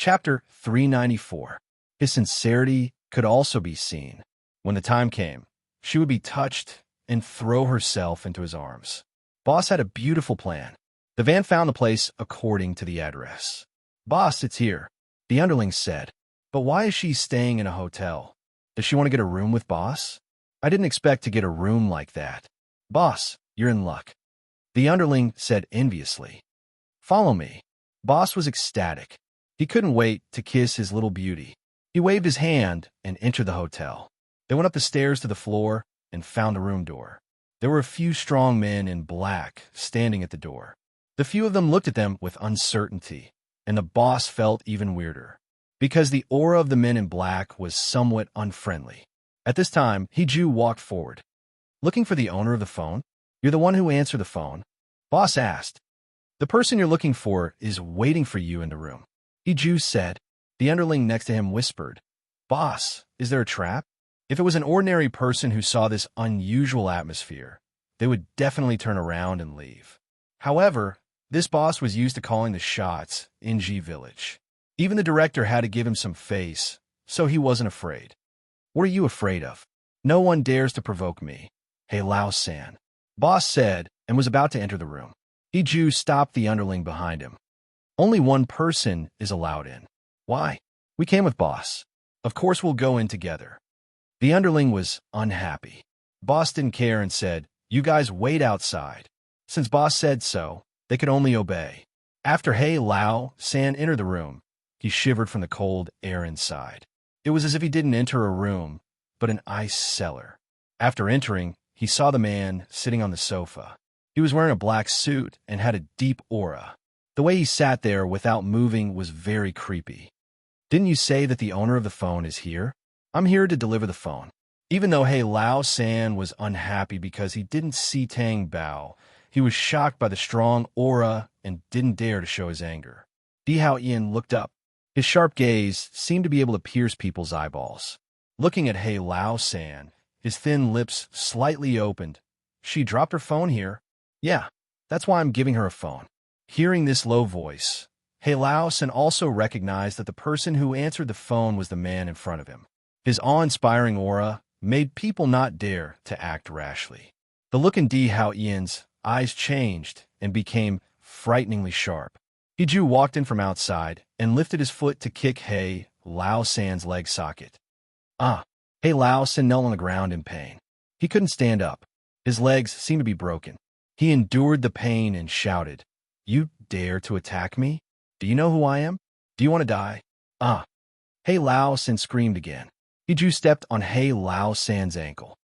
Chapter 394. His sincerity could also be seen. When the time came, she would be touched and throw herself into his arms. Boss had a beautiful plan. The van found the place according to the address. "Boss, it's here," the underling said. "But why is she staying in a hotel? Does she want to get a room with Boss?" "I didn't expect to get a room like that." "Boss, you're in luck," the underling said enviously. "Follow me." Boss was ecstatic. He couldn't wait to kiss his little beauty. He waved his hand and entered the hotel. They went up the stairs to the floor and found a room door. There were a few strong men in black standing at the door. The few of them looked at them with uncertainty, and the boss felt even weirder, because the aura of the men in black was somewhat unfriendly. At this time, Hiju walked forward. "Looking for the owner of the phone? You're the one who answered the phone?" Boss asked. "The person you're looking for is waiting for you in the room," Hiju said. The underling next to him whispered, "Boss, is there a trap?" If it was an ordinary person who saw this unusual atmosphere, they would definitely turn around and leave. However, this boss was used to calling the shots in G Village. Even the director had to give him some face, so he wasn't afraid. "What are you afraid of?" "No one dares to provoke me. Hey Lao-san," Boss said, and was about to enter the room. Hiju stopped the underling behind him. "Only one person is allowed in." "Why?" "We came with Boss. Of course we'll go in together." The underling was unhappy. Boss didn't care and said, "You guys wait outside." Since Boss said so, they could only obey. After Hey Lao-san entered the room, he shivered from the cold air inside. It was as if he didn't enter a room, but an ice cellar. After entering, he saw the man sitting on the sofa. He was wearing a black suit and had a deep aura. The way he sat there without moving was very creepy. "Didn't you say that the owner of the phone is here?" "I'm here to deliver the phone." Even though Hey Lao-san was unhappy because he didn't see Tang Bao, he was shocked by the strong aura and didn't dare to show his anger. Di Hao-yin looked up. His sharp gaze seemed to be able to pierce people's eyeballs. Looking at Hey Lao-san, his thin lips slightly opened. "She dropped her phone here." "Yeah, that's why I'm giving her a phone." Hearing this low voice, Hey Lao-san also recognized that the person who answered the phone was the man in front of him. His awe-inspiring aura made people not dare to act rashly. The look in Di Hao-yin's eyes changed and became frighteningly sharp. Hiju walked in from outside and lifted his foot to kick Hey Lao-san's leg socket. "Ah!" Hey Lao-san knelt on the ground in pain. He couldn't stand up. His legs seemed to be broken. He endured the pain and shouted, "You dare to attack me? Do you know who I am? Do you want to die?" "Ah!" Hey Lao-san screamed again. Hiju stepped on Hey Lao-san's ankle.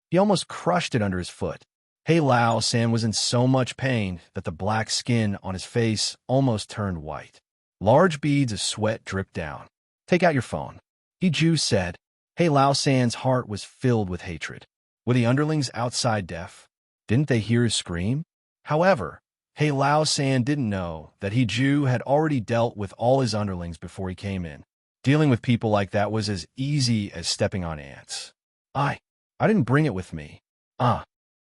He almost crushed it under his foot. Hey Lao-san was in so much pain that the black skin on his face almost turned white. Large beads of sweat dripped down. "Take out your phone," Hiju said. Hey Lao-san's heart was filled with hatred. Were the underlings outside deaf? Didn't they hear his scream? However, Hey Lao-san didn't know that Hiju had already dealt with all his underlings before he came in. Dealing with people like that was as easy as stepping on ants. I didn't bring it with me." "Ah."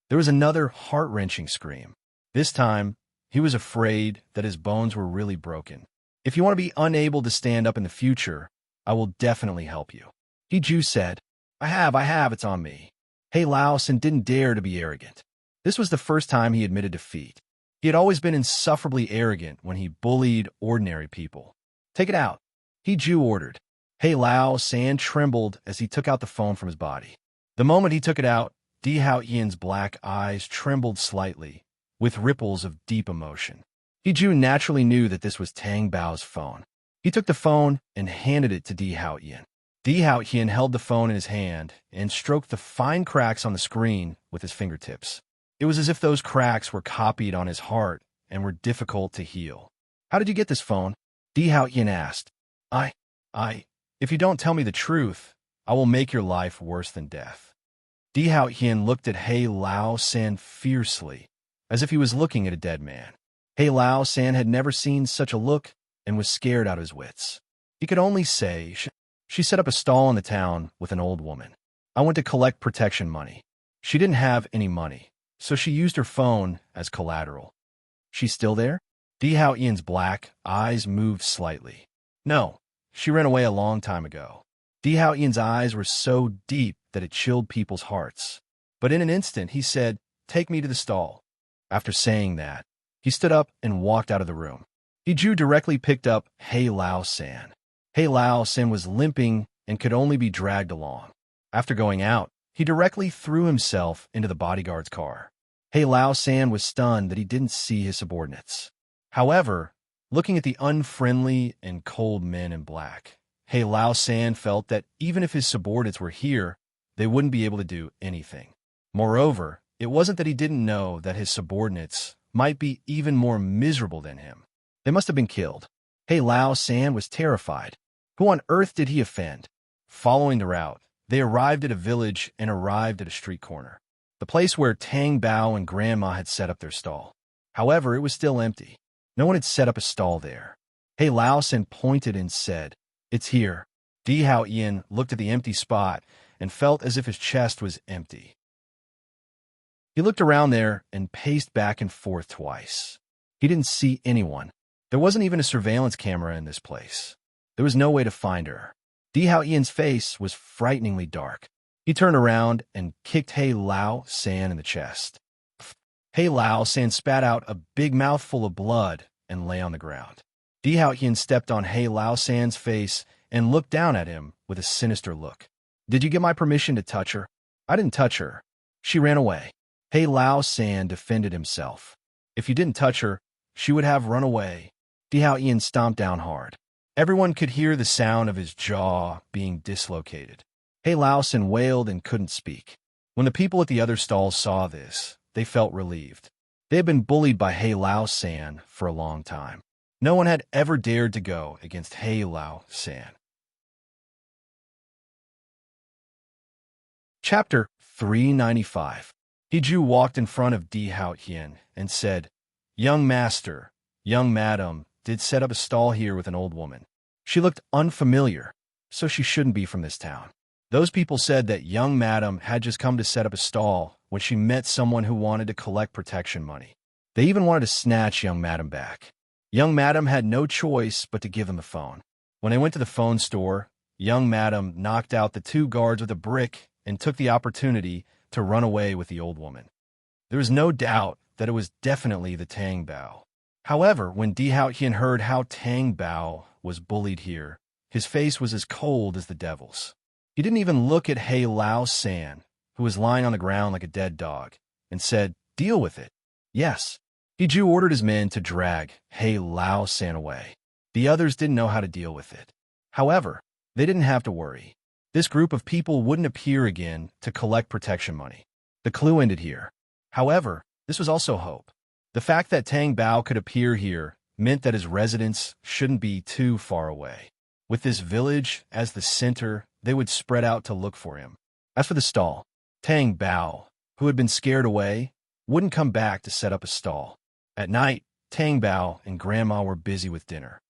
There was another heart-wrenching scream. This time, he was afraid that his bones were really broken. "If you want to be unable to stand up in the future, I will definitely help you," Hiju said. I have, it's on me." Hey Lao-san didn't dare to be arrogant. This was the first time he admitted defeat. He had always been insufferably arrogant when he bullied ordinary people. "Take it out," Hiju ordered. Hey Lao-san trembled as he took out the phone from his body. The moment he took it out, Di Hao-yin's black eyes trembled slightly, with ripples of deep emotion. Hiju naturally knew that this was Tang Bao's phone. He took the phone and handed it to Di Hao-yin. Di Hao-yin held the phone in his hand and stroked the fine cracks on the screen with his fingertips. It was as if those cracks were copied on his heart and were difficult to heal. "How did you get this phone?" Di Hao-yin asked. If you don't tell me the truth, I will make your life worse than death." Di Hao-yin looked at Hey Lao-san fiercely, as if he was looking at a dead man. Hey Lao-san had never seen such a look and was scared out of his wits. He could only say, "She set up a stall in the town with an old woman. I went to collect protection money. She didn't have any money, so she used her phone as collateral." "She's still there?" Di Hao Ian's black eyes moved slightly. No, she ran away a long time ago. Di Hao Ian's eyes were so deep that it chilled people's hearts. But in an instant, he said, "Take me to the stall." After saying that, he stood up and walked out of the room. Ju directly picked up Hei Lao San. Hei Lao San was limping and could only be dragged along. After going out, he directly threw himself into the bodyguard's car. Hei Lao San was stunned that he didn't see his subordinates. However, looking at the unfriendly and cold men in black, Hei Lao San felt that even if his subordinates were here, they wouldn't be able to do anything. Moreover, it wasn't that he didn't know that his subordinates might be even more miserable than him. They must have been killed. Hei Lao San was terrified. Who on earth did he offend? Following the route, they arrived at a village and arrived at a street corner, the place where Tang Bao and Grandma had set up their stall. However, it was still empty. No one had set up a stall there. Hei Lao San pointed and said, "It's here." Di Hao Ian looked at the empty spot and felt as if his chest was empty. He looked around there and paced back and forth twice. He didn't see anyone. There wasn't even a surveillance camera in this place. There was no way to find her. Di Hao Ian's face was frighteningly dark. He turned around and kicked Hei Lao San in the chest. Hei Lao San spat out a big mouthful of blood and lay on the ground. Di Hao Ian stepped on Hei Lao San's face and looked down at him with a sinister look. "Did you get my permission to touch her?" "I didn't touch her. She ran away." Hei Lao San defended himself. "If you didn't touch her, she would have run away." Di Hao Ian stomped down hard. Everyone could hear the sound of his jaw being dislocated. Hei Lao San wailed and couldn't speak. When the people at the other stalls saw this, they felt relieved. They had been bullied by Hei Lao San for a long time. No one had ever dared to go against Hei Lao San. Chapter 395. Ju walked in front of Di Hao Ian and said, "Young master, young madam, did set up a stall here with an old woman. She looked unfamiliar, so she shouldn't be from this town." Those people said that young madam had just come to set up a stall when she met someone who wanted to collect protection money. They even wanted to snatch young madam back. Young madam had no choice but to give them the phone. When they went to the phone store, young madam knocked out the two guards with a brick and took the opportunity to run away with the old woman. There was no doubt that it was definitely the Tang Bao. However, when Di Hao Ian heard how Tang Bao was bullied here, his face was as cold as the devil's. He didn't even look at Hei Lao San, who was lying on the ground like a dead dog, and said, "Deal with it." Yes, Ju ordered his men to drag Hei Lao San away. The others didn't know how to deal with it. However, they didn't have to worry. This group of people wouldn't appear again to collect protection money. The clue ended here. However, this was also hope. The fact that Tang Bao could appear here meant that his residence shouldn't be too far away. With this village as the center, they would spread out to look for him. As for the stall, Tang Bao, who had been scared away, wouldn't come back to set up a stall. At night, Tang Bao and Grandma were busy with dinner.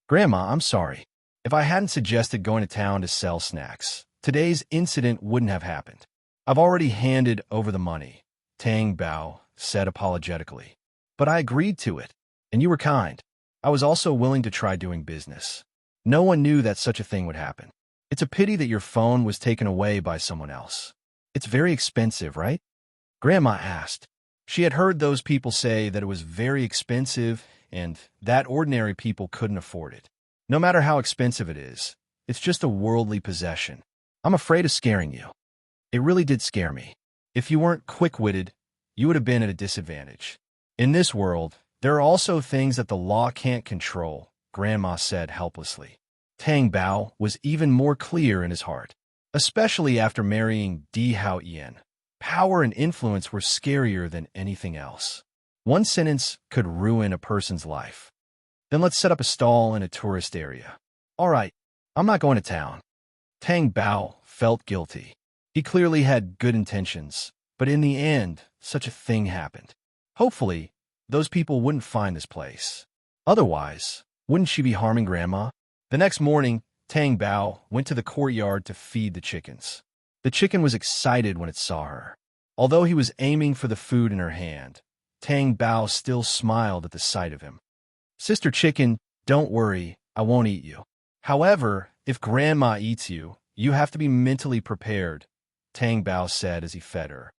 "Grandma, I'm sorry. If I hadn't suggested going to town to sell snacks, today's incident wouldn't have happened. I've already handed over the money," Tang Bao said apologetically. "But I agreed to it, and you were kind. I was also willing to try doing business. No one knew that such a thing would happen. It's a pity that your phone was taken away by someone else. It's very expensive, right?" Grandma asked. She had heard those people say that it was very expensive and that ordinary people couldn't afford it. No matter how expensive it is, it's just a worldly possession. "I'm afraid of scaring you." It really did scare me. If you weren't quick-witted, you would have been at a disadvantage. In this world, there are also things that the law can't control, Grandma said helplessly. Tang Bao was even more clear in his heart, especially after marrying Di Hao Ian. Power and influence were scarier than anything else. One sentence could ruin a person's life. "Then let's set up a stall in a tourist area." "All right, I'm not going to town." Tang Bao felt guilty. He clearly had good intentions, but in the end, such a thing happened. Hopefully, those people wouldn't find this place. Otherwise, wouldn't she be harming Grandma? The next morning, Tang Bao went to the courtyard to feed the chickens. The chicken was excited when it saw her. Although he was aiming for the food in her hand, Tang Bao still smiled at the sight of him. Sister Chicken, don't worry, I won't eat you. However, if Grandma eats you, you have to be mentally prepared, Tang Bao said as he fed her.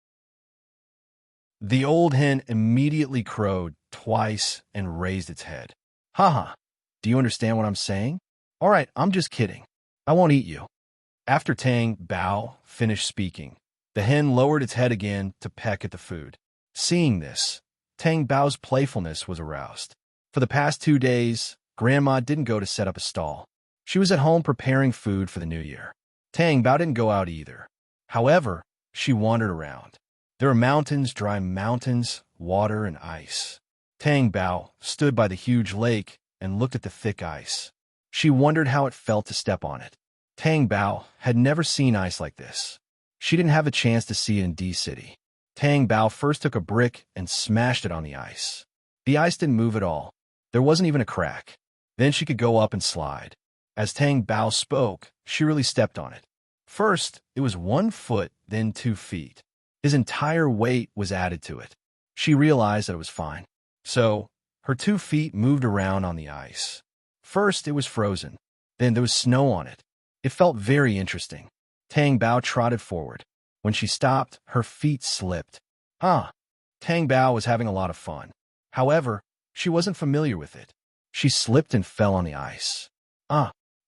The old hen immediately crowed twice and raised its head. Haha, do you understand what I'm saying? All right, I'm just kidding. I won't eat you. After Tang Bao finished speaking, the hen lowered its head again to peck at the food. Seeing this, Tang Bao's playfulness was aroused. For the past 2 days, Grandma didn't go to set up a stall. She was at home preparing food for the new year. Tang Bao didn't go out either. However, she wandered around. There were mountains, dry mountains, water, and ice. Tang Bao stood by the huge lake and looked at the thick ice. She wondered how it felt to step on it. Tang Bao had never seen ice like this. She didn't have a chance to see it in D-City. Tang Bao first took a brick and smashed it on the ice. The ice didn't move at all. There wasn't even a crack. Then she could go up and slide. As Tang Bao spoke, she really stepped on it. First, it was 1 foot, then 2 feet. His entire weight was added to it. She realized that it was fine. So, her 2 feet moved around on the ice. First, it was frozen. Then there was snow on it. It felt very interesting. Tang Bao trotted forward. When she stopped, her feet slipped. Tang Bao was having a lot of fun. However, she wasn't familiar with it. She slipped and fell on the ice.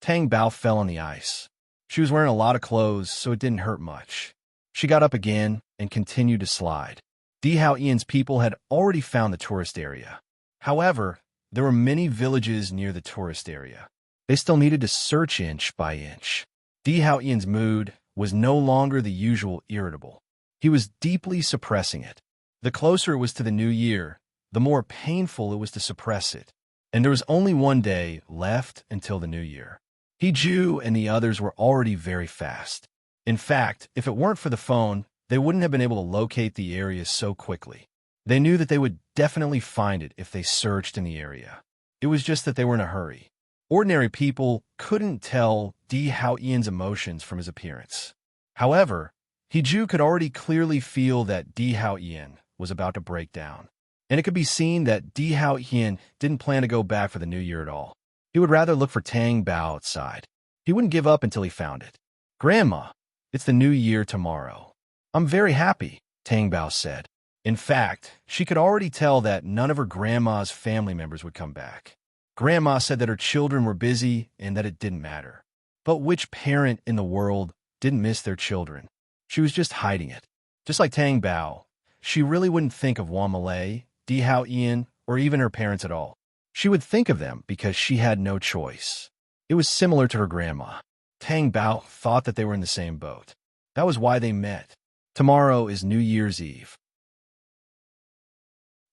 Tang Bao fell on the ice. She was wearing a lot of clothes, so it didn't hurt much. She got up again and continued to slide. Di Hao Ian's people had already found the tourist area. However, there were many villages near the tourist area. They still needed to search inch by inch. Di Hao Ian's mood was no longer the usual irritable. He was deeply suppressing it. The closer it was to the new year, the more painful it was to suppress it. And there was only 1 day left until the new year. He-Ju and the others were already very fast. In fact, if it weren't for the phone, they wouldn't have been able to locate the area so quickly. They knew that they would definitely find it if they searched in the area. It was just that they were in a hurry. Ordinary people couldn't tell Di Hao Ian's emotions from his appearance. However, He-Ju could already clearly feel that Di Hao Ian was about to break down. And it could be seen that Di Hao Ian didn't plan to go back for the new year at all. He would rather look for Tang Bao outside. He wouldn't give up until he found it. Grandma, it's the new year tomorrow. I'm very happy, Tang Bao said. In fact, she could already tell that none of her grandma's family members would come back. Grandma said that her children were busy and that it didn't matter. But which parent in the world didn't miss their children? She was just hiding it. Just like Tang Bao, she really wouldn't think of Wan Malay, Di Hao Ian, or even her parents at all. She would think of them because she had no choice. It was similar to her grandma. Tang Bao thought that they were in the same boat. That was why they met. Tomorrow is New Year's Eve.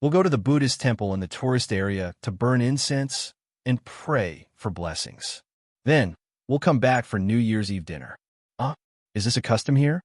We'll go to the Buddhist temple in the tourist area to burn incense and pray for blessings. Then, we'll come back for New Year's Eve dinner. Is this a custom here?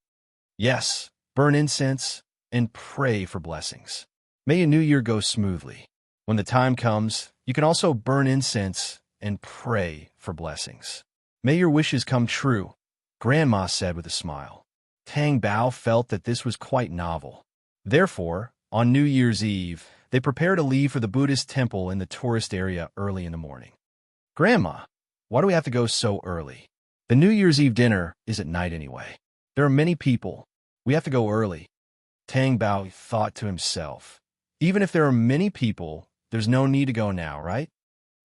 Yes, burn incense and pray for blessings. May a new year go smoothly. When the time comes, you can also burn incense and pray for blessings. May your wishes come true, Grandma said with a smile. Tang Bao felt that this was quite novel. Therefore, on New Year's Eve, they prepared to leave for the Buddhist temple in the tourist area early in the morning. Grandma, why do we have to go so early? The New Year's Eve dinner is at night anyway. There are many people. We have to go early. Tang Bao thought to himself. Even if there are many people, there's no need to go now, right?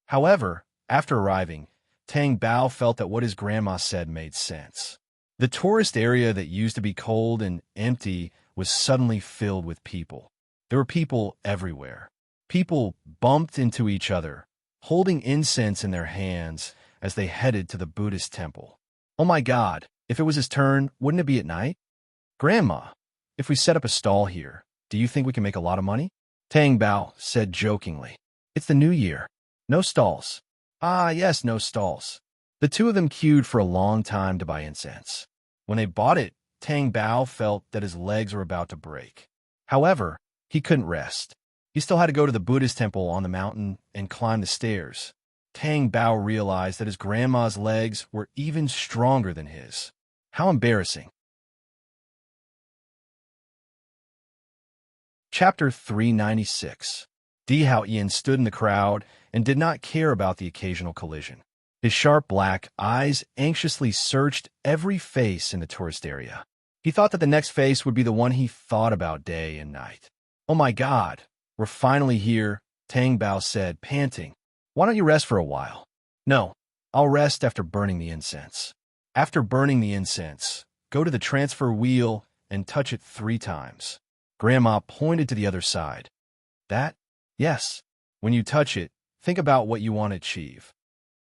However, after arriving, Tang Bao felt that what his grandma said made sense. The tourist area that used to be cold and empty was suddenly filled with people. There were people everywhere. People bumped into each other, holding incense in their hands as they headed to the Buddhist temple. Oh my God, if it was his turn, wouldn't it be at night? Grandma, if we set up a stall here, do you think we can make a lot of money? Tang Bao said jokingly. It's the new year. No stalls. Yes, no stalls. The two of them queued for a long time to buy incense. When they bought it, Tang Bao felt that his legs were about to break. However, he couldn't rest. He still had to go to the Buddhist temple on the mountain and climb the stairs. Tang Bao realized that his grandma's legs were even stronger than his. How embarrassing. Chapter 396. Di Hao Ian stood in the crowd and did not care about the occasional collision. His sharp black eyes anxiously searched every face in the tourist area. He thought that the next face would be the one he thought about day and night. "Oh my God, we're finally here," Tang Bao said, panting. "Why don't you rest for a while?" "No, I'll rest after burning the incense." After burning the incense, go to the transfer wheel and touch it 3 times. Grandma pointed to the other side. "That? Yes. When you touch it, think about what you want to achieve."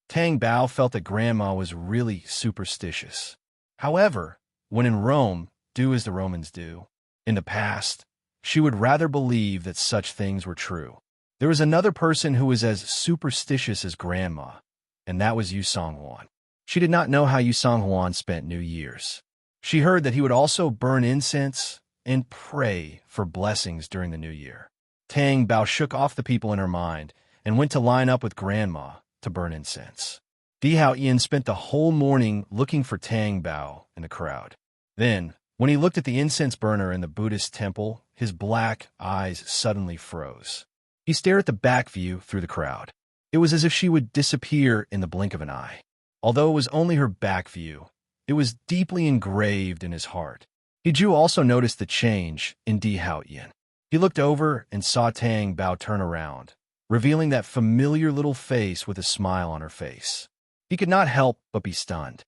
Tang Bao felt that Grandma was really superstitious. However, when in Rome, do as the Romans do. In the past, she would rather believe that such things were true. There was another person who was as superstitious as Grandma, and that was Yu Songhuan. She did not know how Yu Songhuan spent New Year's. She heard that he would also burn incense and pray for blessings during the New Year. Tang Bao shook off the people in her mind and went to line up with Grandma to burn incense. Di Haoyan spent the whole morning looking for Tang Bao in the crowd. Then, when he looked at the incense burner in the Buddhist temple, his black eyes suddenly froze. He stared at the back view through the crowd. It was as if she would disappear in the blink of an eye. Although it was only her back view, it was deeply engraved in his heart. Hiju also noticed the change in Di Haoyan. He looked over and saw Tang Bao turn around, revealing that familiar little face with a smile on her face. He could not help but be stunned.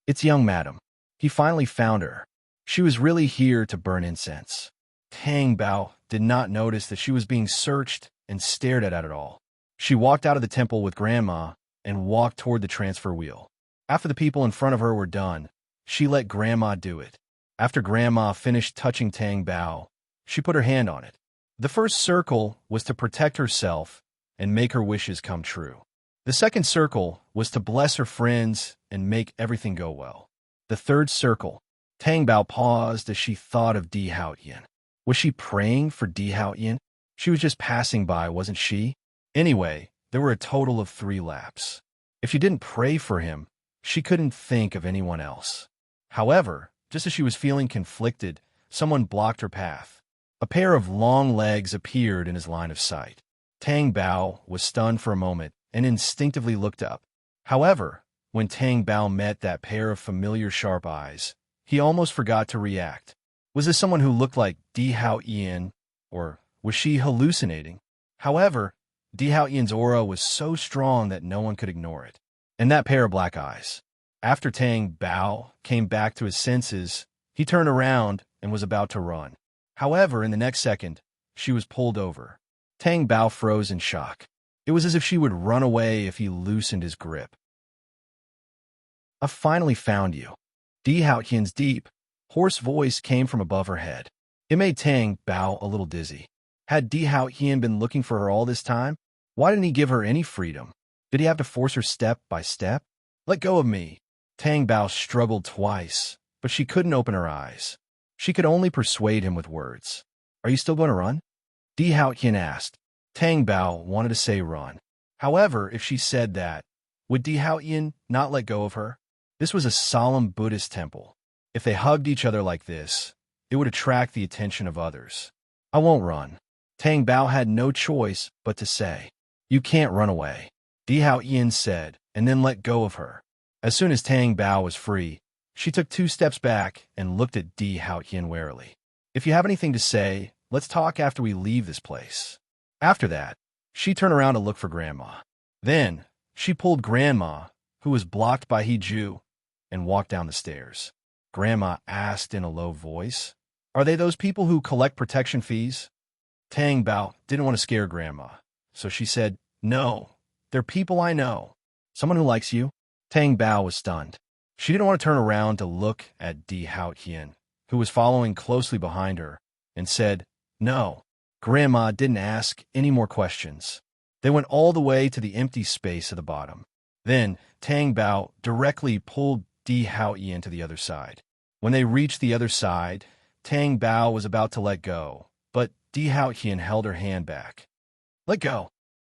"It's young madam." He finally found her. She was really here to burn incense. Tang Bao did not notice that she was being searched and stared at it all. She walked out of the temple with Grandma and walked toward the transfer wheel. After the people in front of her were done, she let Grandma do it. After Grandma finished touching Tang Bao, she put her hand on it. The first circle was to protect herself and make her wishes come true. The second circle was to bless her friends and make everything go well. The third circle, Tang Bao paused as she thought of Di Haoyan. Was she praying for Di Haoyan? She was just passing by, wasn't she? Anyway, there were a total of 3 laps. If she didn't pray for him, she couldn't think of anyone else. However, just as she was feeling conflicted, someone blocked her path. A pair of long legs appeared in his line of sight. Tang Bao was stunned for a moment and instinctively looked up. However, when Tang Bao met that pair of familiar sharp eyes, he almost forgot to react. Was this someone who looked like Di Haoyan, or was she hallucinating? However, Di Haoyan's aura was so strong that no one could ignore it. And that pair of black eyes. After Tang Bao came back to his senses, he turned around and was about to run. However, in the next second, she was pulled over. Tang Bao froze in shock. It was as if she would run away if he loosened his grip. "I finally found you." Di Haoyan's deep, hoarse voice came from above her head. It made Tang Bao a little dizzy. Had Di Haoyan been looking for her all this time? Why didn't he give her any freedom? Did he have to force her step by step? "Let go of me." Tang Bao struggled twice, but she couldn't open her eyes. She could only persuade him with words. "Are you still going to run?" Di Haoyan asked. Tang Bao wanted to say run. However, if she said that, would Di Haoyan not let go of her? This was a solemn Buddhist temple. If they hugged each other like this, it would attract the attention of others. "I won't run." Tang Bao had no choice but to say, "You can't run away," Di Haoyan said, and then let go of her. As soon as Tang Bao was free, she took 2 steps back and looked at Di Haoyan warily. "If you have anything to say, let's talk after we leave this place." After that, she turned around to look for Grandma. Then, she pulled Grandma, who was blocked by Hiju, and walked down the stairs. Grandma asked in a low voice, "Are they those people who collect protection fees?" Tang Bao didn't want to scare Grandma, so she said, "No, they're people I know." "Someone who likes you?" Tang Bao was stunned. She didn't want to turn around to look at Di Haoyan, who was following closely behind her, and said, "No." Grandma didn't ask any more questions. They went all the way to the empty space at the bottom. Then, Tang Bao directly pulled Di Haoyan to the other side. When they reached the other side, Tang Bao was about to let go, but Di Haoyan held her hand back. "Let go,"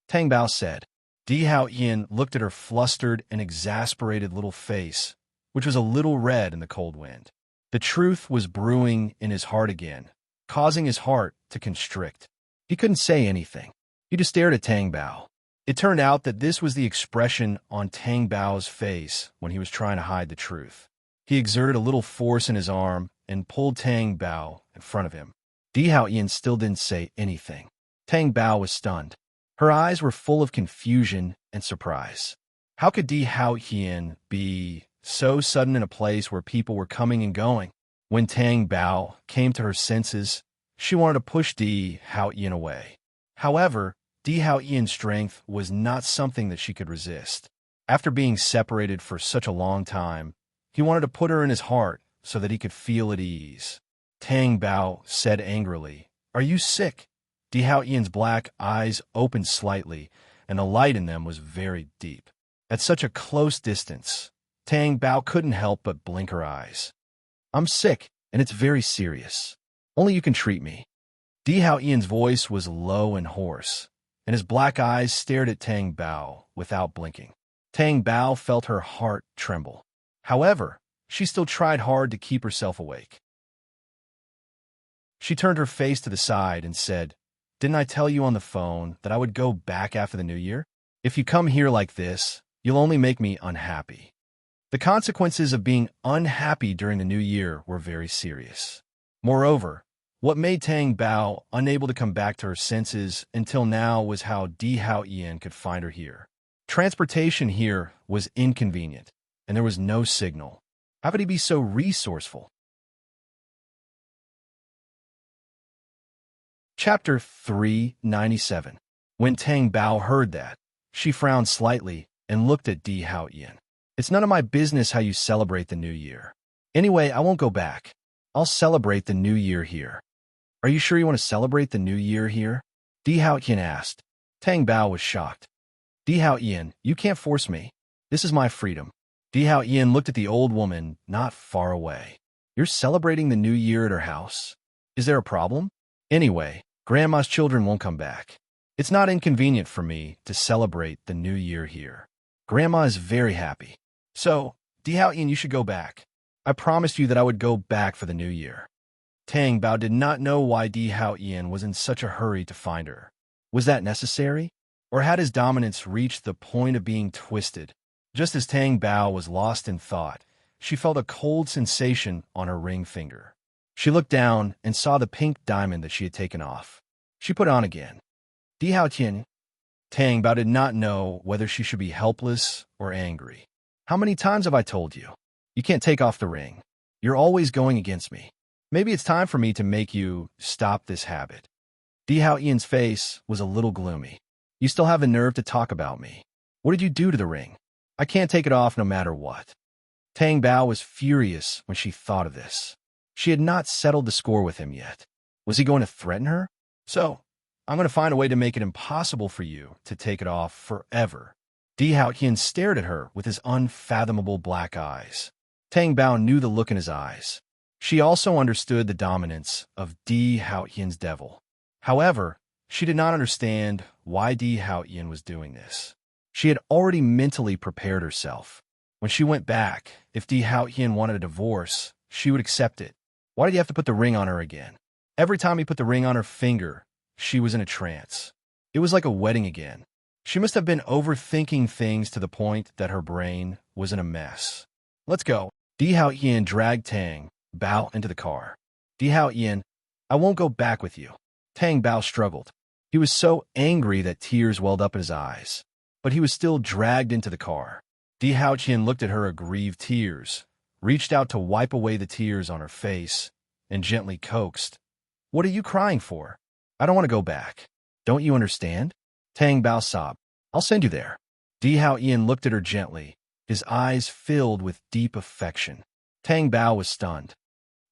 Tang Bao said. Di Haoyan looked at her flustered and exasperated little face, which was a little red in the cold wind. The truth was brewing in his heart again, causing his heart to constrict. He couldn't say anything. He just stared at Tang Bao. It turned out that this was the expression on Tang Bao's face when he was trying to hide the truth. He exerted a little force in his arm and pulled Tang Bao in front of him. Di Haoyan still didn't say anything. Tang Bao was stunned. Her eyes were full of confusion and surprise. How could Di Haoyan be so sudden in a place where people were coming and going? When Tang Bao came to her senses, she wanted to push Di Haoyan away. However, Di Haoyan's strength was not something that she could resist. After being separated for such a long time, he wanted to put her in his heart so that he could feel at ease. Tang Bao said angrily, "Are you sick?" Di Haoyan's black eyes opened slightly, and the light in them was very deep. At such a close distance, Tang Bao couldn't help but blink her eyes. "I'm sick, and it's very serious. Only you can treat me." Di Haoyan's voice was low and hoarse, and his black eyes stared at Tang Bao without blinking. Tang Bao felt her heart tremble. However, she still tried hard to keep herself awake. She turned her face to the side and said, "Didn't I tell you on the phone that I would go back after the new year? If you come here like this, you'll only make me unhappy." The consequences of being unhappy during the new year were very serious. Moreover, what made Tang Bao unable to come back to her senses until now was how Di Haoyan could find her here. Transportation here was inconvenient, and there was no signal. How could he be so resourceful? Chapter 397. When Tang Bao heard that, she frowned slightly and looked at Di Haoyan. "It's none of my business how you celebrate the new year. Anyway, I won't go back. I'll celebrate the new year here." "Are you sure you want to celebrate the new year here?" Di Haoyan asked. Tang Bao was shocked. "Di Haoyan, you can't force me. This is my freedom." Di Haoyan looked at the old woman not far away. "You're celebrating the new year at her house? Is there a problem?" "Anyway, Grandma's children won't come back. It's not inconvenient for me to celebrate the new year here. Grandma is very happy. So, Di Haoyan, you should go back. I promised you that I would go back for the new year." Tang Bao did not know why Di Haoyan was in such a hurry to find her. Was that necessary? Or had his dominance reached the point of being twisted? Just as Tang Bao was lost in thought, she felt a cold sensation on her ring finger. She looked down and saw the pink diamond that she had taken off. She put on again. "Di Haoyan." Tang Bao did not know whether she should be helpless or angry. "How many times have I told you? You can't take off the ring. You're always going against me. Maybe it's time for me to make you stop this habit." Di Haoyan's face was a little gloomy. "You still have the nerve to talk about me. What did you do to the ring? I can't take it off no matter what." Tang Bao was furious when she thought of this. She had not settled the score with him yet. Was he going to threaten her? "So, I'm going to find a way to make it impossible for you to take it off forever." Di Haoyan stared at her with his unfathomable black eyes. Tang Bao knew the look in his eyes. She also understood the dominance of Di Haoyan's devil. However, she did not understand why Di Haoyan was doing this. She had already mentally prepared herself. When she went back, if Di Haoyan wanted a divorce, she would accept it. Why did he have to put the ring on her again? Every time he put the ring on her finger, she was in a trance. It was like a wedding again. She must have been overthinking things to the point that her brain was in a mess. "Let's go." Di Haoyan dragged Tang Bao into the car. "Di Haoyan, I won't go back with you." Tang Bao struggled. He was so angry that tears welled up in his eyes, but he was still dragged into the car. Di Haoyan looked at her aggrieved tears, reached out to wipe away the tears on her face, and gently coaxed, "What are you crying for? I don't want to go back. Don't you understand?" Tang Bao sobbed. "I'll send you there." Di Haoyan looked at her gently, his eyes filled with deep affection. Tang Bao was stunned.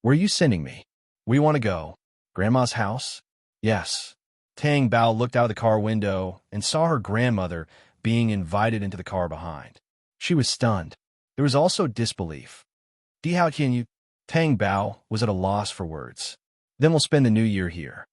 "Where are you sending me?" "We want to go. Grandma's house?" "Yes." Tang Bao looked out of the car window and saw her grandmother being invited into the car behind. She was stunned. There was also disbelief. "Di Haoyan, you..." Tang Bao was at a loss for words. "Then we'll spend the new year here."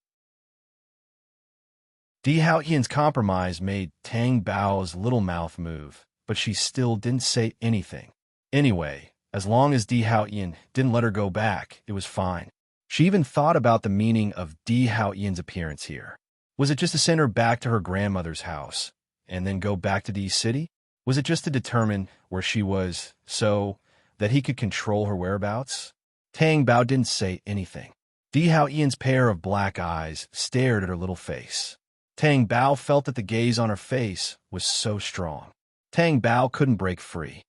Di Haoyan's compromise made Tang Bao's little mouth move, but she still didn't say anything. Anyway, as long as Di Haoyan didn't let her go back, it was fine. She even thought about the meaning of Di Haoyan's appearance here. Was it just to send her back to her grandmother's house? and then go back to D City? Was it just to determine where she was so that he could control her whereabouts? Tang Bao didn't say anything. Di Hao Ian's pair of black eyes stared at her little face. Tang Bao felt that the gaze on her face was so strong. Tang Bao couldn't break free.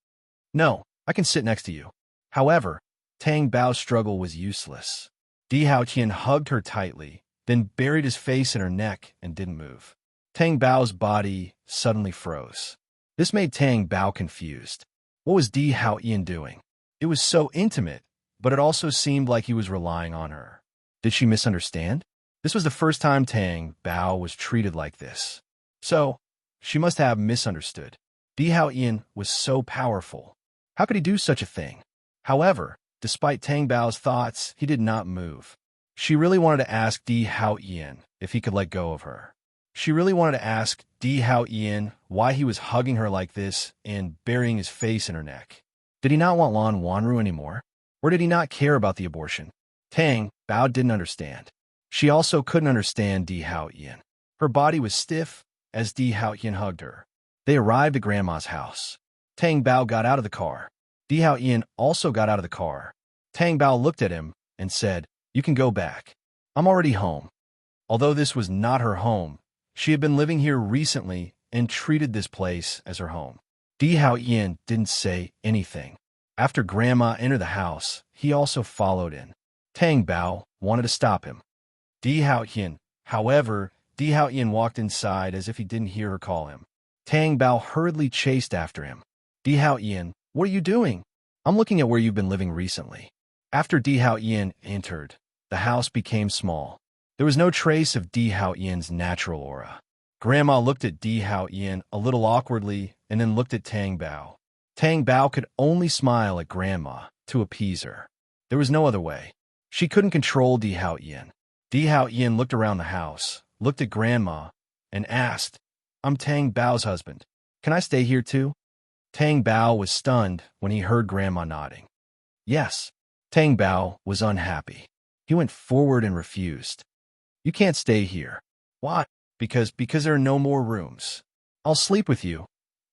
No, I can sit next to you. However, Tang Bao's struggle was useless. Di Hao Qian hugged her tightly, then buried his face in her neck and didn't move. Tang Bao's body suddenly froze. This made Tang Bao confused. What was Di Hao Ian doing? It was so intimate, but it also seemed like he was relying on her. Did she misunderstand? This was the first time Tang Bao was treated like this. So, she must have misunderstood. Di Hao Ian was so powerful. How could he do such a thing? However, despite Tang Bao's thoughts, he did not move. She really wanted to ask Di Hao Ian if he could let go of her. She really wanted to ask Di Hao Ian why he was hugging her like this and burying his face in her neck. Did he not want Lan Wanru anymore? Or did he not care about the abortion? Tang Bao didn't understand. She also couldn't understand Di Hao Ian. Her body was stiff as Di Hao Ian hugged her. They arrived at Grandma's house. Tang Bao got out of the car. Di Hao Ian also got out of the car. Tang Bao looked at him and said, "You can go back. I'm already home." Although this was not her home, she had been living here recently and treated this place as her home. Di Hao Ian didn't say anything. After Grandma entered the house, he also followed in. Tang Bao wanted to stop him. Di Hao Ian, however, Di Hao Ian walked inside as if he didn't hear her call him. Tang Bao hurriedly chased after him. Di Hao Ian, what are you doing? I'm looking at where you've been living recently. After Di Hao Ian entered, the house became small. There was no trace of Di Hao Ian's natural aura. Grandma looked at Di Hao Ian a little awkwardly and then looked at Tang Bao. Tang Bao could only smile at Grandma to appease her. There was no other way. She couldn't control Di Hao Ian. Di Hao Ian looked around the house, looked at Grandma, and asked, "I'm Tang Bao's husband. Can I stay here too?" Tang Bao was stunned when he heard Grandma nodding. Yes. Tang Bao was unhappy. He went forward and refused. "You can't stay here." "Why?" Because there are no more rooms. "I'll sleep with you,"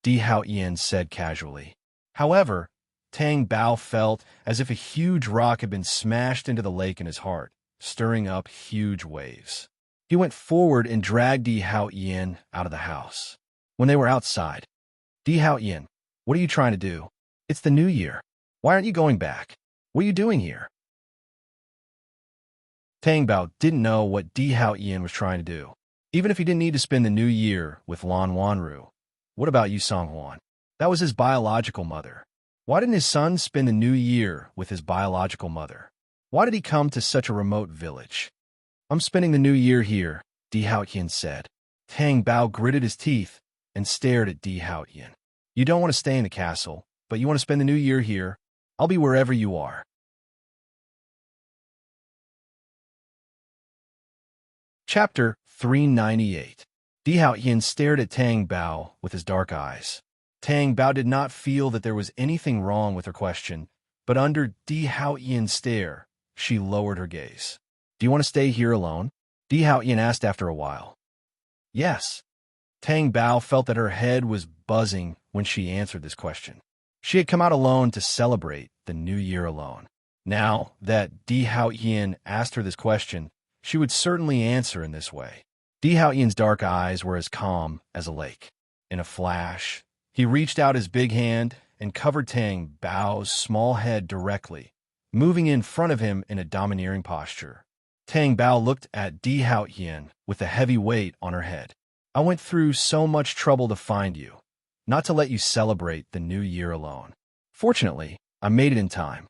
Di Hao Ian said casually. However, Tang Bao felt as if a huge rock had been smashed into the lake in his heart, stirring up huge waves. He went forward and dragged Di Hao Ian out of the house. When they were outside, "Di Hao Ian, what are you trying to do? It's the new year. Why aren't you going back? What are you doing here?" Tang Bao didn't know what Di Hao Ian was trying to do. Even if he didn't need to spend the new year with Lan Wanru, what about Yu Songhuan? That was his biological mother. Why didn't his son spend the new year with his biological mother? Why did he come to such a remote village? "I'm spending the new year here," Di Hao Ian said. Tang Bao gritted his teeth and stared at Di Hao Ian. "You don't want to stay in the castle, but you want to spend the new year here. I'll be wherever you are." Chapter 398. Di Hao Ian stared at Tang Bao with his dark eyes. Tang Bao did not feel that there was anything wrong with her question, but under Di Hao Ian's stare, she lowered her gaze. "Do you want to stay here alone?" Di Hao Ian asked after a while. "Yes." Tang Bao felt that her head was buzzing when she answered this question. She had come out alone to celebrate the new year alone. Now that Di Hao Ian asked her this question, she would certainly answer in this way. Di Hao Ian's dark eyes were as calm as a lake. In a flash, he reached out his big hand and covered Tang Bao's small head directly, moving in front of him in a domineering posture. Tang Bao looked at Di Hao Ian with a heavy weight on her head. "I went through so much trouble to find you, not to let you celebrate the new year alone. Fortunately, I made it in time."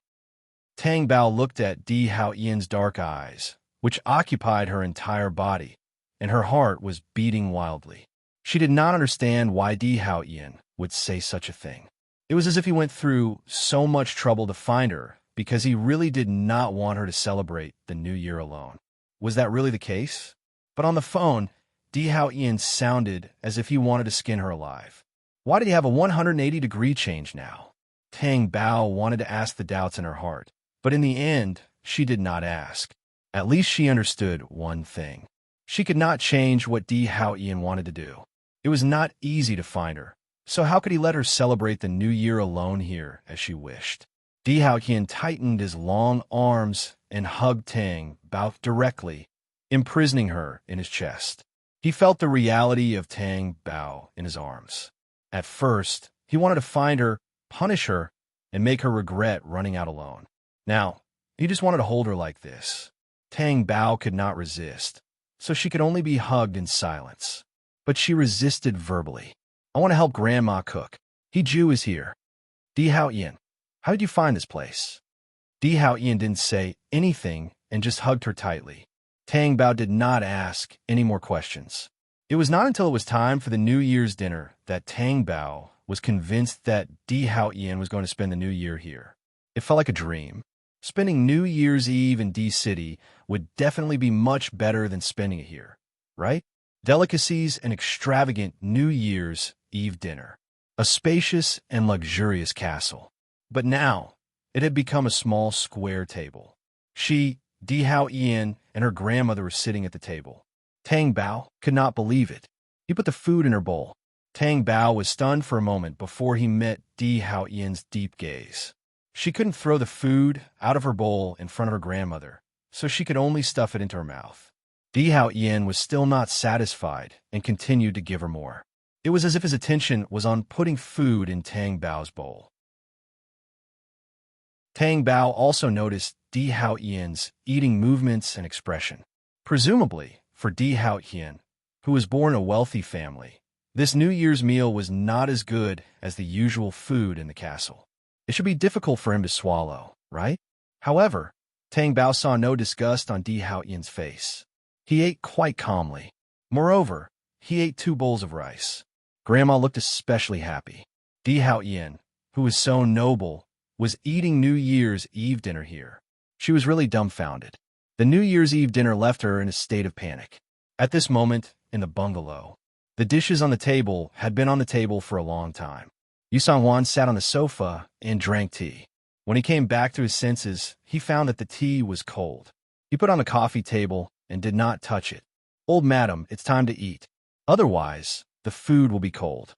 Tang Bao looked at Di Hao Ian's dark eyes, which occupied her entire body, and her heart was beating wildly. She did not understand why Di Hao Ian would say such a thing. It was as if he went through so much trouble to find her because he really did not want her to celebrate the new year alone. Was that really the case? But on the phone, Di Hao Ian sounded as if he wanted to skin her alive. Why did he have a 180-degree change now? Tang Bao wanted to ask the doubts in her heart, but in the end, she did not ask. At least she understood one thing. She could not change what Di Hao Ian wanted to do. It was not easy to find her, so how could he let her celebrate the new year alone here as she wished? Di Haotian tightened his long arms and hugged Tang Bao directly, imprisoning her in his chest. He felt the reality of Tang Bao in his arms. At first, he wanted to find her, punish her, and make her regret running out alone. Now, he just wanted to hold her like this. Tang Bao could not resist, so she could only be hugged in silence. But she resisted verbally. I want to help Grandma cook. He Jew is here. Di Haotian, how did you find this place? Di Haotian didn't say anything and just hugged her tightly. Tang Bao did not ask any more questions. It was not until it was time for the New Year's dinner that Tang Bao was convinced that Di Haotian was going to spend the New Year here. It felt like a dream. Spending New Year's Eve in D City would definitely be much better than spending it here, right? Delicacies and extravagant New Year's Eve dinner. A spacious and luxurious castle. But now, it had become a small square table. She, Di Haotian, and her grandmother were sitting at the table. Tang Bao could not believe it. He put the food in her bowl. Tang Bao was stunned for a moment before he met Di Haotian's deep gaze. She couldn't throw the food out of her bowl in front of her grandmother, so she could only stuff it into her mouth. Di Haotian was still not satisfied and continued to give her more. It was as if his attention was on putting food in Tang Bao's bowl. Tang Bao also noticed Di Haotian's eating movements and expression. Presumably, for Di Haotian, who was born in a wealthy family, this New Year's meal was not as good as the usual food in the castle. It should be difficult for him to swallow, right? However, Tang Bao saw no disgust on Di Haotian's face. He ate quite calmly. Moreover, he ate 2 bowls of rice. Grandma looked especially happy. Di Haotian, who was so noble, was eating New Year's Eve dinner here. She was really dumbfounded. The New Year's Eve dinner left her in a state of panic. At this moment, in the bungalow, the dishes on the table had been on the table for a long time. Yu Song-hwan sat on the sofa and drank tea. When he came back to his senses, he found that the tea was cold. He put on the coffee table and did not touch it. "Old madam, it's time to eat. Otherwise, the food will be cold."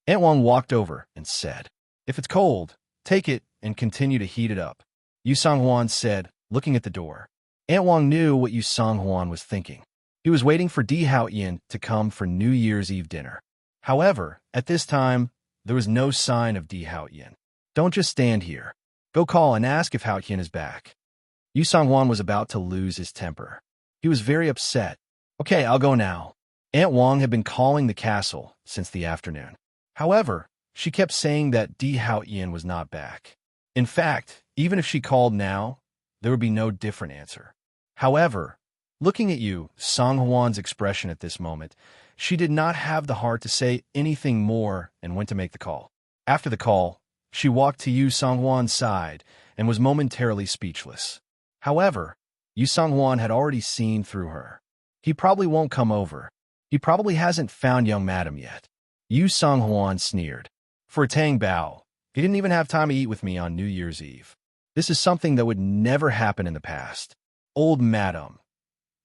Aunt Wang walked over and said, "If it's cold, take it and continue to heat it up," Yu Song-hwan said, looking at the door. Aunt Wang knew what Yu Song-hwan was thinking. He was waiting for Di Haotian to come for New Year's Eve dinner. However, at this time, there was no sign of Di Haotian. "Don't just stand here. Go call and ask if Haotian is back." Yu Song-hwan was about to lose his temper. He was very upset. "Okay, I'll go now." Aunt Wang had been calling the castle since the afternoon. However, she kept saying that Di Haotian was not back. In fact, even if she called now, there would be no different answer. However, looking at Yu Song-hwan's expression at this moment, she did not have the heart to say anything more and went to make the call. After the call, she walked to Yu Song-hwan's side and was momentarily speechless. However, Yu Song-hwan had already seen through her. He probably won't come over. He probably hasn't found young madam yet. Yu Song-hwan sneered. For Tang Bao, he didn't even have time to eat with me on New Year's Eve. This is something that would never happen in the past. Old madam.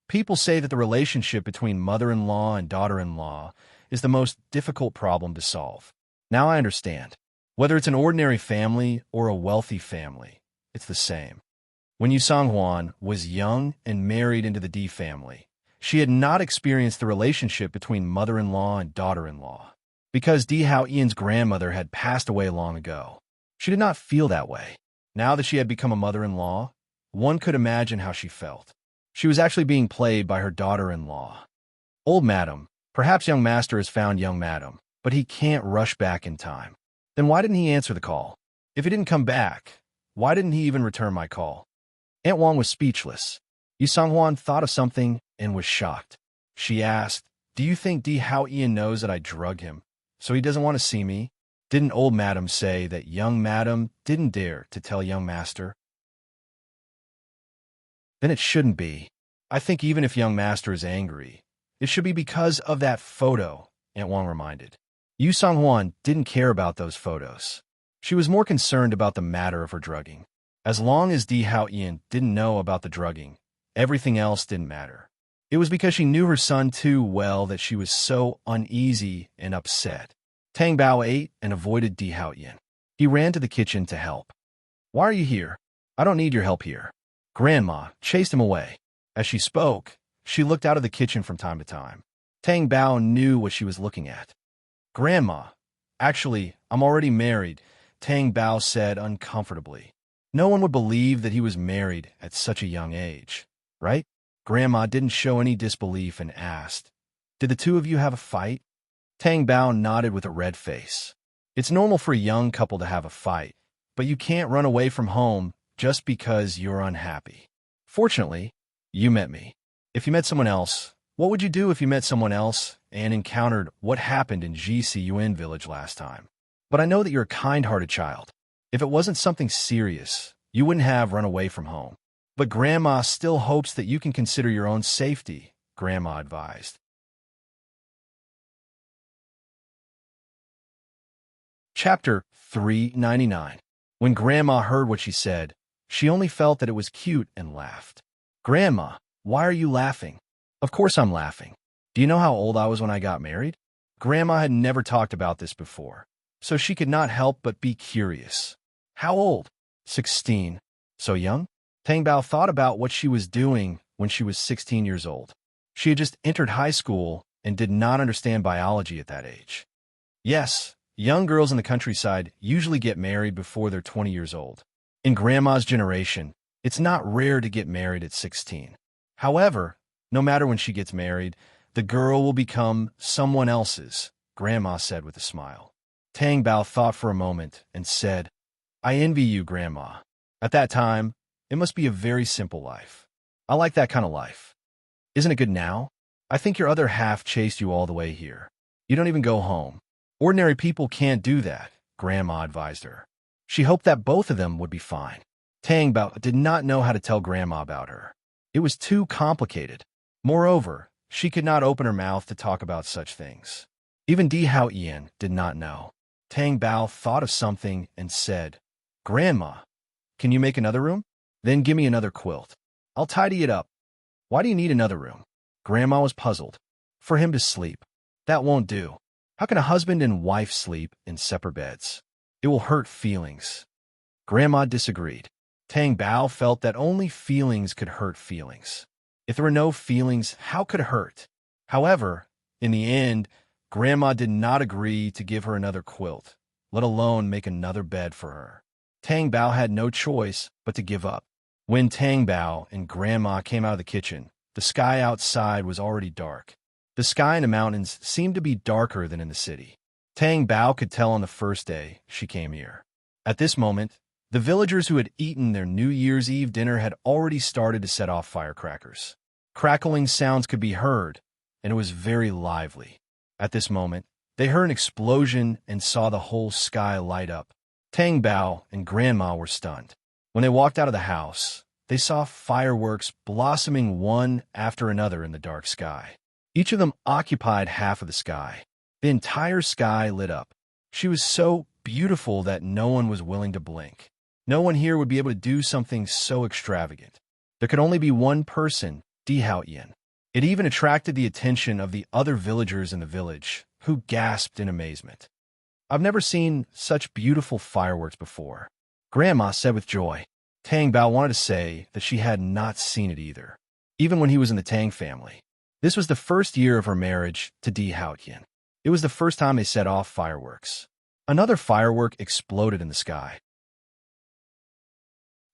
People say that the relationship between mother-in-law and daughter-in-law is the most difficult problem to solve. Now I understand. Whether it's an ordinary family or a wealthy family, it's the same. When Yu Song-hwan was young and married into the Di family, she had not experienced the relationship between mother-in-law and daughter-in-law. Because Di Haotian's grandmother had passed away long ago, she did not feel that way. Now that she had become a mother-in-law, one could imagine how she felt. She was actually being played by her daughter-in-law. "Old madam, perhaps young master has found young madam, but he can't rush back in time." Then why didn't he answer the call? If he didn't come back, why didn't he even return my call? Aunt Wang was speechless. Yu Song-hwan thought of something and was shocked. She asked, "Do you think Di Haotian knows that I drug him, so he doesn't want to see me? Didn't old madam say that young madam didn't dare to tell young master?" Then it shouldn't be. I think even if young master is angry, it should be because of that photo, Aunt Wang reminded. Yu Song-hwan didn't care about those photos. She was more concerned about the matter of her drugging. As long as Di Haotian didn't know about the drugging, everything else didn't matter. It was because she knew her son too well that she was so uneasy and upset. Tang Bao ate and avoided Di Haoyan. He ran to the kitchen to help. "Why are you here? I don't need your help here." Grandma chased him away. As she spoke, she looked out of the kitchen from time to time. Tang Bao knew what she was looking at. "Grandma, actually, I'm already married," Tang Bao said uncomfortably. No one would believe that he was married at such a young age, right? Grandma didn't show any disbelief and asked, "Did the two of you have a fight?" Tang Bao nodded with a red face. "It's normal for a young couple to have a fight, but you can't run away from home just because you're unhappy. Fortunately, you met me. If you met someone else, what would you do if you met someone else and encountered what happened in GCUN village last time? But I know that you're a kind-hearted child. If it wasn't something serious, you wouldn't have run away from home. But Grandma still hopes that you can consider your own safety," Grandma advised. Chapter 399. When Grandma heard what she said, she only felt that it was cute and laughed. "Grandma, why are you laughing?" "Of course I'm laughing. Do you know how old I was when I got married?" Grandma had never talked about this before, so she could not help but be curious. "How old?" 16. "So young?" Tang Bao thought about what she was doing when she was 16 years old. She had just entered high school and did not understand biology at that age. Yes, young girls in the countryside usually get married before they're 20 years old. In Grandma's generation, it's not rare to get married at 16. However, no matter when she gets married, the girl will become someone else's, Grandma said with a smile. Tang Bao thought for a moment and said, "I envy you, Grandma. At that time, it must be a very simple life. I like that kind of life. Isn't it good now? I think your other half chased you all the way here. You don't even go home. Ordinary people can't do that," Grandma advised her. She hoped that both of them would be fine. Tang Bao did not know how to tell Grandma about her. It was too complicated. Moreover, she could not open her mouth to talk about such things. Even Di Haoyan did not know. Tang Bao thought of something and said, "Grandma, can you make another room? Then give me another quilt. I'll tidy it up." "Why do you need another room?" Grandma was puzzled. "For him to sleep. That won't do. How can a husband and wife sleep in separate beds? It will hurt feelings." Grandma disagreed. Tang Bao felt that only feelings could hurt feelings. If there were no feelings, how could it hurt? However, in the end, Grandma did not agree to give her another quilt, let alone make another bed for her. Tang Bao had no choice but to give up. When Tang Bao and Grandma came out of the kitchen, the sky outside was already dark. The sky in the mountains seemed to be darker than in the city. Tang Bao could tell on the first day she came here. At this moment, the villagers who had eaten their New Year's Eve dinner had already started to set off firecrackers. Crackling sounds could be heard, and it was very lively. At this moment, they heard an explosion and saw the whole sky light up. Tang Bao and Grandma were stunned. When they walked out of the house, they saw fireworks blossoming one after another in the dark sky. Each of them occupied half of the sky. The entire sky lit up. She was so beautiful that no one was willing to blink. No one here would be able to do something so extravagant. There could only be one person, Di Haoyan. It even attracted the attention of the other villagers in the village, who gasped in amazement. "I've never seen such beautiful fireworks before," Grandma said with joy. Tang Bao wanted to say that she had not seen it either, even when he was in the Tang family. This was the first year of her marriage to Di Haoyan. It was the first time they set off fireworks. Another firework exploded in the sky.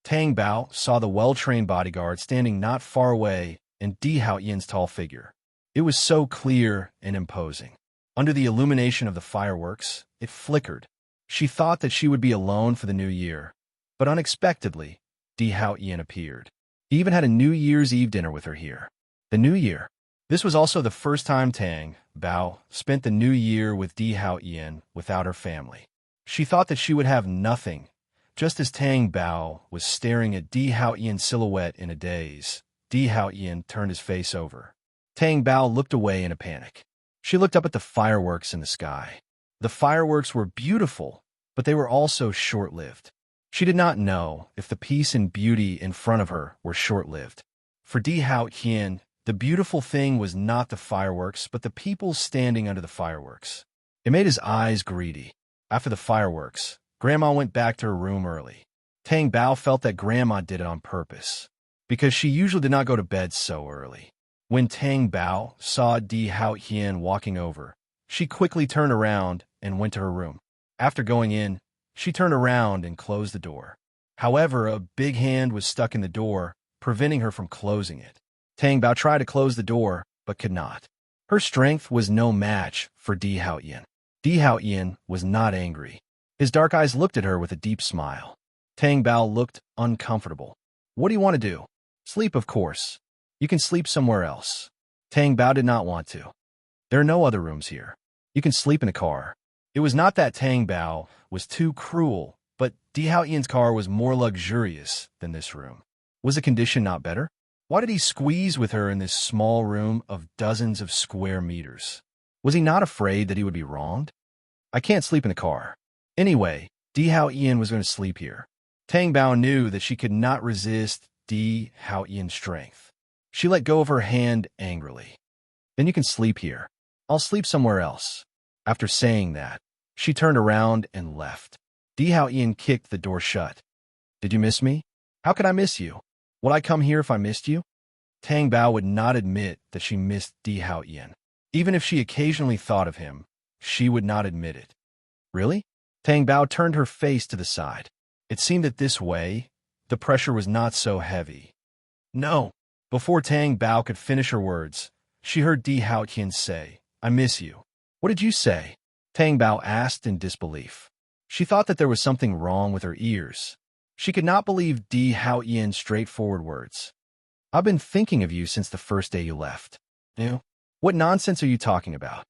Tang Bao saw the well-trained bodyguard standing not far away and Di Haoyan's tall figure. It was so clear and imposing. Under the illumination of the fireworks, it flickered. She thought that she would be alone for the new year, but unexpectedly, Di Haoyan appeared. He even had a New Year's Eve dinner with her here. The New Year. This was also the first time Tang Bao spent the New Year with Di Haoyan without her family. She thought that she would have nothing. Just as Tang Bao was staring at Di Haoyan's silhouette in a daze, Di Haoyan turned his face over. Tang Bao looked away in a panic. She looked up at the fireworks in the sky. The fireworks were beautiful, but they were also short-lived. She did not know if the peace and beauty in front of her were short-lived. For Di Haoyan, The beautiful thing was not the fireworks, but the people standing under the fireworks. It made his eyes greedy. After the fireworks, Grandma went back to her room early. Tang Bao felt that Grandma did it on purpose, because she usually did not go to bed so early. When Tang Bao saw Di Haotian walking over, she quickly turned around and went to her room. After going in, she turned around and closed the door. However, a big hand was stuck in the door, preventing her from closing it. Tang Bao tried to close the door, but could not. Her strength was no match for Di Haotian. Di Haotian was not angry. His dark eyes looked at her with a deep smile. Tang Bao looked uncomfortable. What do you want to do? Sleep, of course. You can sleep somewhere else. Tang Bao did not want to. There are no other rooms here. You can sleep in a car. It was not that Tang Bao was too cruel, but Di Haotian's car was more luxurious than this room. Was the condition not better? Why did he squeeze with her in this small room of dozens of square meters? Was he not afraid that he would be wronged? I can't sleep in the car. Anyway, Di Haotian was going to sleep here. Tang Bao knew that she could not resist Di Haotian's strength. She let go of her hand angrily. Then you can sleep here. I'll sleep somewhere else. After saying that, she turned around and left. Di Haotian kicked the door shut. Did you miss me? How could I miss you? Would I come here if I missed you? Tang Bao would not admit that she missed Di Haotian. Even if she occasionally thought of him, she would not admit it. Really? Tang Bao turned her face to the side. It seemed that this way, the pressure was not so heavy. No. Before Tang Bao could finish her words, she heard Di Haotian say, I miss you. What did you say? Tang Bao asked in disbelief. She thought that there was something wrong with her ears. She could not believe Di Haotian's straightforward words. I've been thinking of you since the first day you left. You? What nonsense are you talking about?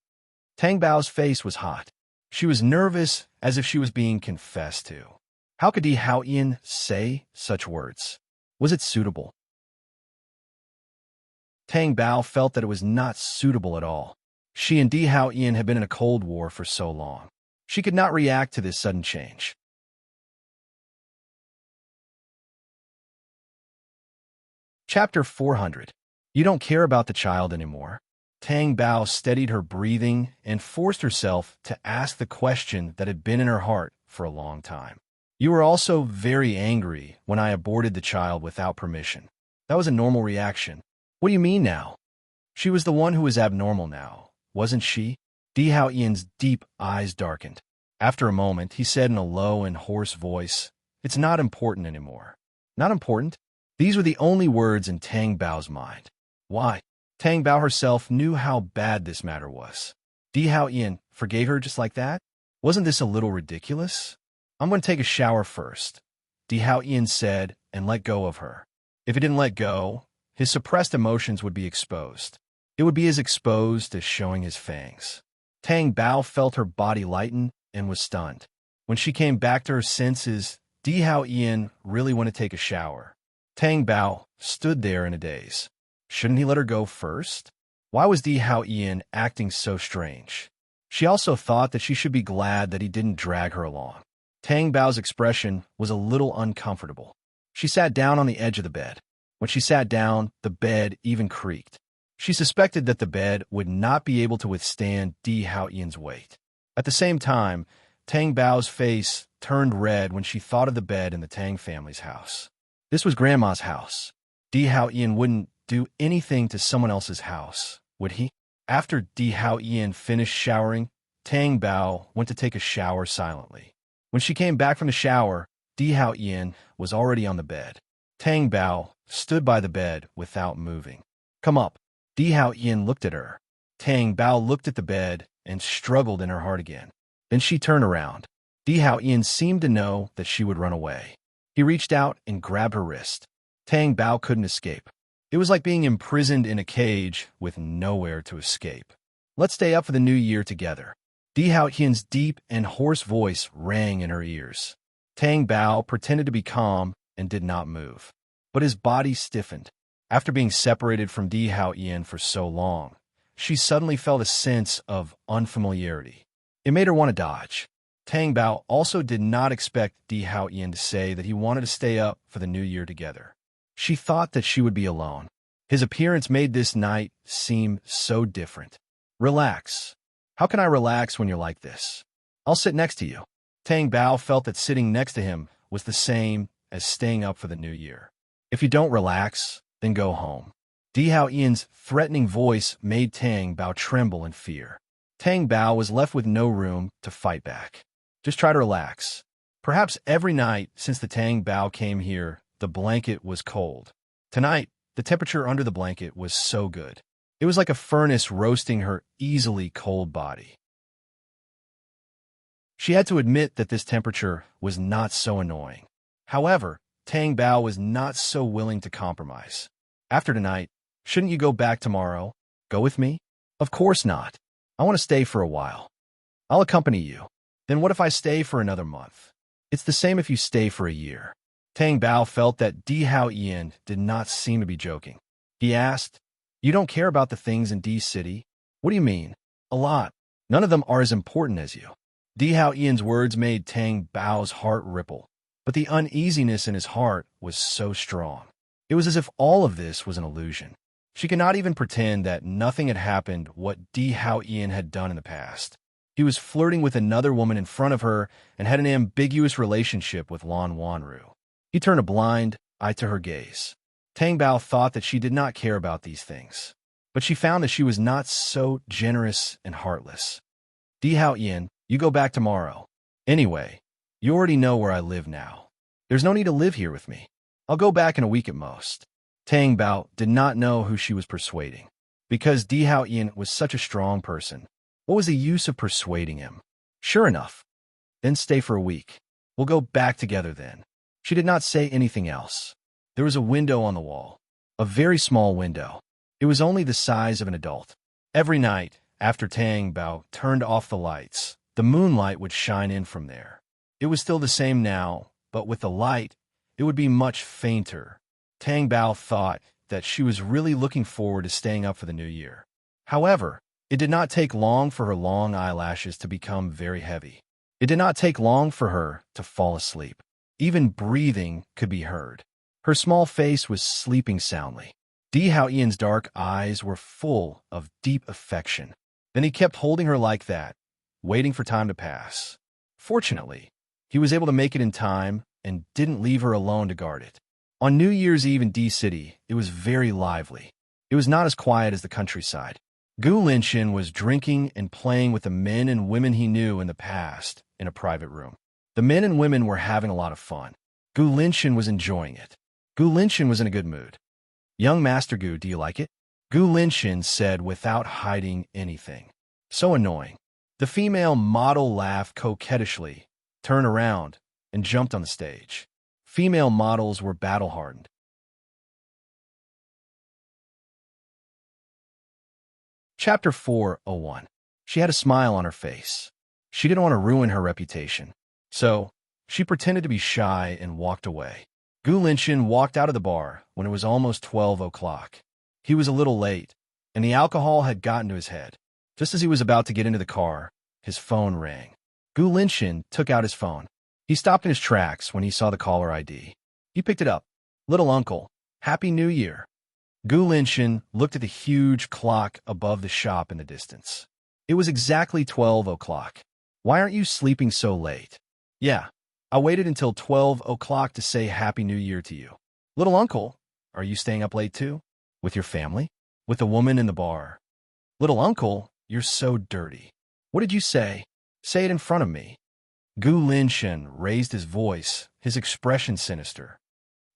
Tang Bao's face was hot. She was nervous, as if she was being confessed to. How could Di Haotian say such words? Was it suitable? Tang Bao felt that it was not suitable at all. She and Di Haotian had been in a cold war for so long. She could not react to this sudden change. Chapter 400. You don't care about the child anymore. Tang Bao steadied her breathing and forced herself to ask the question that had been in her heart for a long time. You were also very angry when I aborted the child without permission. That was a normal reaction. What do you mean now? She was the one who was abnormal now, wasn't she? Di Haotian's deep eyes darkened. After a moment, he said in a low and hoarse voice, It's not important anymore. Not important? These were the only words in Tang Bao's mind. Why? Tang Bao herself knew how bad this matter was. Di Haotian forgave her just like that? Wasn't this a little ridiculous? I'm going to take a shower first, Di Haotian said and let go of her. If he didn't let go, his suppressed emotions would be exposed. It would be as exposed as showing his fangs. Tang Bao felt her body lighten and was stunned. When she came back to her senses, Di Haotian really wanted to take a shower. Tang Bao stood there in a daze. Shouldn't he let her go first? Why was Di Haotian acting so strange? She also thought that she should be glad that he didn't drag her along. Tang Bao's expression was a little uncomfortable. She sat down on the edge of the bed. When she sat down, the bed even creaked. She suspected that the bed would not be able to withstand Di Haotian's weight. At the same time, Tang Bao's face turned red when she thought of the bed in the Tang family's house. This was Grandma's house. Di Haotian wouldn't do anything to someone else's house, would he? After Di Haotian finished showering, Tang Bao went to take a shower silently. When she came back from the shower, Di Haotian was already on the bed. Tang Bao stood by the bed without moving. Come up. Di Haotian looked at her. Tang Bao looked at the bed and struggled in her heart again. Then she turned around. Di Haotian seemed to know that she would run away. He reached out and grabbed her wrist. Tang Bao couldn't escape. It was like being imprisoned in a cage with nowhere to escape. Let's stay up for the new year together. Di Haotian's deep and hoarse voice rang in her ears. Tang Bao pretended to be calm and did not move. But his body stiffened. After being separated from Di Haotian for so long, she suddenly felt a sense of unfamiliarity. It made her want to dodge. Tang Bao also did not expect Di Haotian to say that he wanted to stay up for the new year together. She thought that she would be alone. His appearance made this night seem so different. Relax. How can I relax when you're like this? I'll sit next to you. Tang Bao felt that sitting next to him was the same as staying up for the new year. If you don't relax, then go home. Di Hao Ian's threatening voice made Tang Bao tremble in fear. Tang Bao was left with no room to fight back. Just try to relax. Perhaps every night since the Tang Bao came here, the blanket was cold. Tonight, the temperature under the blanket was so good. It was like a furnace roasting her easily cold body. She had to admit that this temperature was not so annoying. However, Tang Bao was not so willing to compromise. After tonight, shouldn't you go back tomorrow? Go with me? Of course not. I want to stay for a while. I'll accompany you. Then what if I stay for another month? It's the same if you stay for a year. Tang Bao felt that Di Hao Ian did not seem to be joking. He asked, "You don't care about the things in D City? What do you mean? A lot. None of them are as important as you." Di Hao Ian's words made Tang Bao's heart ripple, but the uneasiness in his heart was so strong. It was as if all of this was an illusion. She could not even pretend that nothing had happened what Di Hao Ian had done in the past. He was flirting with another woman in front of her and had an ambiguous relationship with Lan Wanru. He turned a blind eye to her gaze. Tang Bao thought that she did not care about these things, but she found that she was not so generous and heartless. Di Hao Ian, you go back tomorrow. Anyway, you already know where I live now. There's no need to live here with me. I'll go back in a week at most. Tang Bao did not know who she was persuading. Because Di Hao Ian was such a strong person, what was the use of persuading him? Sure enough. Then stay for a week. We'll go back together then. She did not say anything else. There was a window on the wall. A very small window. It was only the size of an adult. Every night, after Tang Bao turned off the lights, the moonlight would shine in from there. It was still the same now, but with the light, it would be much fainter. Tang Bao thought that she was really looking forward to staying up for the new year. However, it did not take long for her long eyelashes to become very heavy. It did not take long for her to fall asleep. Even breathing could be heard. Her small face was sleeping soundly. Di Hao Ian's dark eyes were full of deep affection. Then he kept holding her like that, waiting for time to pass. Fortunately, he was able to make it in time and didn't leave her alone to guard it. On New Year's Eve in D City, it was very lively. It was not as quiet as the countryside. Gu Linshin was drinking and playing with the men and women he knew in the past in a private room. The men and women were having a lot of fun. Gu Linshin was enjoying it. Gu Linshin was in a good mood. "Young Master Gu, do you like it?" Gu Linshin said without hiding anything. So annoying. The female model laughed coquettishly, turned around, and jumped on the stage. Female models were battle-hardened. Chapter 4:01. She had a smile on her face. She didn't want to ruin her reputation. So, she pretended to be shy and walked away. Gu Linshin walked out of the bar when it was almost 12 o'clock. He was a little late, and the alcohol had gotten to his head. Just as he was about to get into the car, his phone rang. Gu Linshin took out his phone. He stopped in his tracks when he saw the caller ID. He picked it up. "Little uncle, Happy New Year." Gu Linshin looked at the huge clock above the shop in the distance. It was exactly 12 o'clock. "Why aren't you sleeping so late?" "Yeah, I waited until 12 o'clock to say Happy New Year to you." "Little uncle, are you staying up late too? With your family? With the woman in the bar?" "Little uncle, you're so dirty. What did you say? Say it in front of me." Gu Linshin raised his voice, his expression sinister.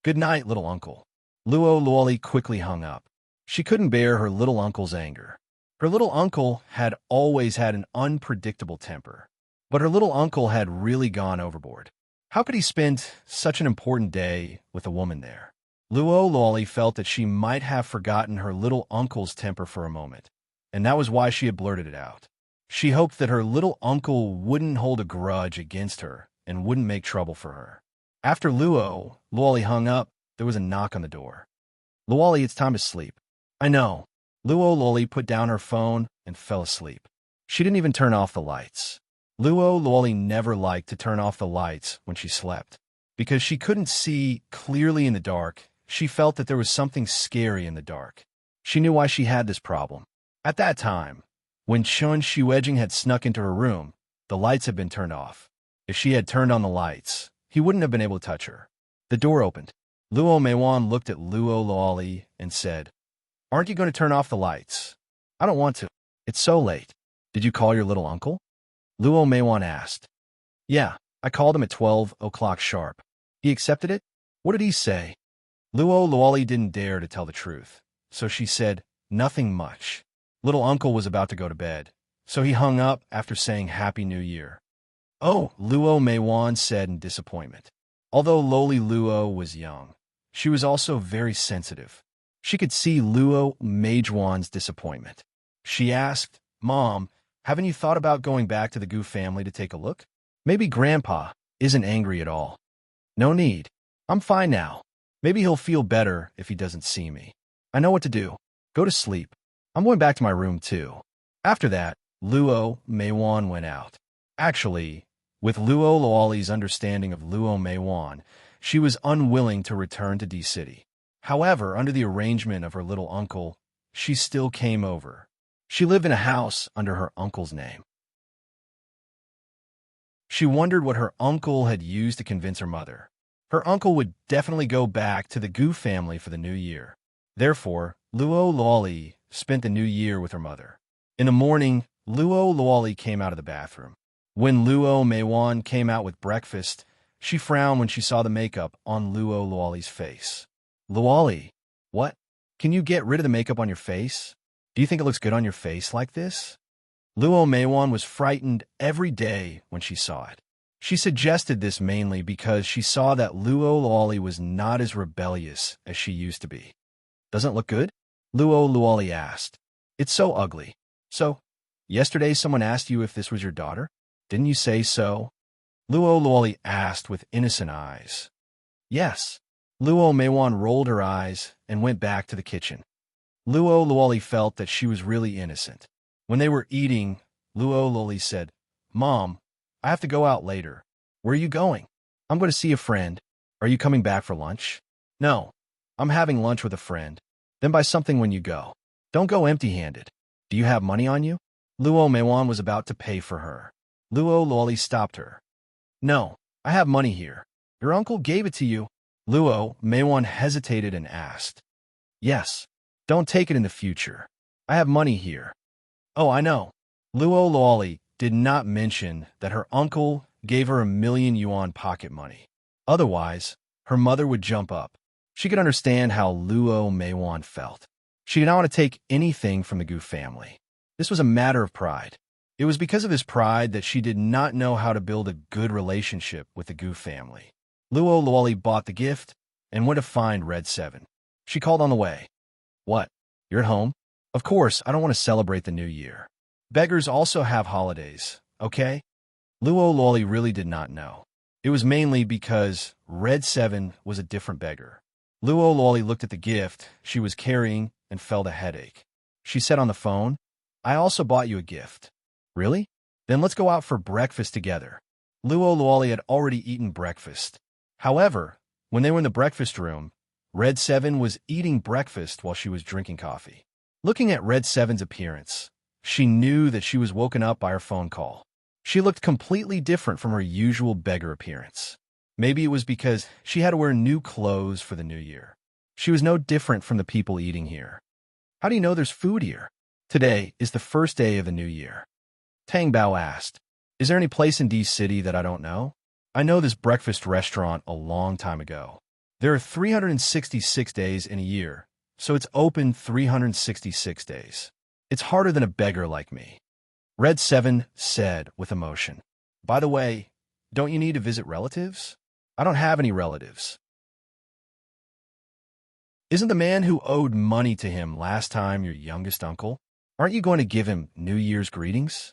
"Good night, little uncle." Luo Luoli quickly hung up. She couldn't bear her little uncle's anger. Her little uncle had always had an unpredictable temper, but her little uncle had really gone overboard. How could he spend such an important day with a woman there? Luo Luoli felt that she might have forgotten her little uncle's temper for a moment, and that was why she had blurted it out. She hoped that her little uncle wouldn't hold a grudge against her and wouldn't make trouble for her. After Luo Luoli hung up, there was a knock on the door. "Luoli, it's time to sleep." "I know." Luo Luoli put down her phone and fell asleep. She didn't even turn off the lights. Luo Luoli never liked to turn off the lights when she slept. Because she couldn't see clearly in the dark, She felt that there was something scary in the dark. She knew why she had this problem. At that time, when Chun Shuejing had snuck into her room, the lights had been turned off. If she had turned on the lights, he wouldn't have been able to touch her. The door opened. Luo Meiwan looked at Luo Luoli and said, "Aren't you going to turn off the lights?" "I don't want to. It's so late." "Did you call your little uncle?" Luo Meiwan asked. "Yeah, I called him at 12 o'clock sharp. He accepted it?" "What did he say?" Luo Luoli didn't dare to tell the truth, so she said, "Nothing much." Little uncle was about to go to bed, so he hung up after saying Happy New Year. "Oh," Luo Meiwan said in disappointment. Although Loli Luo was young, she was also very sensitive. She could see Luo Meijuan's disappointment. She asked, "Mom, haven't you thought about going back to the Gu family to take a look? Maybe Grandpa isn't angry at all." "No need. I'm fine now. Maybe he'll feel better if he doesn't see me. I know what to do. Go to sleep. I'm going back to my room too." After that, Luo Meiwan went out. Actually, with Luo Luoli's understanding of Luo Meiwan, she was unwilling to return to D-City. However, under the arrangement of her little uncle, she still came over. She lived in a house under her uncle's name. She wondered what her uncle had used to convince her mother. Her uncle would definitely go back to the Gu family for the new year. Therefore, Luo Luoli spent the new year with her mother. In the morning, Luo Luoli came out of the bathroom. When Luo Meiwan came out with breakfast, she frowned when she saw the makeup on Luo Luoli's face. "Luoli, what? Can you get rid of the makeup on your face? Do you think it looks good on your face like this?" Luo Meiwan was frightened every day when she saw it. She suggested this mainly because she saw that Luo Luoli was not as rebellious as she used to be. "Doesn't it look good?" Luo Luoli asked. "It's so ugly." "So, yesterday someone asked you if this was your daughter? Didn't you say so?" Luo Luoli asked with innocent eyes. "Yes." Luo Meiwan rolled her eyes and went back to the kitchen. Luo Luoli felt that she was really innocent. When they were eating, Luo Luoli said, "Mom, I have to go out later." "Where are you going?" "I'm going to see a friend." "Are you coming back for lunch?" "No, I'm having lunch with a friend. Then buy something when you go. Don't go empty-handed." "Do you have money on you?" Luo Meiwan was about to pay for her. Luo Luoli stopped her. "No, I have money here. Your uncle gave it to you." Luo Meiwan hesitated and asked. "Yes. Don't take it in the future. I have money here." "Oh, I know." Luo Luoli did not mention that her uncle gave her 1,000,000 yuan pocket money. Otherwise, her mother would jump up. She could understand how Luo Meiwan felt. She did not want to take anything from the Gu family. This was a matter of pride. It was because of this pride that she did not know how to build a good relationship with the Gu family. Luo Luoli bought the gift and went to find Red 7. She called on the way. "What? You're at home?" "Of course, I don't want to celebrate the new year. Beggars also have holidays, okay?" Luo Luoli really did not know. It was mainly because Red 7 was a different beggar. Luo Luoli looked at the gift she was carrying and felt a headache. She said on the phone, "I also bought you a gift." "Really? Then let's go out for breakfast together." Luo Luoli had already eaten breakfast. However, when they were in the breakfast room, Red 7 was eating breakfast while she was drinking coffee. Looking at Red 7's appearance, she knew that she was woken up by her phone call. She looked completely different from her usual beggar appearance. Maybe it was because she had to wear new clothes for the new year. She was no different from the people eating here. "How do you know there's food here?" "Today is the first day of the new year." Tang Bao asked, "Is there any place in D-City that I don't know? I know this breakfast restaurant a long time ago. There are 366 days in a year, so it's open 366 days. It's harder than a beggar like me." Red 7 said with emotion. "By the way, don't you need to visit relatives?" "I don't have any relatives." "Isn't the man who owed money to him last time your youngest uncle? Aren't you going to give him New Year's greetings?"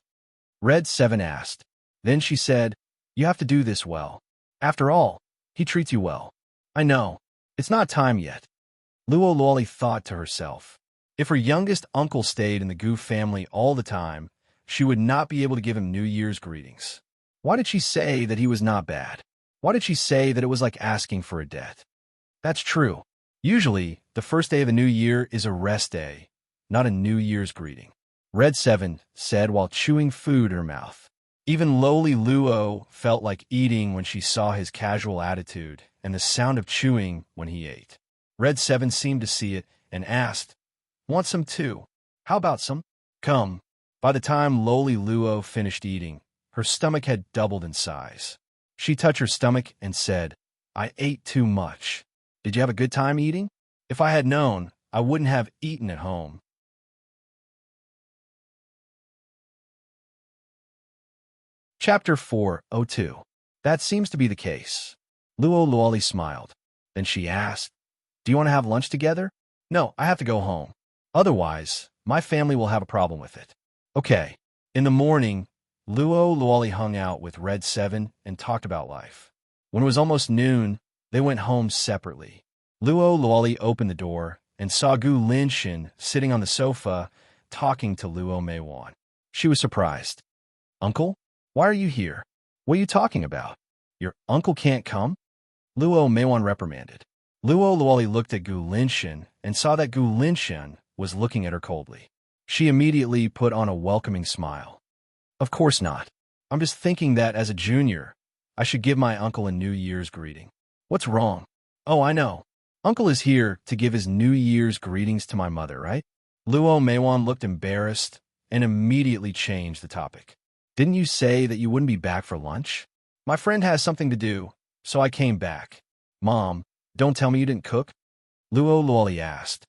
Red 7 asked. Then she said, "You have to do this well. After all, he treats you well." "I know. It's not time yet." Luo Luoli thought to herself. If her youngest uncle stayed in the Gu family all the time, she would not be able to give him New Year's greetings. Why did she say that he was not bad? Why did she say that it was like asking for a debt? That's true. Usually, the first day of a new year is a rest day, not a New Year's greeting. Red 7 said while chewing food in her mouth. Even lowly Luo felt like eating when she saw his casual attitude and the sound of chewing when he ate. Red 7 seemed to see it and asked, "Want some too? How about some? Come." By the time lowly Luo finished eating, her stomach had doubled in size. She touched her stomach and said, "I ate too much. Did you have a good time eating? If I had known, I wouldn't have eaten at home." Chapter 402. That seems to be the case. Luo Luoli smiled. Then she asked, "Do you want to have lunch together?" "No, I have to go home. Otherwise, my family will have a problem with it." "Okay." In the morning, Luo Luoli hung out with Red 7 and talked about life. When it was almost noon, they went home separately. Luo Luoli opened the door and saw Gu Linshin sitting on the sofa talking to Luo Meiwan. She was surprised. "Uncle? Why are you here? What are you talking about? Your uncle can't come?" Luo Meiwan reprimanded. Luo Luoli looked at Gu Linshin and saw that Gu Linshin was looking at her coldly. She immediately put on a welcoming smile. "Of course not. I'm just thinking that as a junior, I should give my uncle a New Year's greeting." "What's wrong?" "Oh, I know. Uncle is here to give his New Year's greetings to my mother, right?" Luo Meiwan looked embarrassed and immediately changed the topic. "Didn't you say that you wouldn't be back for lunch?" "My friend has something to do, so I came back." "Mom, don't tell me you didn't cook?" Luo Luoli asked.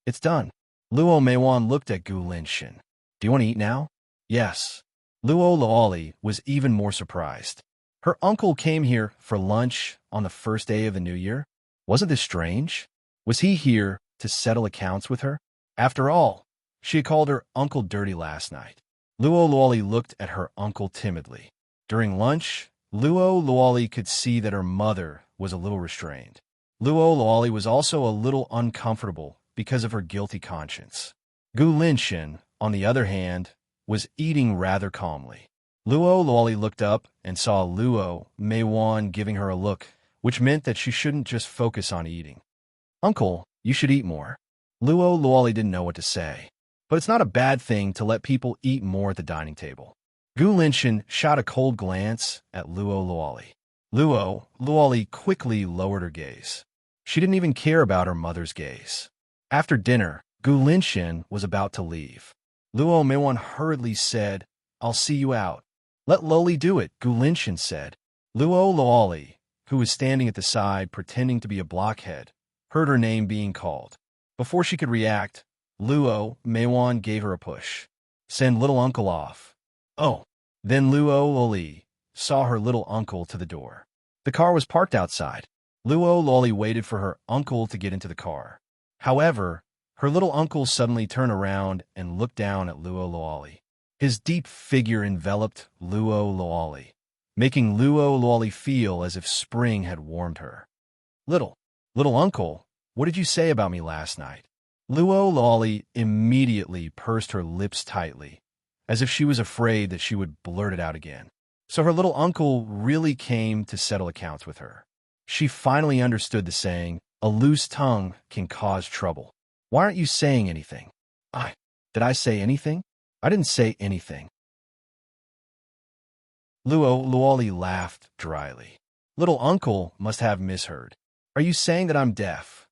"It's done." Luo Meiwan looked at Gu Linshin. "Do you want to eat now?" "Yes." Luo Luoli was even more surprised. Her uncle came here for lunch on the first day of the new year? Wasn't this strange? Was he here to settle accounts with her? After all, she had called her uncle dirty last night. Luo Luoli looked at her uncle timidly. During lunch, Luo Luoli could see that her mother was a little restrained. Luo Luoli was also a little uncomfortable because of her guilty conscience. Gu Linshin, on the other hand, was eating rather calmly. Luo Luoli looked up and saw Luo Meiwan giving her a look, which meant that she shouldn't just focus on eating. "Uncle, you should eat more." Luo Luoli didn't know what to say, but it's not a bad thing to let people eat more at the dining table. Gu Linshin shot a cold glance at Luo Luoli. Luo Luoli quickly lowered her gaze. She didn't even care about her mother's gaze. After dinner, Gu Linshin was about to leave. Luo Meiwan hurriedly said, "I'll see you out." "Let Loli do it," Gu Linshin said. Luo Luoli, who was standing at the side pretending to be a blockhead, heard her name being called. Before she could react, Luo Meiwan gave her a push. "Send little uncle off." "Oh." Then Luo Luoli saw her little uncle to the door. The car was parked outside. Luo Luoli waited for her uncle to get into the car. However, her little uncle suddenly turned around and looked down at Luo Luoli. His deep figure enveloped Luo Luoli, making Luo Luoli feel as if spring had warmed her. Little uncle, what did you say about me last night?" Luo Luoli immediately pursed her lips tightly, as if she was afraid that she would blurt it out again. So her little uncle really came to settle accounts with her. She finally understood the saying, "A loose tongue can cause trouble." "Why aren't you saying anything?" Did I say anything? I didn't say anything." Luo Luoli laughed dryly. "Little uncle must have misheard. Are you saying that I'm deaf?"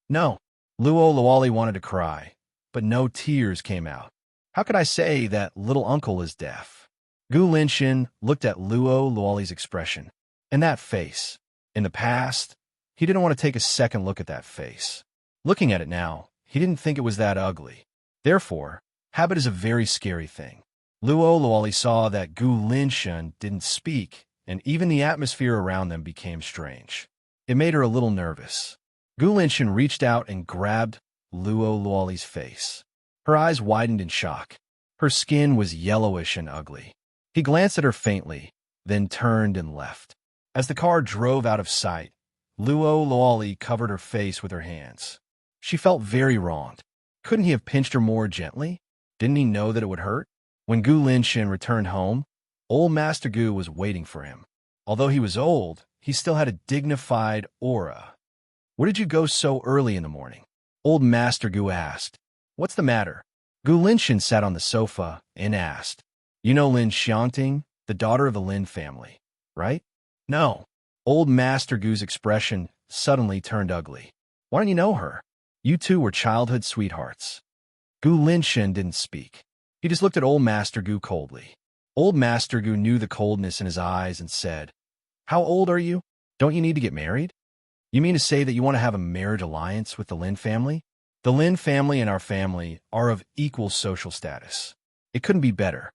"No." Luo Luoli wanted to cry, but no tears came out. "How could I say that little uncle is deaf?" Gu Linshin looked at Luo Luoli's expression. And that face. In the past, he didn't want to take a second look at that face. Looking at it now, he didn't think it was that ugly. Therefore, habit is a very scary thing. Luo Luoli saw that Gu Linshin didn't speak, and even the atmosphere around them became strange. It made her a little nervous. Gu Linshin reached out and grabbed Luo Luoli's face. Her eyes widened in shock. Her skin was yellowish and ugly. He glanced at her faintly, then turned and left. As the car drove out of sight, Luo Luoli covered her face with her hands. She felt very wronged. Couldn't he have pinched her more gently? Didn't he know that it would hurt? When Gu Linshin returned home, old Master Gu was waiting for him. Although he was old, he still had a dignified aura. Where did you go so early in the morning? Old Master Gu asked. What's the matter? Gu Linshan sat on the sofa and asked. You know Lin Xiangting, the daughter of the Lin family, right? No. Old Master Gu's expression suddenly turned ugly. Why don't you know her? You two were childhood sweethearts. Gu Linshan didn't speak. He just looked at Old Master Gu coldly. Old Master Gu knew the coldness in his eyes and said, How old are you? Don't you need to get married? You mean to say that you want to have a marriage alliance with the Lin family? The Lin family and our family are of equal social status. It couldn't be better.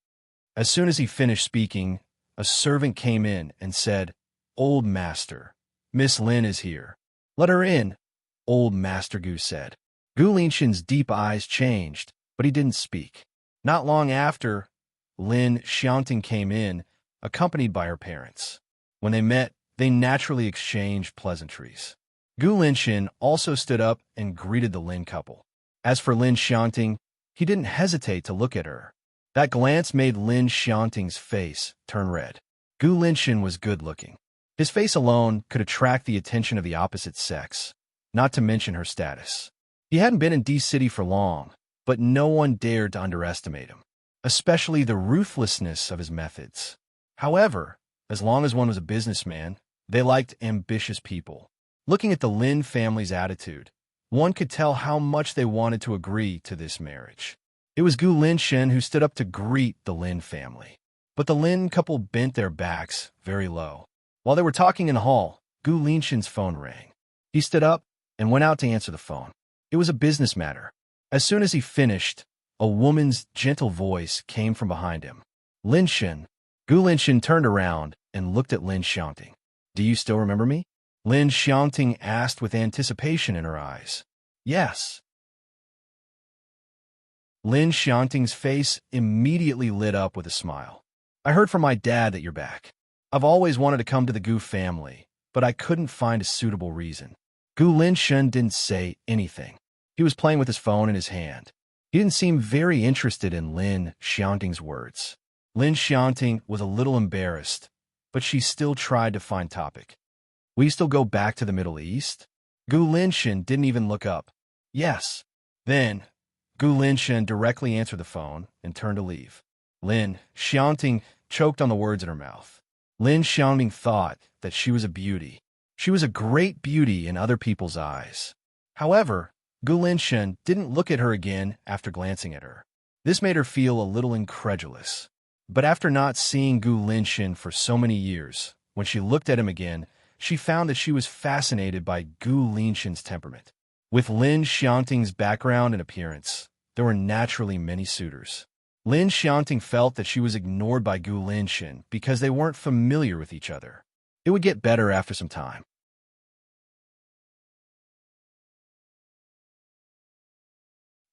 As soon as he finished speaking, a servant came in and said, Old Master, Miss Lin is here. Let her in, Old Master Gu said. Gu Linshan's deep eyes changed, but he didn't speak. Not long after, Lin Xiangting came in, accompanied by her parents. When they met, they naturally exchanged pleasantries. Gu Linshan also stood up and greeted the Lin couple. As for Lin Xiangting, he didn't hesitate to look at her. That glance made Lin Xiangting's face turn red. Gu Linshan was good-looking. His face alone could attract the attention of the opposite sex, not to mention her status. He hadn't been in D City for long, but no one dared to underestimate him, especially the ruthlessness of his methods. However, as long as one was a businessman, they liked ambitious people. Looking at the Lin family's attitude, one could tell how much they wanted to agree to this marriage. It was Gu Linshan who stood up to greet the Lin family. But the Lin couple bent their backs very low. While they were talking in the hall, Gu Linshan's phone rang. He stood up and went out to answer the phone. It was a business matter. As soon as he finished, a woman's gentle voice came from behind him. Linshan. Gu Linshan turned around and looked at Lin Xiangting. Do you still remember me? Lin Xiangting asked with anticipation in her eyes. Yes. Lin Xiangting's face immediately lit up with a smile. I heard from my dad that you're back. I've always wanted to come to the Gu family, but I couldn't find a suitable reason. Gu Linshan didn't say anything. He was playing with his phone in his hand. He didn't seem very interested in Lin Xiangting's words. Lin Xiangting was a little embarrassed, but she still tried to find topic. Will you still go back to the Middle East? Gu Linshan didn't even look up. Yes. Then, Gu Linshan directly answered the phone and turned to leave. Lin Xiangting choked on the words in her mouth. Lin Xiangting thought that she was a beauty. She was a great beauty in other people's eyes. However, Gu Linshan didn't look at her again after glancing at her. This made her feel a little incredulous. But after not seeing Gu Linshan for so many years, when she looked at him again, she found that she was fascinated by Gu Linshan's temperament. With Lin Xiangting's background and appearance, there were naturally many suitors. Lin Xiangting felt that she was ignored by Gu Linshan because they weren't familiar with each other. It would get better after some time.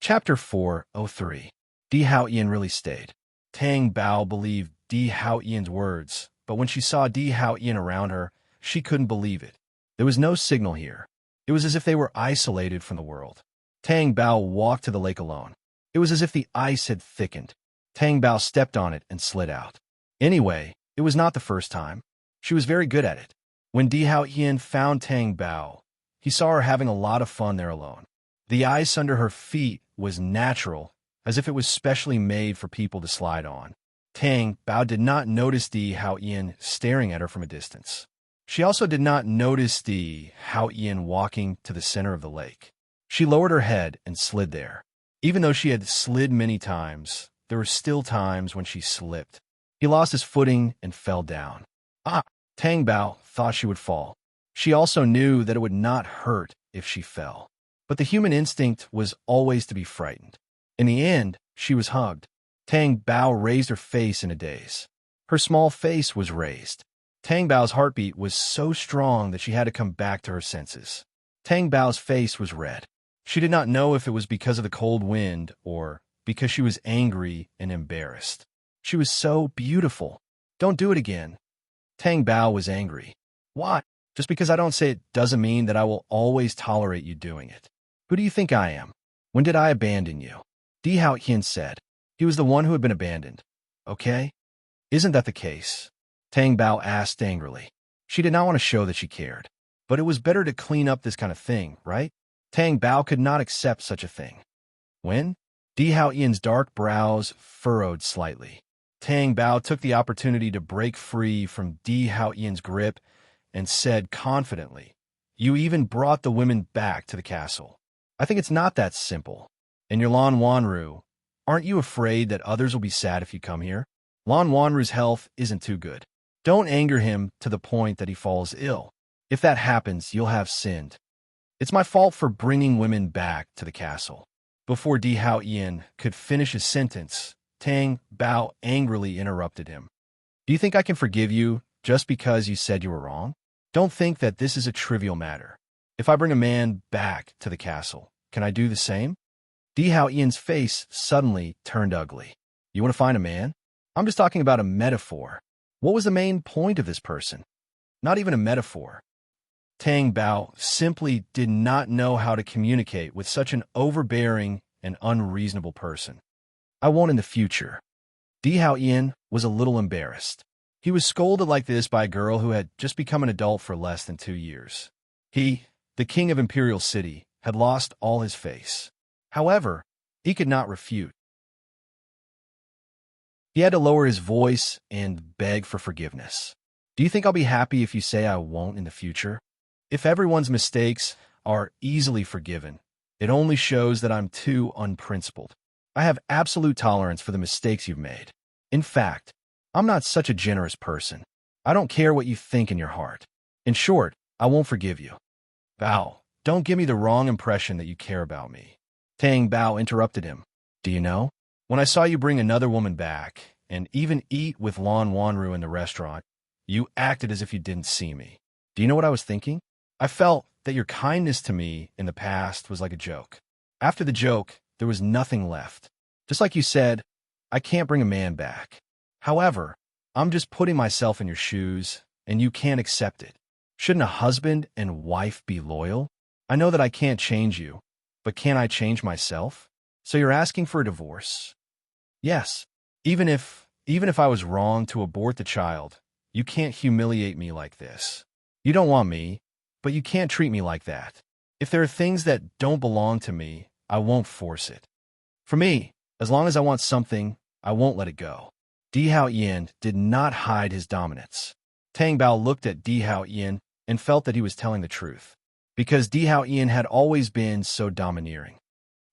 Chapter 403. Di Haoyan really stayed. Tang Bao believed Di Haoyan's words, but when she saw Di Haoyan around her, she couldn't believe it. There was no signal here. It was as if they were isolated from the world. Tang Bao walked to the lake alone. It was as if the ice had thickened. Tang Bao stepped on it and slid out. Anyway, it was not the first time. She was very good at it. When Di Haoyan found Tang Bao, he saw her having a lot of fun there alone. The ice under her feet was natural, as if it was specially made for people to slide on. Tang Bao did not notice Di Haoyan staring at her from a distance. She also did not notice Di Haoyan walking to the center of the lake. She lowered her head and slid there. Even though she had slid many times, there were still times when she slipped. He lost his footing and fell down. Tang Bao thought she would fall. She also knew that it would not hurt if she fell. But the human instinct was always to be frightened. In the end, she was hugged. Tang Bao raised her face in a daze. Her small face was raised. Tang Bao's heartbeat was so strong that she had to come back to her senses. Tang Bao's face was red. She did not know if it was because of the cold wind or because she was angry and embarrassed. She was so beautiful. Don't do it again. Tang Bao was angry. Why? Just because I don't say it doesn't mean that I will always tolerate you doing it. Who do you think I am? When did I abandon you? Di Haoyan said. He was the one who had been abandoned. Okay? Isn't that the case? Tang Bao asked angrily. She did not want to show that she cared. But it was better to clean up this kind of thing, right? Tang Bao could not accept such a thing. When? Di Hao Ian's dark brows furrowed slightly. Tang Bao took the opportunity to break free from Di Hao Ian's grip and said confidently, "You even brought the women back to the castle. I think it's not that simple. And your Lan Wanru, aren't you afraid that others will be sad if you come here? Lan Wanru's health isn't too good. Don't anger him to the point that he falls ill. If that happens, you'll have sinned. It's my fault for bringing women back to the castle." Before Di Hao Ian could finish his sentence, Tang Bao angrily interrupted him. "Do you think I can forgive you just because you said you were wrong? Don't think that this is a trivial matter. If I bring a man back to the castle, can I do the same?" Di Hao Ian's face suddenly turned ugly. "You want to find a man? I'm just talking about a metaphor. What was the main point of this person? Not even a metaphor." Tang Bao simply did not know how to communicate with such an overbearing and unreasonable person. "I won't in the future." Di Hao Ian was a little embarrassed. He was scolded like this by a girl who had just become an adult for less than 2 years. He, the king of Imperial City, had lost all his face. However, he could not refute. He had to lower his voice and beg for forgiveness. "Do you think I'll be happy if you say I won't in the future? If everyone's mistakes are easily forgiven, it only shows that I'm too unprincipled. I have absolute tolerance for the mistakes you've made. In fact, I'm not such a generous person. I don't care what you think in your heart. In short, I won't forgive you." "Bao, don't give me the wrong impression that you care about me." Tang Bao interrupted him. "Do you know? When I saw you bring another woman back, and even eat with Lan Wanru in the restaurant, you acted as if you didn't see me. Do you know what I was thinking? I felt that your kindness to me in the past was like a joke. After the joke, there was nothing left. Just like you said, I can't bring a man back. However, I'm just putting myself in your shoes, and you can't accept it. Shouldn't a husband and wife be loyal? I know that I can't change you, but can I change myself? So you're asking for a divorce?" "Yes. Even if I was wrong to abort the child, you can't humiliate me like this. You don't want me, but you can't treat me like that. If there are things that don't belong to me, I won't force it. For me, as long as I want something, I won't let it go." Di Hao Ian did not hide his dominance. Tang Bao looked at Di Hao Ian and felt that he was telling the truth, because Di Hao Ian had always been so domineering.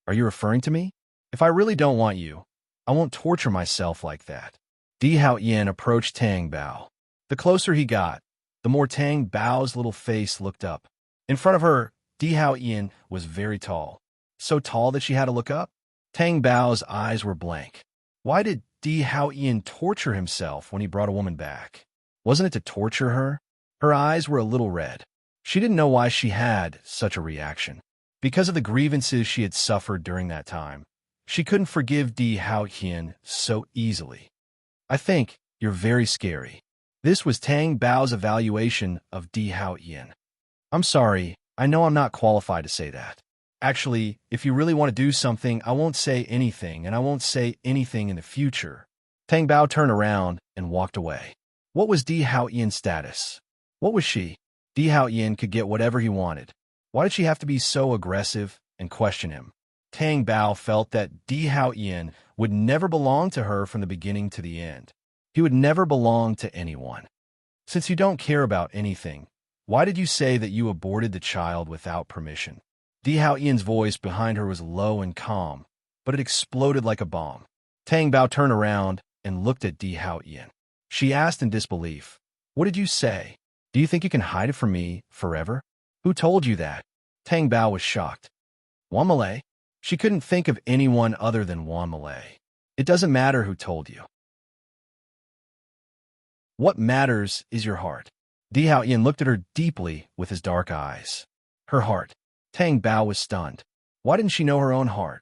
"Are you referring to me? If I really don't want you, I won't torture myself like that." Di Hao Ian approached Tang Bao. The closer he got, the more Tang Bao's little face looked up. In front of her, Di Hao Ian was very tall. So tall that she had to look up. Tang Bao's eyes were blank. Why did Di Hao Ian torture himself when he brought a woman back? Wasn't it to torture her? Her eyes were a little red. She didn't know why she had such a reaction. Because of the grievances she had suffered during that time, she couldn't forgive Di Hao Ian so easily. "I think you're very scary." This was Tang Bao's evaluation of Di Hao Ian. "I'm sorry, I know I'm not qualified to say that. Actually, if you really want to do something, I won't say anything, and I won't say anything in the future." Tang Bao turned around and walked away. What was Di Hao Ian's status? What was she? Di Hao Ian could get whatever he wanted. Why did she have to be so aggressive and question him? Tang Bao felt that Di Hao Ian would never belong to her from the beginning to the end. He would never belong to anyone. "Since you don't care about anything, why did you say that you aborted the child without permission?" Di Hao Ian's voice behind her was low and calm, but it exploded like a bomb. Tang Bao turned around and looked at Di Hao Ian. She asked in disbelief, "What did you say? Do you think you can hide it from me forever? Who told you that?" Tang Bao was shocked. "Wan Malay?" She couldn't think of anyone other than Wan Malay. "It doesn't matter who told you. What matters is your heart." Di Hao Ian looked at her deeply with his dark eyes. Her heart. Tang Bao was stunned. Why didn't she know her own heart?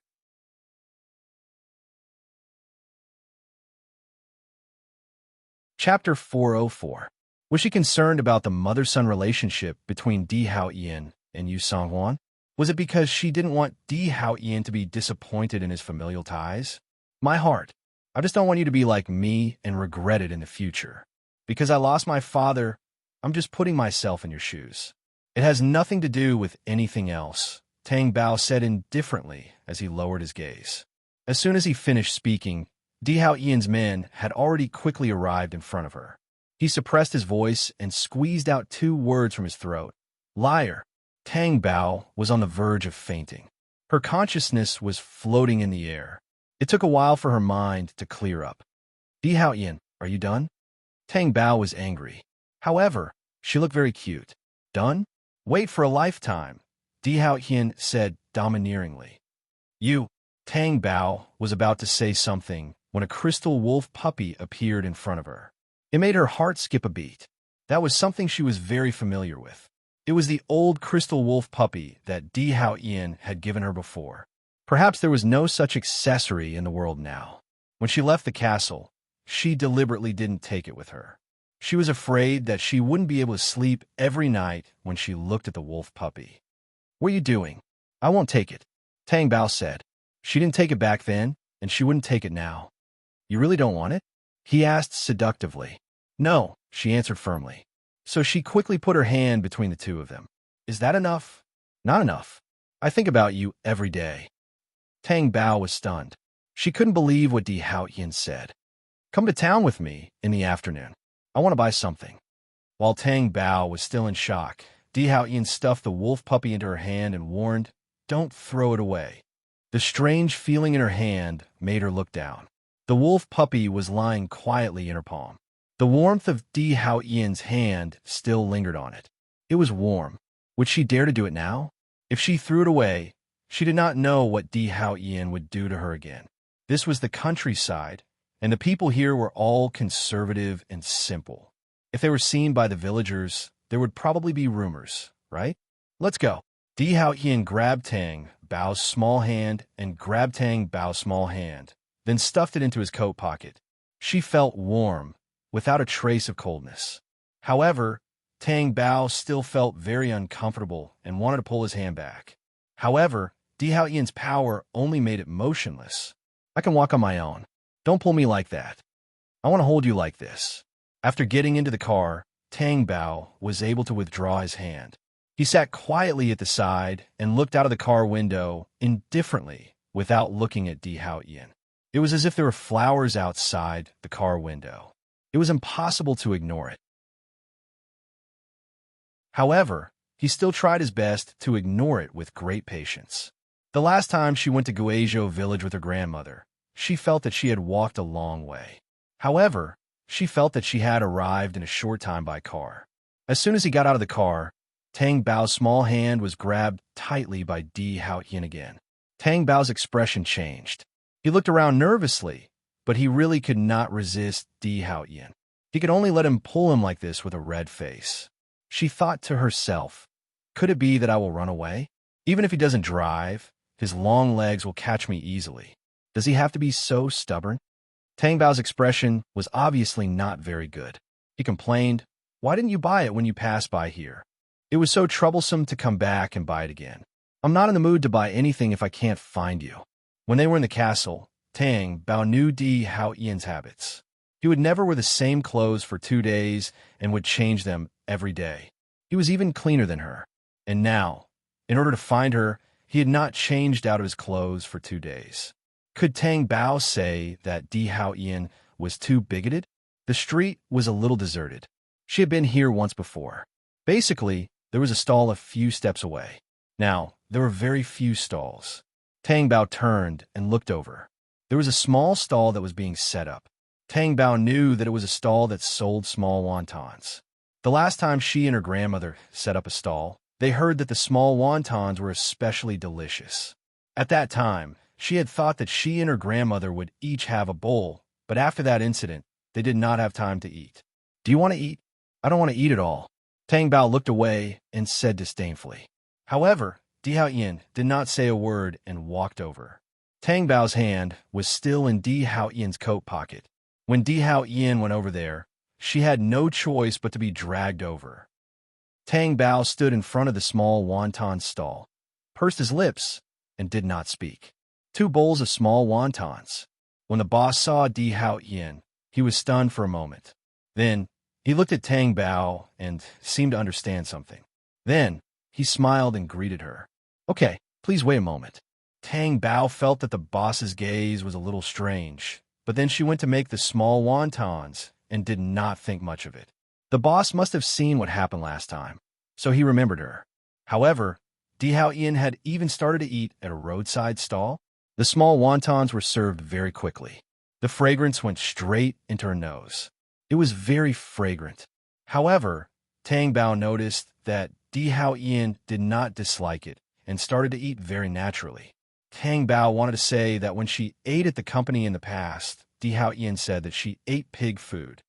Chapter 404. Was she concerned about the mother-son relationship between Di Hao Ian and Yu Songhuan? Was it because she didn't want Di Hao Ian to be disappointed in his familial ties? "My heart. I just don't want you to be like me and regret it in the future. Because I lost my father, I'm just putting myself in your shoes. It has nothing to do with anything else, Tang Bao said indifferently as he lowered his gaze. As soon as he finished speaking, Di Hao Ian's men had already quickly arrived in front of her. He suppressed his voice and squeezed out 2 words from his throat. Liar. Tang Bao was on the verge of fainting. Her consciousness was floating in the air. It took a while for her mind to clear up. Di Hao Ian, are you done? Tang Bao was angry. However, she looked very cute. Done? Wait for a lifetime, Di Hao Ian said domineeringly. You. Tang Bao was about to say something when a crystal wolf puppy appeared in front of her. It made her heart skip a beat. That was something she was very familiar with. It was the old crystal wolf puppy that Di Hao Ian had given her before. Perhaps there was no such accessory in the world now. When she left the castle, she deliberately didn't take it with her. She was afraid that she wouldn't be able to sleep every night when she looked at the wolf puppy. What are you doing? I won't take it, Tang Bao said. She didn't take it back then, and she wouldn't take it now. You really don't want it? He asked seductively. No, she answered firmly. So she quickly put her hand between the 2 of them. Is that enough? Not enough. I think about you every day. Tang Bao was stunned. She couldn't believe what Di Hao Ian said. Come to town with me in the afternoon. I want to buy something. While Tang Bao was still in shock, Di Hao Ian stuffed the wolf puppy into her hand and warned, don't throw it away. The strange feeling in her hand made her look down. The wolf puppy was lying quietly in her palm. The warmth of Di Hao Ian's hand still lingered on it. It was warm. Would she dare to do it now? If she threw it away, she did not know what Di Hao Ian would do to her again. This was the countryside, and the people here were all conservative and simple. If they were seen by the villagers, there would probably be rumors, right? Let's go. Di Hao Ian grabbed Tang Bao's small hand and grabbed Tang Bao's small hand, then stuffed it into his coat pocket. She felt warm, without a trace of coldness. However, Tang Bao still felt very uncomfortable and wanted to pull his hand back. However, Di Hao Ian's power only made it motionless. I can walk on my own. Don't pull me like that. I want to hold you like this. After getting into the car, Tang Bao was able to withdraw his hand. He sat quietly at the side and looked out of the car window indifferently without looking at Di Hao Ian. It was as if there were flowers outside the car window. It was impossible to ignore it. However, he still tried his best to ignore it with great patience. The last time she went to Guizhou village with her grandmother, she felt that she had walked a long way. However, she felt that she had arrived in a short time by car. As soon as he got out of the car, Tang Bao's small hand was grabbed tightly by Di Hao Ian again. Tang Bao's expression changed. He looked around nervously, but he really could not resist Di Hao Ian. He could only let him pull him like this with a red face. She thought to herself, could it be that I will run away? Even if he doesn't drive, his long legs will catch me easily. Does he have to be so stubborn? Tang Bao's expression was obviously not very good. He complained, why didn't you buy it when you passed by here? It was so troublesome to come back and buy it again. I'm not in the mood to buy anything if I can't find you. When they were in the castle, Tang Bao knew Di Hao Ian's habits. He would never wear the same clothes for 2 days and would change them every day. He was even cleaner than her. And now, in order to find her, he had not changed out of his clothes for 2 days. Could Tang Bao say that Di Hao Ian was too bigoted? The street was a little deserted. She had been here once before. Basically, there was a stall a few steps away. Now, there were very few stalls. Tang Bao turned and looked over. There was a small stall that was being set up. Tang Bao knew that it was a stall that sold small wontons. The last time she and her grandmother set up a stall, they heard that the small wontons were especially delicious. At that time, she had thought that she and her grandmother would each have a bowl, but after that incident, they did not have time to eat. Do you want to eat? I don't want to eat at all. Tang Bao looked away and said disdainfully. However, Di Hao Ian did not say a word and walked over. Tang Bao's hand was still in Di Hao Ian's coat pocket. When Di Hao Ian went over there, she had no choice but to be dragged over. Tang Bao stood in front of the small wonton stall, pursed his lips, and did not speak. 2 bowls of small wontons. When the boss saw Di Hao Ian, he was stunned for a moment. Then, he looked at Tang Bao and seemed to understand something. Then, he smiled and greeted her. Okay, please wait a moment. Tang Bao felt that the boss's gaze was a little strange, but then she went to make the small wontons and did not think much of it. The boss must have seen what happened last time, so he remembered her. However, Di Hao Ian had even started to eat at a roadside stall. The small wontons were served very quickly. The fragrance went straight into her nose. It was very fragrant. However, Tang Bao noticed that Di Hao Ian did not dislike it and started to eat very naturally. Tang Bao wanted to say that when she ate at the company in the past, Di Hao Ian said that she ate pig food.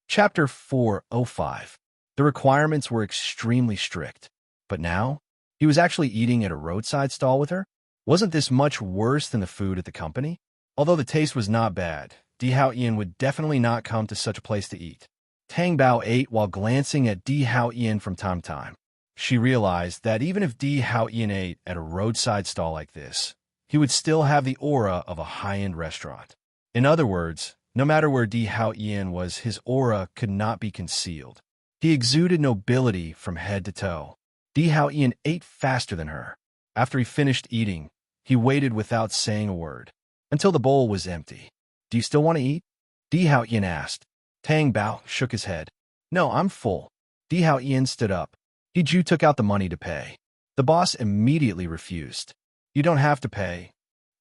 Chapter 405. The requirements were extremely strict, but now he was actually eating at a roadside stall with her? Wasn't this much worse than the food at the company? Although the taste was not bad, Di Hao Ian would definitely not come to such a place to eat. Tang Bao ate while glancing at Di Hao Ian from time to time. She realized that even if Di Hao Ian ate at a roadside stall like this, he would still have the aura of a high-end restaurant. In other words, no matter where Di Hao Ian was, his aura could not be concealed. He exuded nobility from head to toe. Di Hao Ian ate faster than her. After he finished eating, he waited without saying a word, until the bowl was empty. Do you still want to eat? Di Hao Ian asked. Tang Bao shook his head. No, I'm full. Di Hao Ian stood up. Ju took out the money to pay. The boss immediately refused. You don't have to pay.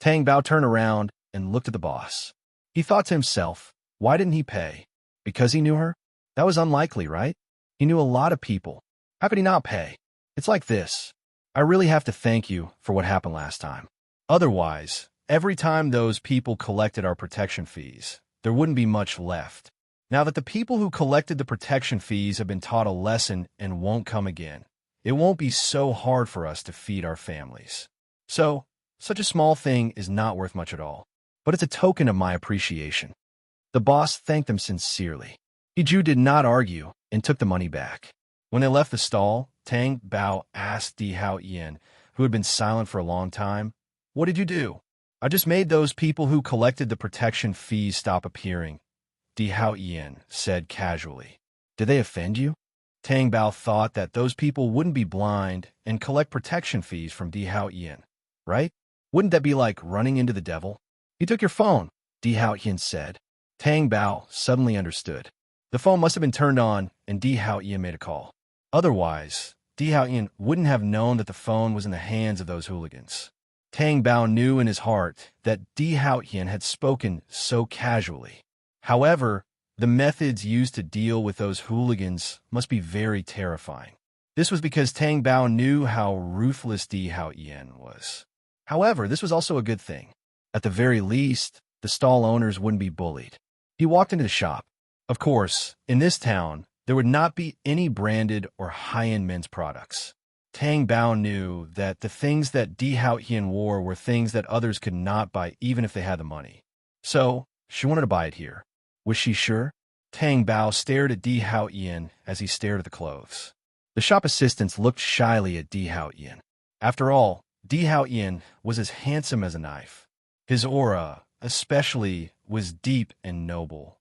Tang Bao turned around and looked at the boss. He thought to himself, why didn't he pay? Because he knew her? That was unlikely, right? He knew a lot of people. How could he not pay? It's like this. I really have to thank you for what happened last time. Otherwise, every time those people collected our protection fees, there wouldn't be much left. Now that the people who collected the protection fees have been taught a lesson and won't come again, it won't be so hard for us to feed our families. So, such a small thing is not worth much at all, but it's a token of my appreciation. The boss thanked them sincerely. Ju did not argue and took the money back. When they left the stall, Tang Bao asked Di Hao Ian, who had been silent for a long time, what did you do? I just made those people who collected the protection fees stop appearing. Di Hao Ian said casually. Did they offend you? Tang Bao thought that those people wouldn't be blind and collect protection fees from Di Hao Ian, right? Wouldn't that be like running into the devil? He took your phone, Di Hao Ian said. Tang Bao suddenly understood. The phone must have been turned on and Di Hao Ian made a call. Otherwise, Di Hao Ian wouldn't have known that the phone was in the hands of those hooligans. Tang Bao knew in his heart that Di Hao Ian had spoken so casually. However, the methods used to deal with those hooligans must be very terrifying. This was because Tang Bao knew how ruthless Di Hao Ian was. However, this was also a good thing. At the very least, the stall owners wouldn't be bullied. He walked into the shop. Of course, in this town, there would not be any branded or high-end men's products. Tang Bao knew that the things that Di Hao Ian wore were things that others could not buy even if they had the money. So, she wanted to buy it here. Was she sure? Tang Bao stared at Di Hao Ian as he stared at the clothes. The shop assistants looked shyly at Di Hao Ian. After all, Di Hao Ian was as handsome as a knife. His aura, especially, was deep and noble.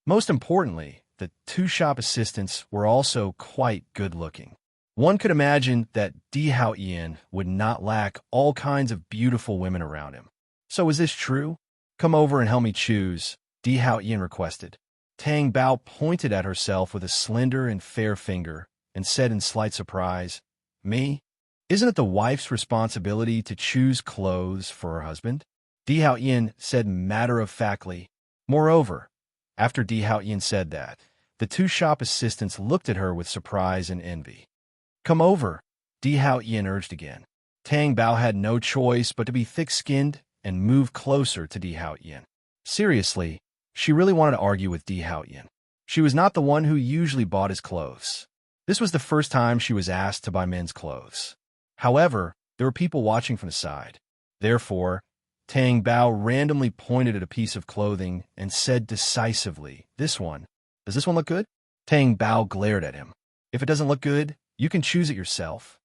Most importantly, the two shop assistants were also quite good-looking. One could imagine that Di Hao Ian would not lack all kinds of beautiful women around him. So is this true? Come over and help me choose, Di Hao Ian requested. Tang Bao pointed at herself with a slender and fair finger and said in slight surprise, Me? Isn't it the wife's responsibility to choose clothes for her husband? Di Hao Ian said matter-of-factly. Moreover, after Di Hao Ian said that, the two shop assistants looked at her with surprise and envy. Come over, Di Hao Ian urged again. Tang Bao had no choice but to be thick-skinned and move closer to Di Hao Ian. Seriously, she really wanted to argue with Di Hao Ian. She was not the one who usually bought his clothes. This was the first time she was asked to buy men's clothes. However, there were people watching from the side. Therefore, Tang Bao randomly pointed at a piece of clothing and said decisively, This one. Does this one look good? Tang Bao glared at him. If it doesn't look good, you can choose it yourself.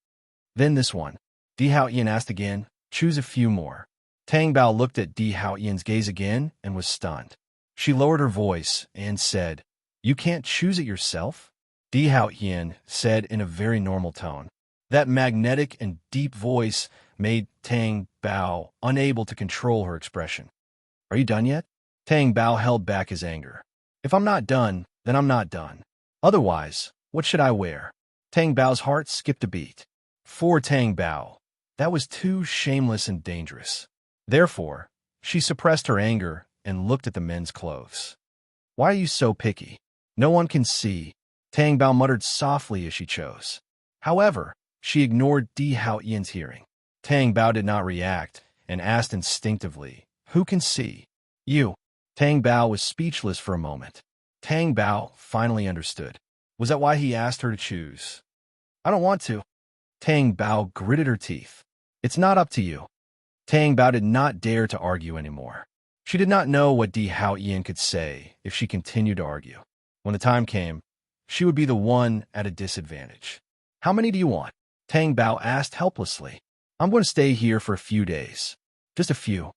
Then this one. Di Hao Ian asked again, choose a few more. Tang Bao looked at Di Hao Ian's gaze again and was stunned. She lowered her voice and said, "You can't choose it yourself?" Di Hao Yin said in a very normal tone. That magnetic and deep voice made Tang Bao unable to control her expression. "Are you done yet?" Tang Bao held back his anger. "If I'm not done, then I'm not done. Otherwise, what should I wear?" Tang Bao's heart skipped a beat. For Tang Bao, that was too shameless and dangerous. Therefore, she suppressed her anger and looked at the men's clothes. "Why are you so picky? No one can see," Tang Bao muttered softly as she chose. However, she ignored Di Hao Yin's hearing. Tang Bao did not react and asked instinctively, "Who can see?" "You." Tang Bao was speechless for a moment. Tang Bao finally understood. Was that why he asked her to choose? "I don't want to." Tang Bao gritted her teeth. "It's not up to you." Tang Bao did not dare to argue anymore. She did not know what Di Hao Yin could say if she continued to argue. When the time came, she would be the one at a disadvantage. "How many do you want?" Tang Bao asked helplessly. "I'm going to stay here for a few days." "Just a few."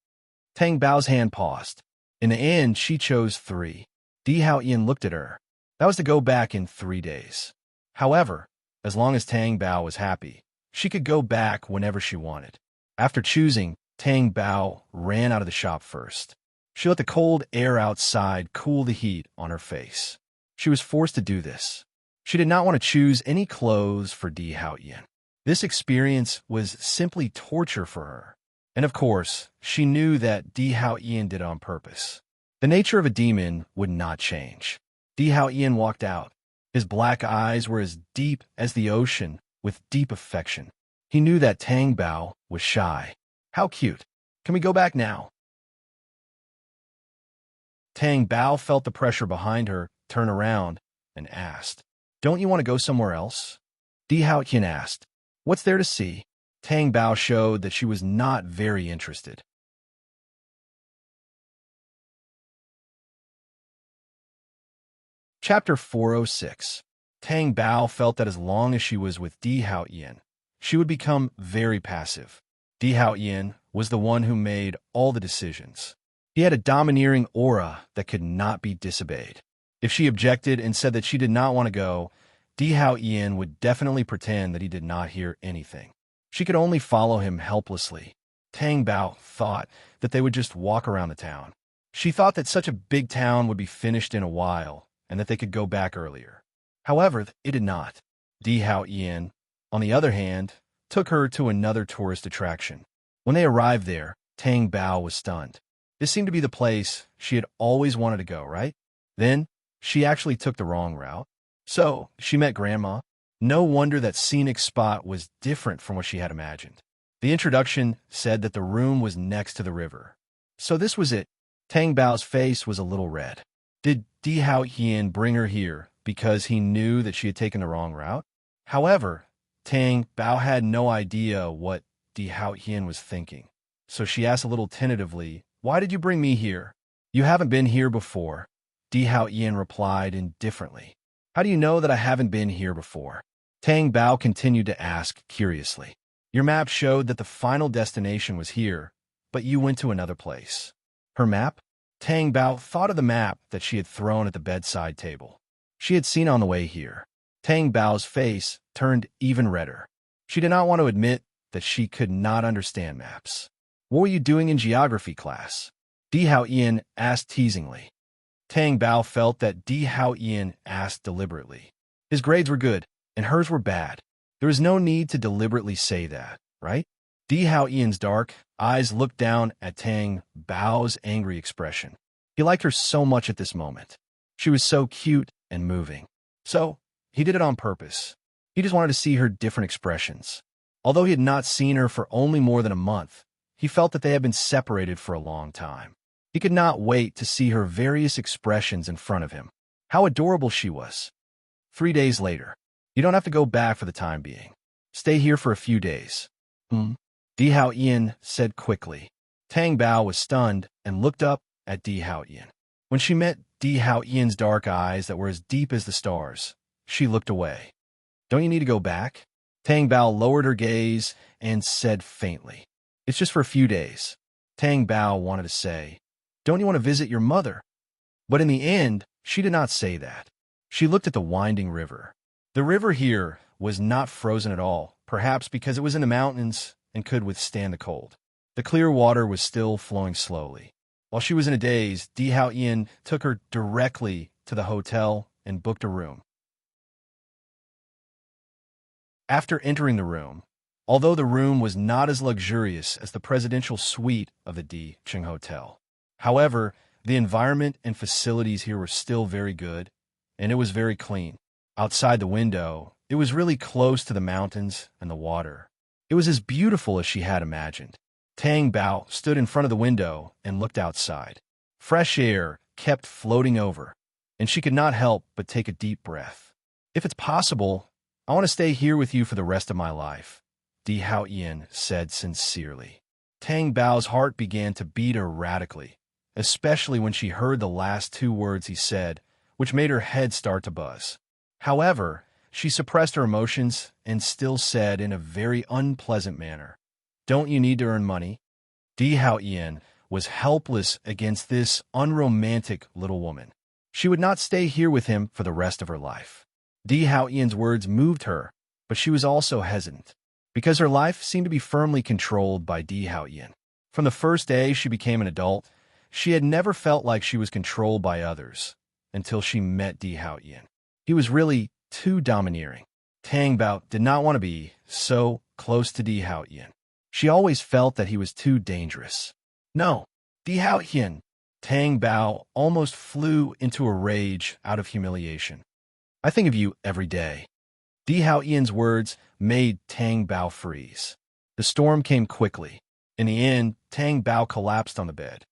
Tang Bao's hand paused. In the end, she chose 3. Di Hao Yin looked at her. That was to go back in 3 days. However, as long as Tang Bao was happy, she could go back whenever she wanted. After choosing, Tang Bao ran out of the shop first. She let the cold air outside cool the heat on her face. She was forced to do this. She did not want to choose any clothes for Di Hao Yin. This experience was simply torture for her. And of course, she knew that Di Hao Yin did it on purpose. The nature of a demon would not change. Di Hao Yin walked out. His black eyes were as deep as the ocean, with deep affection. He knew that Tang Bao was shy. "How cute. Can we go back now?" Tang Bao felt the pressure behind her, turn around, and asked, "Don't you want to go somewhere else?" Di Hao Yin asked, "What's there to see?" Tang Bao showed that she was not very interested. Chapter 406. Tang Bao felt that as long as she was with Di Hao Yin, she would become very passive. Di Hao Yin was the one who made all the decisions. He had a domineering aura that could not be disobeyed. If she objected and said that she did not want to go, Di Hao Yin would definitely pretend that he did not hear anything. She could only follow him helplessly. Tang Bao thought that they would just walk around the town. She thought that such a big town would be finished in a while, and that they could go back earlier. However, it did not. Di Hao Yin, on the other hand, took her to another tourist attraction. When they arrived there, Tang Bao was stunned. This seemed to be the place she had always wanted to go, right? Then, she actually took the wrong route. So, she met Grandma. No wonder that scenic spot was different from what she had imagined. The introduction said that the room was next to the river. So this was it. Tang Bao's face was a little red. Did Di Hao Yin bring her here because he knew that she had taken the wrong route? However, Tang Bao had no idea what Di Hao Yin was thinking. So she asked a little tentatively, "Why did you bring me here?" "You haven't been here before," Di Hao Yin replied indifferently. "How do you know that I haven't been here before?" Tang Bao continued to ask curiously. "Your map showed that the final destination was here, but you went to another place." Her map? Tang Bao thought of the map that she had thrown at the bedside table. She had seen on the way here. Tang Bao's face turned even redder. She did not want to admit that she could not understand maps. "What were you doing in geography class?" Di Hao Yin asked teasingly. Tang Bao felt that Di Hao Yin asked deliberately. His grades were good, and hers were bad. There was no need to deliberately say that, right? Di Hao Yin's dark eyes looked down at Tang Bao's angry expression. He liked her so much at this moment. She was so cute and moving. So, he did it on purpose. He just wanted to see her different expressions. Although he had not seen her for only more than a month, he felt that they had been separated for a long time. He could not wait to see her various expressions in front of him. How adorable she was. 3 days later. "You don't have to go back for the time being. Stay here for a few days." Di Hao Yin said quickly. Tang Bao was stunned and looked up at Di Hao Yin. When she met Di Hao Yin's dark eyes that were as deep as the stars, she looked away. "Don't you need to go back?" Tang Bao lowered her gaze and said faintly, "It's just for a few days." Tang Bao wanted to say, "Don't you want to visit your mother?" But in the end, she did not say that. She looked at the winding river. The river here was not frozen at all, perhaps because it was in the mountains and could withstand the cold. The clear water was still flowing slowly. While she was in a daze, Di Hao Yin took her directly to the hotel and booked a room. After entering the room, although the room was not as luxurious as the presidential suite of the Di Cheng Hotel, however, the environment and facilities here were still very good, and it was very clean. Outside the window, it was really close to the mountains and the water. It was as beautiful as she had imagined. Tang Bao stood in front of the window and looked outside. Fresh air kept floating over, and she could not help but take a deep breath. If it's possible, I want to stay here with you for the rest of my life, Di Hao Yin said sincerely. Tang Bao's heart began to beat erratically, especially when she heard the last two words he said, which made her head start to buzz. However, she suppressed her emotions and still said in a very unpleasant manner, "Don't you need to earn money?" Di Hao Yin was helpless against this unromantic little woman. She would not stay here with him for the rest of her life. Di Hao Yin's words moved her, but she was also hesitant, because her life seemed to be firmly controlled by Di Hao Yin. From the first day she became an adult, she had never felt like she was controlled by others, until she met Di Hao Yin. He was really too domineering. Tang Bao did not want to be so close to Di Hao Yin. She always felt that he was too dangerous. No, Di Hao Yin. Tang Bao almost flew into a rage out of humiliation. I think of you every day. Di Hao Yin's words made Tang Bao freeze. The storm came quickly. In the end, Tang Bao collapsed on the bed.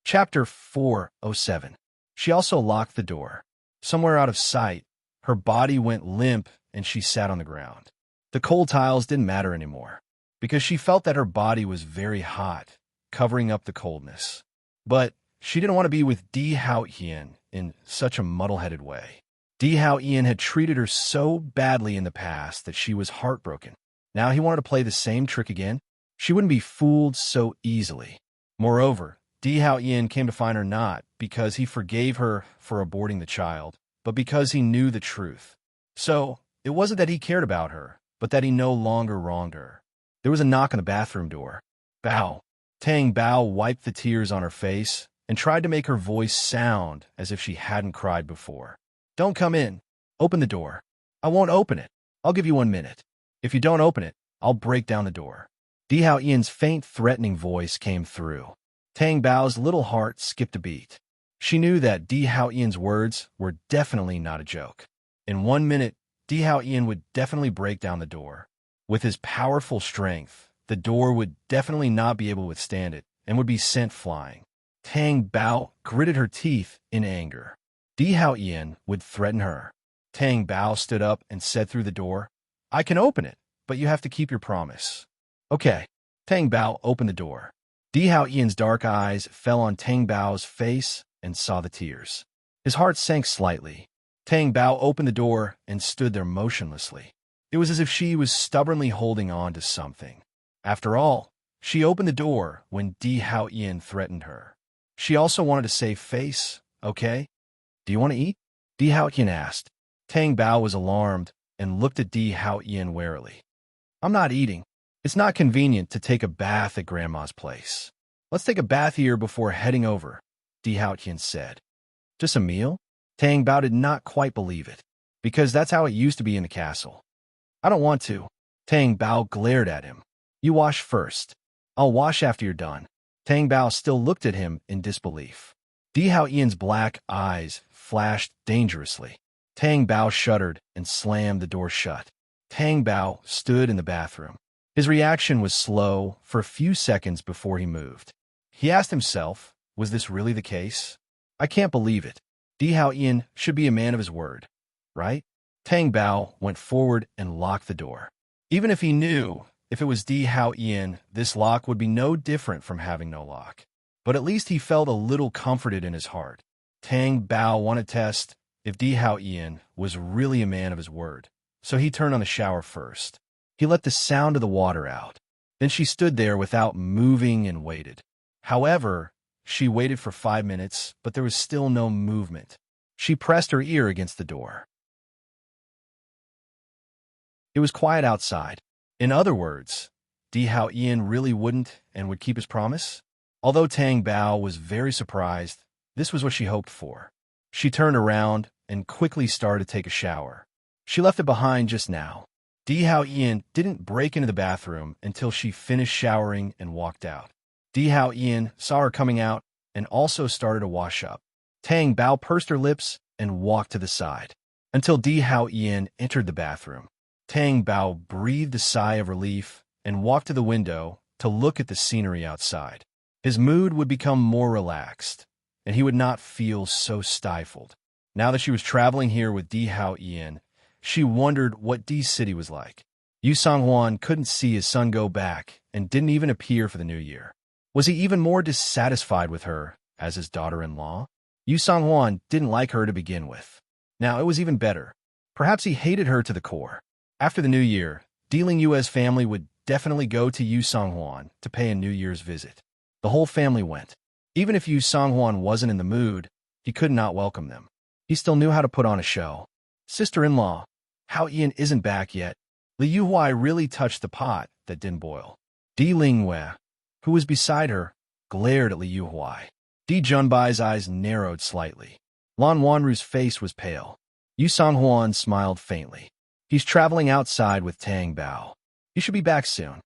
Chapter 407. She also locked the door. Somewhere out of sight, her body went limp and she sat on the ground. The cold tiles didn't matter anymore, because she felt that her body was very hot, covering up the coldness. But she didn't want to be with Di Hao Yin in such a muddle-headed way. Di Hao Yin had treated her so badly in the past that she was heartbroken. Now he wanted to play the same trick again. She wouldn't be fooled so easily. Moreover, Di Hao Yin came to find her not because he forgave her for aborting the child, but because he knew the truth. So, it wasn't that he cared about her, but that he no longer wronged her. There was a knock on the bathroom door. Bao. Tang Bao wiped the tears on her face and tried to make her voice sound as if she hadn't cried before. "Don't come in. Open the door." "I won't open it. I'll give you 1 minute. If you don't open it, I'll break down the door." Di Hao Yin's faint, threatening voice came through. Tang Bao's little heart skipped a beat. She knew that Di Hao Yin's words were definitely not a joke. In 1 minute, Di Hao Yin would definitely break down the door. With his powerful strength, the door would definitely not be able to withstand it and would be sent flying. Tang Bao gritted her teeth in anger. Di Hao Yin would threaten her. Tang Bao stood up and said through the door, "I can open it, but you have to keep your promise." "Okay." Tang Bao opened the door. Di Hao Yin's dark eyes fell on Tang Bao's face and saw the tears. His heart sank slightly. Tang Bao opened the door and stood there motionlessly. It was as if she was stubbornly holding on to something. After all, she opened the door when Di Hao Yin threatened her. She also wanted to save face, okay? "Do you want to eat?" Di Hao Yin asked. Tang Bao was alarmed and looked at Di Hao Yin warily. "I'm not eating. It's not convenient to take a bath at Grandma's place. Let's take a bath here before heading over," Di Hao Yin said. "Just a meal?" Tang Bao did not quite believe it, because that's how it used to be in the castle. "I don't want to." Tang Bao glared at him. "You wash first. I'll wash after you're done." Tang Bao still looked at him in disbelief. Di Hao Yin's black eyes flashed dangerously. Tang Bao shuddered and slammed the door shut. Tang Bao stood in the bathroom. His reaction was slow for a few seconds before he moved. He asked himself, was this really the case? I can't believe it. Di Hao Yin should be a man of his word, right? Tang Bao went forward and locked the door. Even if he knew if it was Di Hao Yin, this lock would be no different from having no lock. But at least he felt a little comforted in his heart. Tang Bao wanted to test if Di Hao Yin was really a man of his word, so he turned on the shower first. He let the sound of the water out. Then she stood there without moving and waited. However, she waited for 5 minutes, but there was still no movement. She pressed her ear against the door. It was quiet outside. In other words, Di Hao Ian really wouldn't and would keep his promise? Although Tang Bao was very surprised, this was what she hoped for. She turned around and quickly started to take a shower. She left it behind just now. Di Hao Ian didn't break into the bathroom until she finished showering and walked out. Di Hao Ian saw her coming out and also started to wash up. Tang Bao pursed her lips and walked to the side. Until Di Hao Ian entered the bathroom. Tang Bao breathed a sigh of relief and walked to the window to look at the scenery outside. His mood would become more relaxed, and he would not feel so stifled. Now that she was traveling here with Di Hao Ian, she wondered what Di City was like. Yu Songhuan couldn't see his son go back and didn't even appear for the new year. Was he even more dissatisfied with her as his daughter-in-law? Yu Songhuan didn't like her to begin with. Now it was even better. Perhaps he hated her to the core. After the new year, Di Ling Yue's family would definitely go to Yu Songhuan to pay a New Year's visit. The whole family went. Even if Yu Songhuan wasn't in the mood, he could not welcome them. He still knew how to put on a show. Sister-in-law, Hao Ian isn't back yet. Li Yuhuai really touched the pot that didn't boil. Di Lingyue, who was beside her, glared at Li Yuhuai. Di Junbai's eyes narrowed slightly. Lan Wanru's face was pale. Yu Songhuan smiled faintly. He's traveling outside with Tang Bao. He should be back soon.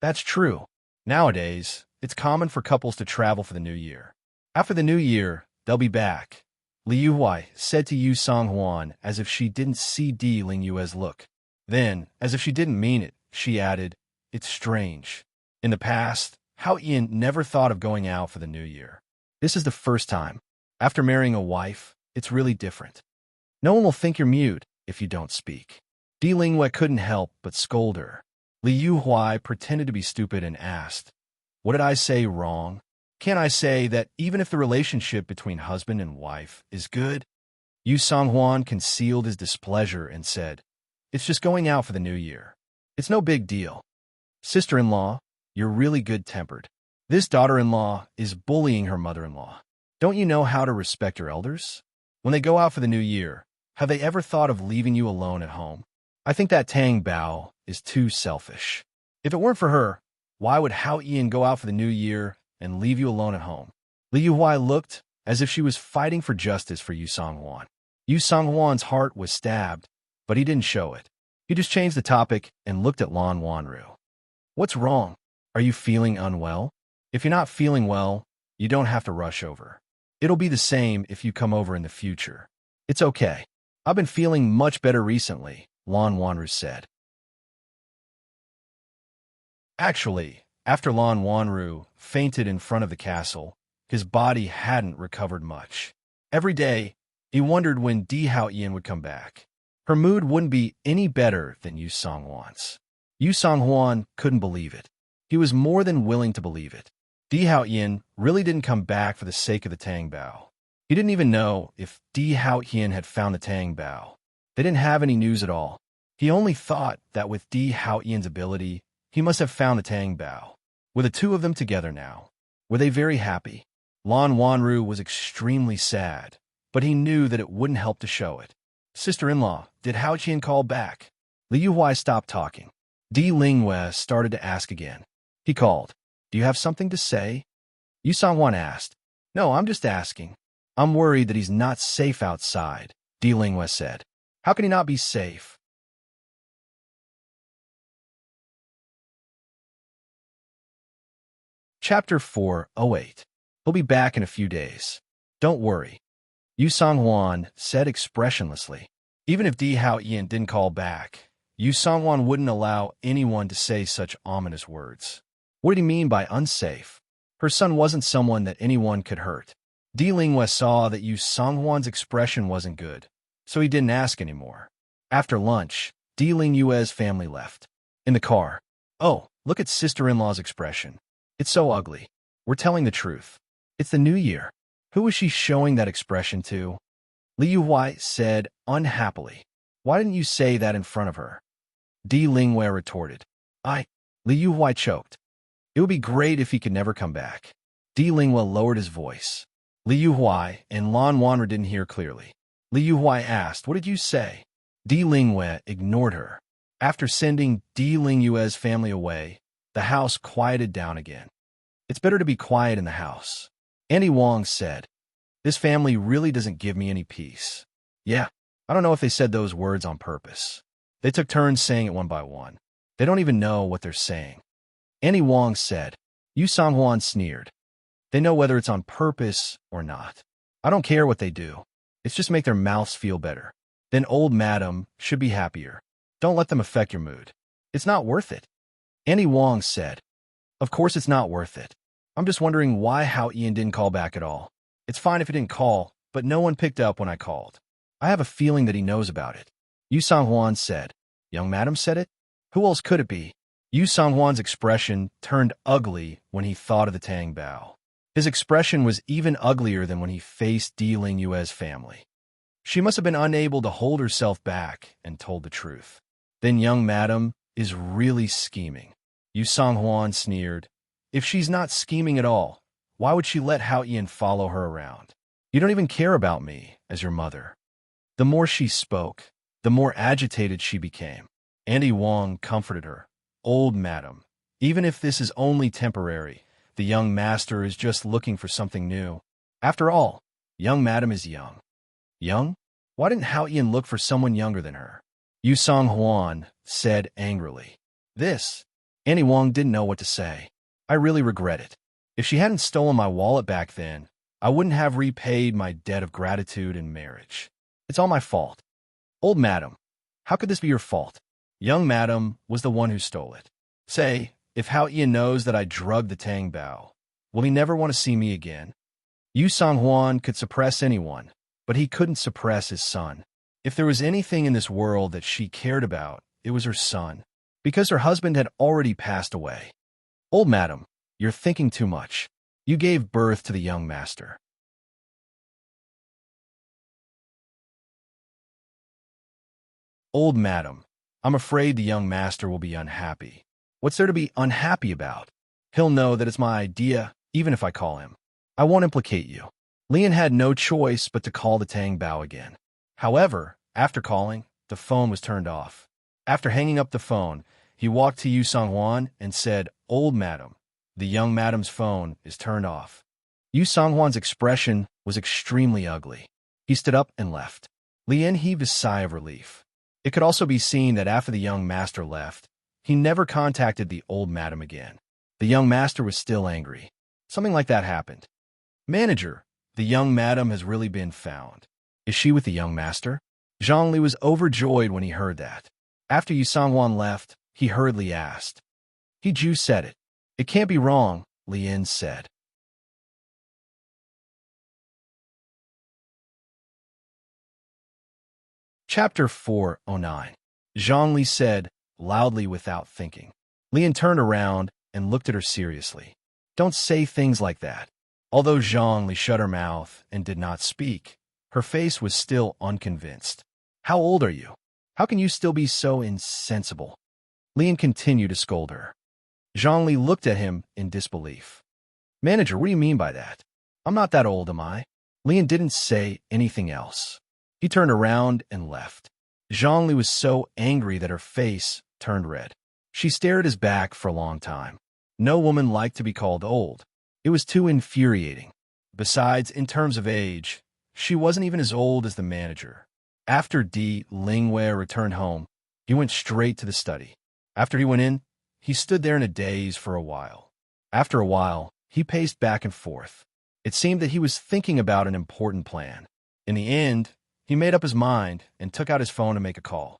That's true. Nowadays, it's common for couples to travel for the new year. After the new year, they'll be back. Li Yuhuai said to Yu Songhuan as if she didn't see Di Lingyue's look. Then, as if she didn't mean it, she added, "It's strange. In the past, Hao Ian never thought of going out for the new year. This is the first time. After marrying a wife, it's really different. No one will think you're mute if you don't speak." Di Lingyue couldn't help but scold her. Li Yuhuai pretended to be stupid and asked, "What did I say wrong? Can't I say that even if the relationship between husband and wife is good?" Yu Songhuan concealed his displeasure and said, "It's just going out for the new year. It's no big deal. Sister-in-law, you're really good-tempered. This daughter-in-law is bullying her mother-in-law. Don't you know how to respect your elders? When they go out for the new year, have they ever thought of leaving you alone at home? I think that Tang Bao is too selfish. If it weren't for her, why would Hao Ian go out for the new year and leave you alone at home?" Li Yuhuai looked as if she was fighting for justice for Yu Songhuan. Yu Songhuan's heart was stabbed, but he didn't show it. He just changed the topic and looked at Lan Wanru. "What's wrong? Are you feeling unwell? If you're not feeling well, you don't have to rush over. It'll be the same if you come over in the future. It's okay. I've been feeling much better recently," Lan Wanru said. Actually, after Lan Wanru fainted in front of the castle, his body hadn't recovered much. Every day, he wondered when Di Hao Ian would come back. Her mood wouldn't be any better than Yu Songhuan's. Yu Songhuan couldn't believe it. He was more than willing to believe it. Di Hao Ian really didn't come back for the sake of the Tang Bao. He didn't even know if Di Hao Ian had found the Tang Bao. They didn't have any news at all. He only thought that with Di Hao Ian's ability, he must have found the Tang Bao. Were the two of them together now? Were they very happy? Lan Wanru was extremely sad, but he knew that it wouldn't help to show it. "Sister-in-law, did Hao Qian call back?" Li Yuhuai stopped talking. Di Lingyue started to ask again. He called, "Do you have something to say?" Yu Songhuan asked. "No, I'm just asking. I'm worried that he's not safe outside," Di Lingyue said. "How can he not be safe?" Chapter 408. He'll be back in a few days. Don't worry. Yu Songhuan said expressionlessly. Even if Di Hao Ian didn't call back, Yu Songhuan wouldn't allow anyone to say such ominous words. What did he mean by unsafe? Her son wasn't someone that anyone could hurt. Di Lingyue saw that Yu Songhuan's expression wasn't good, so he didn't ask anymore. After lunch, Di Lingyue's family left. In the car, "Oh, look at sister-in-law's expression. It's so ugly. We're telling the truth. It's the new year. Who is she showing that expression to?" Li Yuhuai said unhappily. "Why didn't you say that in front of her?" Di Lingyue retorted. Li Yuhuai choked. It would be great if he could never come back. Di Lingwa lowered his voice. Li Yuhuai and Lan Wanru didn't hear clearly. Li Yuhuai asked, "What did you say?" Di Lingwa ignored her. After sending Di Lingyue's family away, the house quieted down again. "It's better to be quiet in the house," Annie Wong said. "This family really doesn't give me any peace." Yeah, I don't know if they said those words on purpose. They took turns saying it one by one. They don't even know what they're saying. Annie Wong said. Yu Songhuan sneered. They know whether it's on purpose or not. I don't care what they do. It's just make their mouths feel better. Then old madam should be happier. Don't let them affect your mood. It's not worth it. Annie Wong said. Of course it's not worth it. I'm just wondering why Hao Ian didn't call back at all. It's fine if he didn't call, but no one picked up when I called. I have a feeling that he knows about it. Yu Songhuan said. Young madam said it? Who else could it be? Yu Songhuan's expression turned ugly when he thought of the Tang Bao. His expression was even uglier than when he faced Di Lingyue's family. She must have been unable to hold herself back and told the truth. Then young madam is really scheming. Yu Songhuan sneered. If she's not scheming at all, why would she let Hao Ian follow her around? You don't even care about me as your mother. The more she spoke, the more agitated she became. Annie Wong comforted her. Old madam, even if this is only temporary, the young master is just looking for something new. After all, young madam is young. Young? Why didn't Hao Ian look for someone younger than her? Yu Songhuan said angrily. This. Annie Wong didn't know what to say. I really regret it. If she hadn't stolen my wallet back then, I wouldn't have repaid my debt of gratitude in marriage. It's all my fault. Old madam, how could this be your fault? Young madam was the one who stole it. Say, if Hao Ian knows that I drugged the Tang Bao, will he never want to see me again? Yu Songhuan could suppress anyone, but he couldn't suppress his son. If there was anything in this world that she cared about, it was her son, because her husband had already passed away. Old madam, you're thinking too much. You gave birth to the young master. Old madam, I'm afraid the young master will be unhappy. What's there to be unhappy about? He'll know that it's my idea, even if I call him. I won't implicate you. Lian had no choice but to call the Tang Bao again. However, after calling, the phone was turned off. After hanging up the phone, he walked to Yu Songhuan and said, Old madam, the young madam's phone is turned off. Yu Songhuan's expression was extremely ugly. He stood up and left. Lian heaved a sigh of relief. It could also be seen that after the young master left, he never contacted the old madam again. The young master was still angry. Something like that happened. Manager, the young madam has really been found. Is she with the young master? Zhang Li was overjoyed when he heard that. After Yu Songhuan left, he hurriedly asked. He Ju said it. It can't be wrong, Lian said. Chapter 409. Zhang Li said, loudly without thinking. Lian turned around and looked at her seriously. Don't say things like that. Although Zhang Li shut her mouth and did not speak, her face was still unconvinced. How old are you? How can you still be so insensible? Lian continued to scold her. Zhang Li looked at him in disbelief. Manager, what do you mean by that? I'm not that old, am I? Lian didn't say anything else. He turned around and left. Zhang Li was so angry that her face turned red. She stared at his back for a long time. No woman liked to be called old. It was too infuriating. Besides, in terms of age, she wasn't even as old as the manager. After Di Lingyue returned home, he went straight to the study. After he went in, he stood there in a daze for a while. After a while, he paced back and forth. It seemed that he was thinking about an important plan. In the end, he made up his mind and took out his phone to make a call.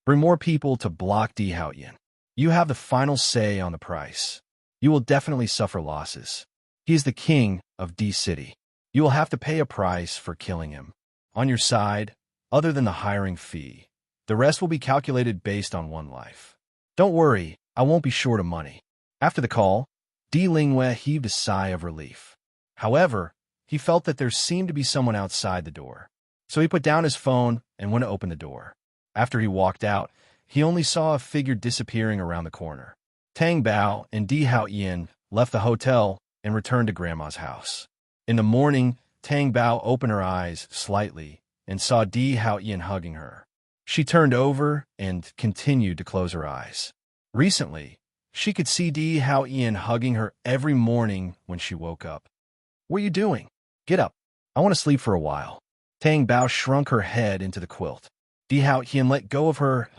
Bring more people to block Di Haoyan. You have the final say on the price. You will definitely suffer losses. He is the king of D City. You will have to pay a price for killing him. On your side, other than the hiring fee, the rest will be calculated based on one life. Don't worry, I won't be short of money. After the call, Di Lingyue heaved a sigh of relief. However, he felt that there seemed to be someone outside the door. So he put down his phone and went to open the door. After he walked out, he only saw a figure disappearing around the corner. Tang Bao and Di Hao Yin left the hotel and returned to Grandma's house. In the morning, Tang Bao opened her eyes slightly and saw Di Hao Yin hugging her. She turned over and continued to close her eyes. Recently, she could see Di Hao Yin hugging her every morning when she woke up. "What are you doing? Get up. I want to sleep for a while." Tang Bao shrunk her head into the quilt. Di Hao Yin let go of her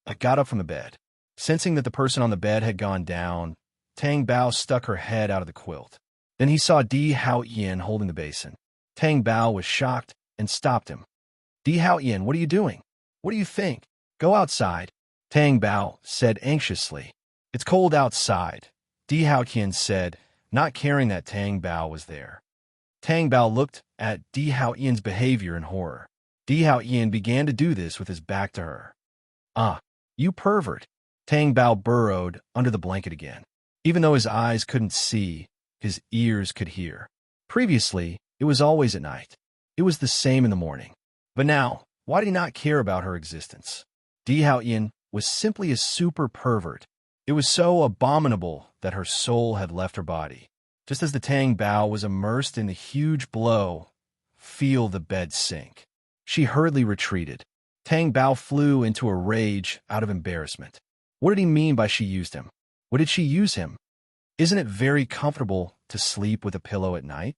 and got up from the bed. Sensing that the person on the bed had gone down, Tang Bao stuck her head out of the quilt. Then he saw Di Hao Yin holding the basin. Tang Bao was shocked and stopped him. "Di Hao Yin, what are you doing? What do you think? Go outside," Tang Bao said anxiously. "It's cold outside," Di Hao Yin said, not caring that Tang Bao was there. Tang Bao looked at Di Hao Yin's behavior in horror. Di Hao Yin began to do this with his back to her. "Ah, you pervert." Tang Bao burrowed under the blanket again. Even though his eyes couldn't see, his ears could hear. Previously, it was always at night. It was the same in the morning. But now, why did he not care about her existence? Di Hao Yin was simply a super pervert. It was so abominable that her soul had left her body. Just as the Tang Bao was immersed in the huge blow, feel the bed sink. She hurriedly retreated. Tang Bao flew into a rage out of embarrassment. What did he mean by she used him? What did she use him? Isn't it very comfortable to sleep with a pillow at night?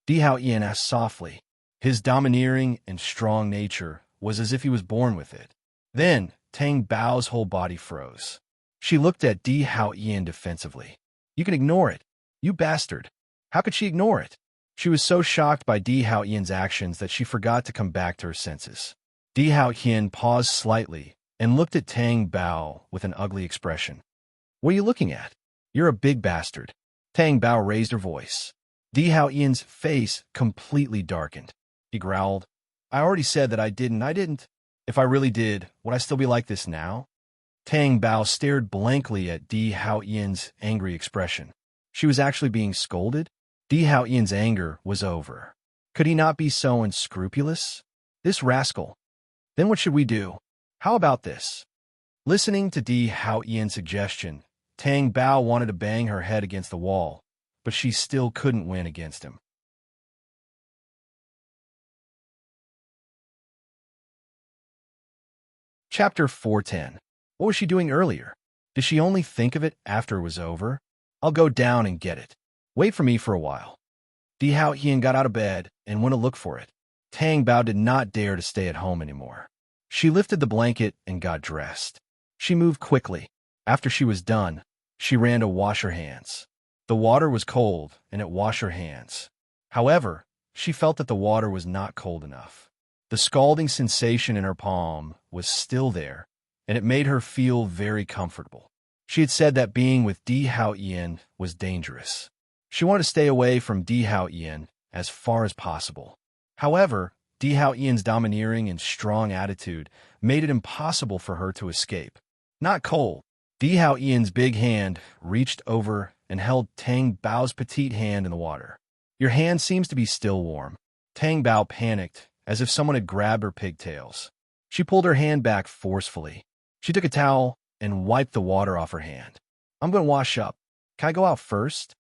Di Hao Yin asked softly. His domineering and strong nature was as if he was born with it. Then, Tang Bao's whole body froze. She looked at Di Hao Yin defensively. "You can ignore it. You bastard." How could she ignore it? She was so shocked by Di Hao Yin's actions that she forgot to come back to her senses. Di Hao Yin paused slightly and looked at Tang Bao with an ugly expression. "What are you looking at? You're a big bastard." Tang Bao raised her voice. Di Hao Yin's face completely darkened. He growled, "I already said that I didn't. If I really did, would I still be like this now?" Tang Bao stared blankly at Di Hao Yin's angry expression. She was actually being scolded? Di Hao Yin's anger was over. Could he not be so unscrupulous? This rascal. Then what should we do? How about this? Listening to Di Hao Yin's suggestion, Tang Bao wanted to bang her head against the wall, but she still couldn't win against him. Chapter 410. What was she doing earlier? Did she only think of it after it was over? "I'll go down and get it. Wait for me for a while." Di Hao Yin got out of bed and went to look for it. Tang Bao did not dare to stay at home anymore. She lifted the blanket and got dressed. She moved quickly. After she was done, she ran to wash her hands. The water was cold, and it washed her hands. However, she felt that the water was not cold enough. The scalding sensation in her palm was still there, and it made her feel very comfortable. She had said that being with Di Hao Yin was dangerous. She wanted to stay away from Di Hao Yin as far as possible. However, Di Hao Yin's domineering and strong attitude made it impossible for her to escape. Not cold. Di Hao Yin's big hand reached over and held Tang Bao's petite hand in the water. "Your hand seems to be still warm." Tang Bao panicked, as if someone had grabbed her pigtails. She pulled her hand back forcefully. She took a towel and wiped the water off her hand. "I'm going to wash up. Can I go out first?"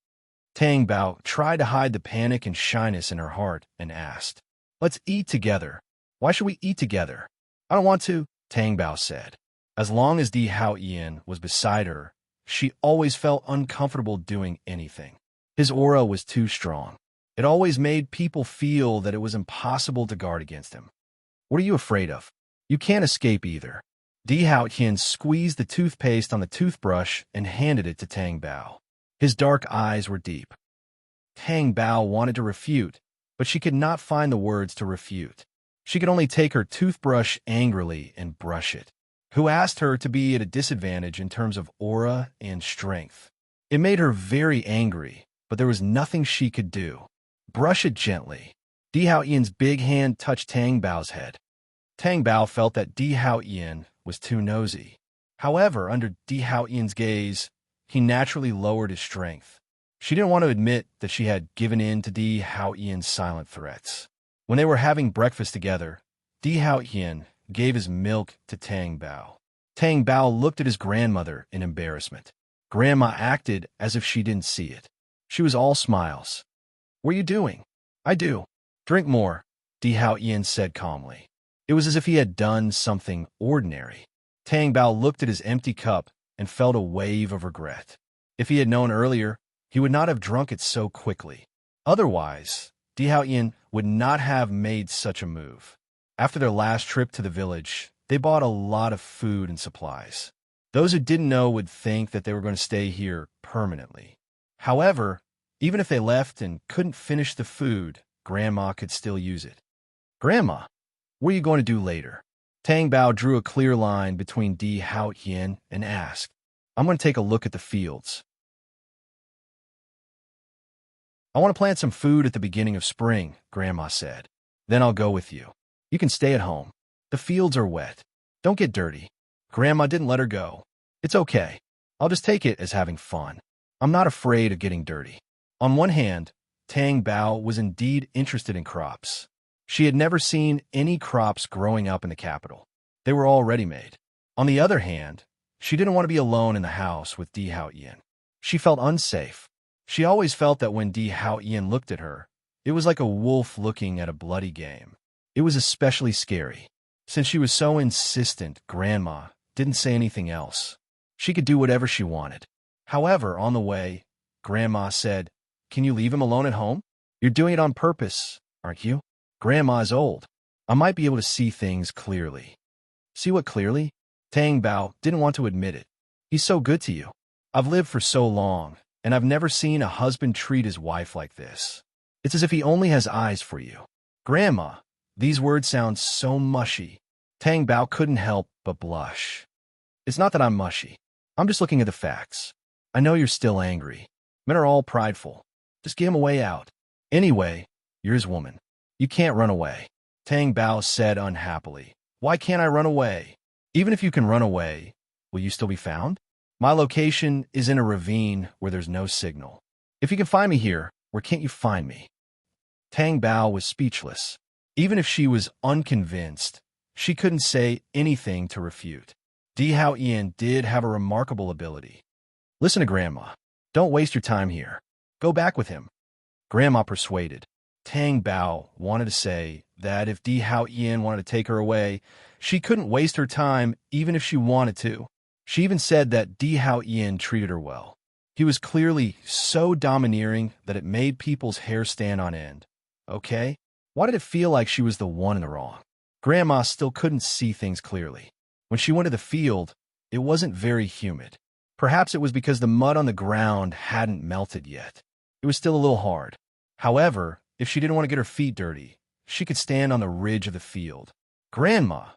Tang Bao tried to hide the panic and shyness in her heart and asked, "Let's eat together." "Why should we eat together?" "I don't want to," Tang Bao said. As long as Di Hao Yin was beside her, she always felt uncomfortable doing anything. His aura was too strong. It always made people feel that it was impossible to guard against him. "What are you afraid of? You can't escape either." Di Hao Yin squeezed the toothpaste on the toothbrush and handed it to Tang Bao. His dark eyes were deep. Tang Bao wanted to refute, but she could not find the words to refute. She could only take her toothbrush angrily and brush it. Who asked her to be at a disadvantage in terms of aura and strength? It made her very angry, but there was nothing she could do. "Brush it gently." Di Hao Yin's big hand touched Tang Bao's head. Tang Bao felt that Di Hao Yin was too nosy. However, under Di Hao Yin's gaze, he naturally lowered his strength. She didn't want to admit that she had given in to Di Hao Yin's silent threats. When they were having breakfast together, Di Hao Yin gave his milk to Tang Bao. Tang Bao looked at his grandmother in embarrassment. Grandma acted as if she didn't see it. She was all smiles. What are you doing? I do. Drink more, Di Hao Yin said calmly. It was as if he had done something ordinary. Tang Bao looked at his empty cup and felt a wave of regret. If he had known earlier, he would not have drunk it so quickly. Otherwise, Di Hao Yin would not have made such a move. After their last trip to the village, they bought a lot of food and supplies. Those who didn't know would think that they were going to stay here permanently. However, even if they left and couldn't finish the food, Grandma could still use it. Grandma, what are you going to do later? Tang Bao drew a clear line between Di Hao Yin and asked, I'm going to take a look at the fields. I want to plant some food at the beginning of spring, Grandma said. Then I'll go with you. You can stay at home. The fields are wet. Don't get dirty. Grandma didn't let her go. It's okay. I'll just take it as having fun. I'm not afraid of getting dirty. On one hand, Tang Bao was indeed interested in crops. She had never seen any crops growing up in the capital. They were all ready-made. On the other hand, she didn't want to be alone in the house with Di Hao Yin. She felt unsafe. She always felt that when Di Hao Yin looked at her, it was like a wolf looking at a bloody game. It was especially scary. Since she was so insistent, Grandma didn't say anything else. She could do whatever she wanted. However, on the way, Grandma said, Can you leave him alone at home? You're doing it on purpose, aren't you? Grandma is old. I might be able to see things clearly. See what clearly? Tang Bao didn't want to admit it. He's so good to you. I've lived for so long, and I've never seen a husband treat his wife like this. It's as if he only has eyes for you. Grandma, these words sound so mushy. Tang Bao couldn't help but blush. It's not that I'm mushy. I'm just looking at the facts. I know you're still angry. Men are all prideful. Just give him a way out. Anyway, you're his woman. You can't run away. Tang Bao said unhappily. Why can't I run away? Even if you can run away, will you still be found? My location is in a ravine where there's no signal. If you can find me here, where can't you find me? Tang Bao was speechless. Even if she was unconvinced, she couldn't say anything to refute. Di Hao Yin did have a remarkable ability. Listen to Grandma. Don't waste your time here. Go back with him. Grandma persuaded. Tang Bao wanted to say that if Di Hao Yin wanted to take her away, she couldn't waste her time even if she wanted to. She even said that Di Hao Yin treated her well. He was clearly so domineering that it made people's hair stand on end. Okay? Why did it feel like she was the one in the wrong? Grandma still couldn't see things clearly. When she went to the field, it wasn't very humid. Perhaps it was because the mud on the ground hadn't melted yet. It was still a little hard. However, if she didn't want to get her feet dirty, she could stand on the ridge of the field. Grandma,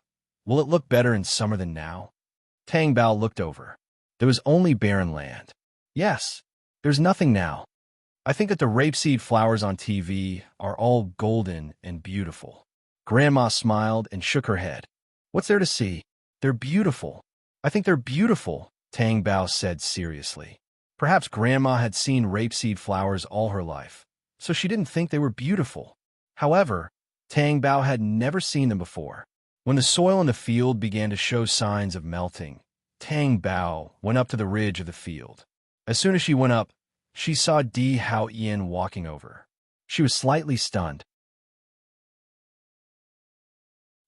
will it look better in summer than now? Tang Bao looked over. There was only barren land. Yes, there's nothing now. I think that the rapeseed flowers on TV are all golden and beautiful. Grandma smiled and shook her head. What's there to see? They're beautiful. I think they're beautiful, Tang Bao said seriously. Perhaps Grandma had seen rapeseed flowers all her life, so she didn't think they were beautiful. However, Tang Bao had never seen them before. When the soil in the field began to show signs of melting, Tang Bao went up to the ridge of the field. As soon as she went up, she saw Di Hao Yin walking over. She was slightly stunned.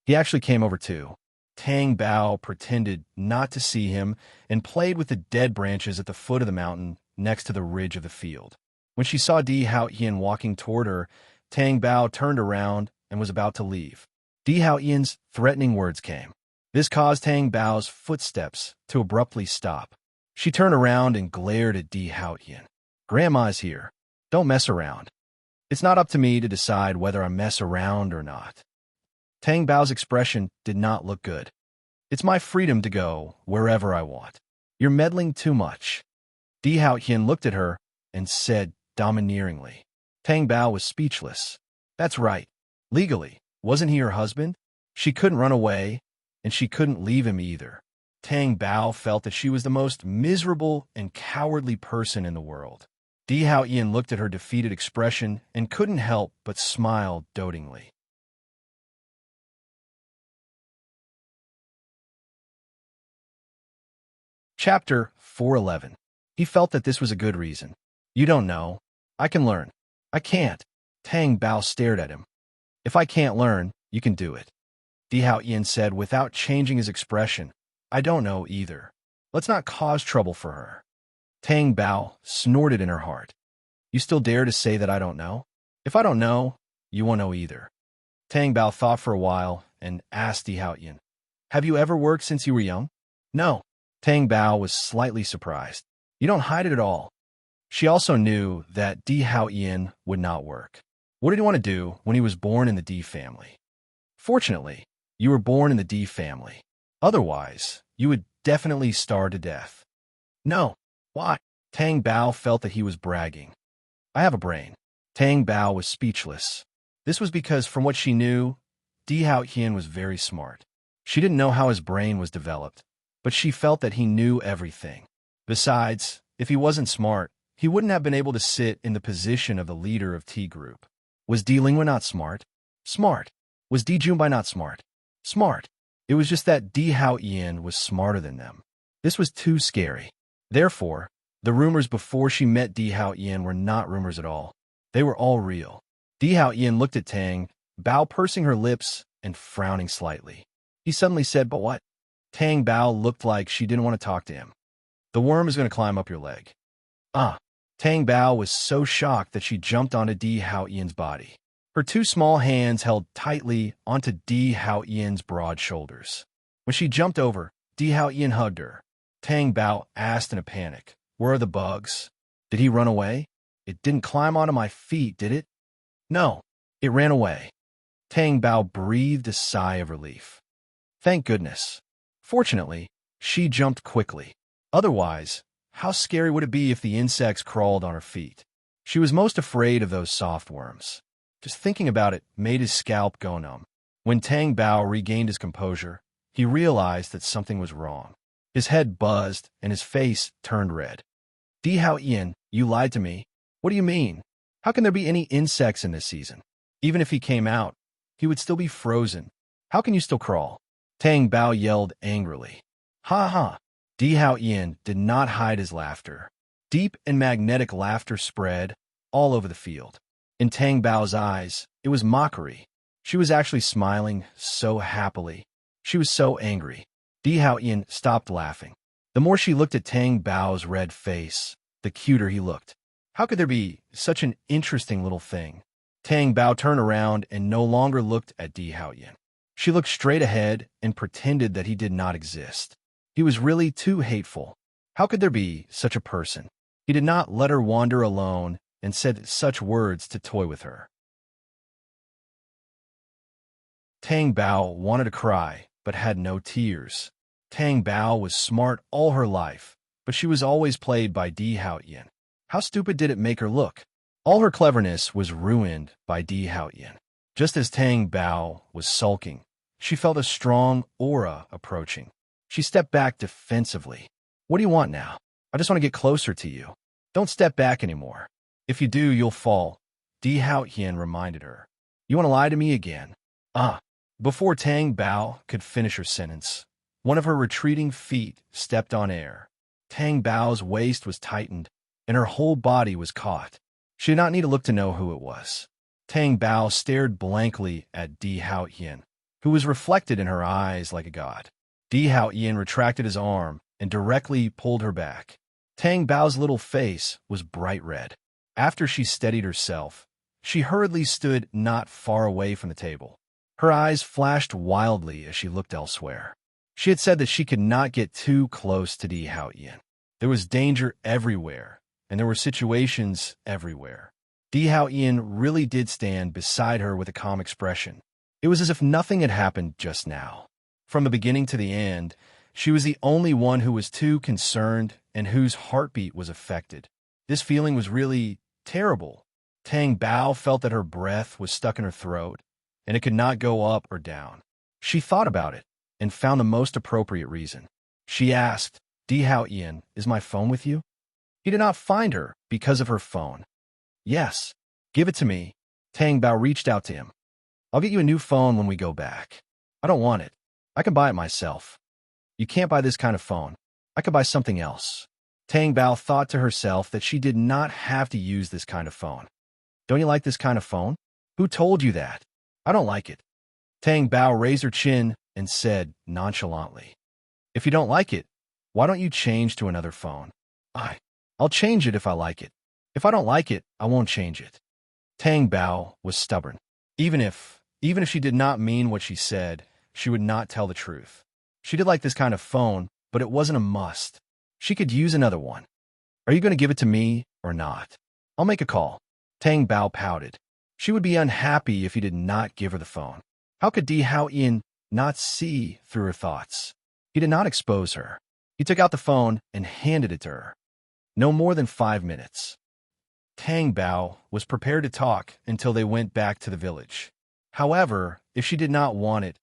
He actually came over too. Tang Bao pretended not to see him and played with the dead branches at the foot of the mountain next to the ridge of the field. When she saw Di Hao Yin walking toward her, Tang Bao turned around and was about to leave. Di Hao Yin's threatening words came. This caused Tang Bao's footsteps to abruptly stop. She turned around and glared at Di Hao Yin. Grandma is here. Don't mess around. It's not up to me to decide whether I mess around or not. Tang Bao's expression did not look good. It's my freedom to go wherever I want. You're meddling too much. Di Hao Yin looked at her and said domineeringly. Tang Bao was speechless. That's right. Legally, wasn't he her husband? She couldn't run away, and she couldn't leave him either. Tang Bao felt that she was the most miserable and cowardly person in the world. Di Hao Yin looked at her defeated expression and couldn't help but smile dotingly. Chapter 411. He felt that this was a good reason. You don't know. I can learn. I can't. Tang Bao stared at him. If I can't learn, you can do it. Di Hao Yin said without changing his expression. I don't know either. Let's not cause trouble for her. Tang Bao snorted in her heart. You still dare to say that I don't know? If I don't know, you won't know either. Tang Bao thought for a while and asked Di Hao Yin, have you ever worked since you were young? No. Tang Bao was slightly surprised. You don't hide it at all. She also knew that Di Hao Yin would not work. What did he want to do when he was born in the Di family? Fortunately, you were born in the Di family. Otherwise, you would definitely starve to death. No. Why? Tang Bao felt that he was bragging. I have a brain. Tang Bao was speechless. This was because, from what she knew, Di Hao Yin was very smart. She didn't know how his brain was developed, but she felt that he knew everything. Besides, if he wasn't smart, he wouldn't have been able to sit in the position of the leader of T Group. Was Di Lingwa not smart? Smart. Was Di Junbai not smart? Smart. It was just that Di Hao Yin was smarter than them. This was too scary. Therefore, the rumors before she met Di Hao Yin were not rumors at all. They were all real. Di Hao Yin looked at Tang, Bao pursing her lips and frowning slightly. He suddenly said, but what? Tang Bao looked like she didn't want to talk to him. The worm is going to climb up your leg. Ah. Tang Bao was so shocked that she jumped onto Di Hao Yin's body. Her two small hands held tightly onto Di Hao Yin's broad shoulders. When she jumped over, Di Hao Yin hugged her. Tang Bao asked in a panic, where are the bugs? Did he run away? It didn't climb onto my feet, did it? No, it ran away. Tang Bao breathed a sigh of relief. Thank goodness. Fortunately, she jumped quickly. Otherwise, how scary would it be if the insects crawled on her feet? She was most afraid of those soft worms. Just thinking about it made his scalp go numb. When Tang Bao regained his composure, he realized that something was wrong. His head buzzed and his face turned red. Di Hao Yin, you lied to me. What do you mean? How can there be any insects in this season? Even if he came out, he would still be frozen. How can you still crawl? Tang Bao yelled angrily. Ha ha. Di Hao Yin did not hide his laughter. Deep and magnetic laughter spread all over the field. In Tang Bao's eyes, it was mockery. She was actually smiling so happily. She was so angry. Di Hao Yin stopped laughing. The more she looked at Tang Bao's red face, the cuter he looked. How could there be such an interesting little thing? Tang Bao turned around and no longer looked at Di Hao Yin. She looked straight ahead and pretended that he did not exist. He was really too hateful. How could there be such a person? He did not let her wander alone and said such words to toy with her. Tang Bao wanted to cry, but had no tears. Tang Bao was smart all her life, but she was always played by Di Hao Yin. How stupid did it make her look? All her cleverness was ruined by Di Hao Yin. Just as Tang Bao was sulking, she felt a strong aura approaching. She stepped back defensively. What do you want now? I just want to get closer to you. Don't step back anymore. If you do, you'll fall. Di Hao Yin reminded her. You want to lie to me again? Ah. Before Tang Bao could finish her sentence, one of her retreating feet stepped on air. Tang Bao's waist was tightened, and her whole body was caught. She did not need to look to know who it was. Tang Bao stared blankly at Di Hao Yin, who was reflected in her eyes like a god. Di Hao Yin retracted his arm and directly pulled her back. Tang Bao's little face was bright red. After she steadied herself, she hurriedly stood not far away from the table. Her eyes flashed wildly as she looked elsewhere. She had said that she could not get too close to Di Hao Yin. There was danger everywhere, and there were situations everywhere. Di Hao Yin really did stand beside her with a calm expression. It was as if nothing had happened just now. From the beginning to the end, she was the only one who was too concerned and whose heartbeat was affected. This feeling was really terrible. Tang Bao felt that her breath was stuck in her throat, and it could not go up or down. She thought about it and found the most appropriate reason. She asked, Di Hao Yin, is my phone with you? He did not find her because of her phone. Yes, give it to me. Tang Bao reached out to him. I'll get you a new phone when we go back. I don't want it. I can buy it myself. You can't buy this kind of phone. I could buy something else. Tang Bao thought to herself that she did not have to use this kind of phone. Don't you like this kind of phone? Who told you that? I don't like it. Tang Bao raised her chin and said nonchalantly, If you don't like it, why don't you change to another phone? I'll change it if I like it. If I don't like it, I won't change it. Tang Bao was stubborn. Even if she did not mean what she said, she would not tell the truth. She did like this kind of phone, but it wasn't a must. She could use another one. Are you going to give it to me or not? I'll make a call. Tang Bao pouted. She would be unhappy if he did not give her the phone. How could Di Hao-yin not see through her thoughts? He did not expose her. He took out the phone and handed it to her. No more than 5 minutes. Tang Bao was prepared to talk until they went back to the village. However, if she did not want it,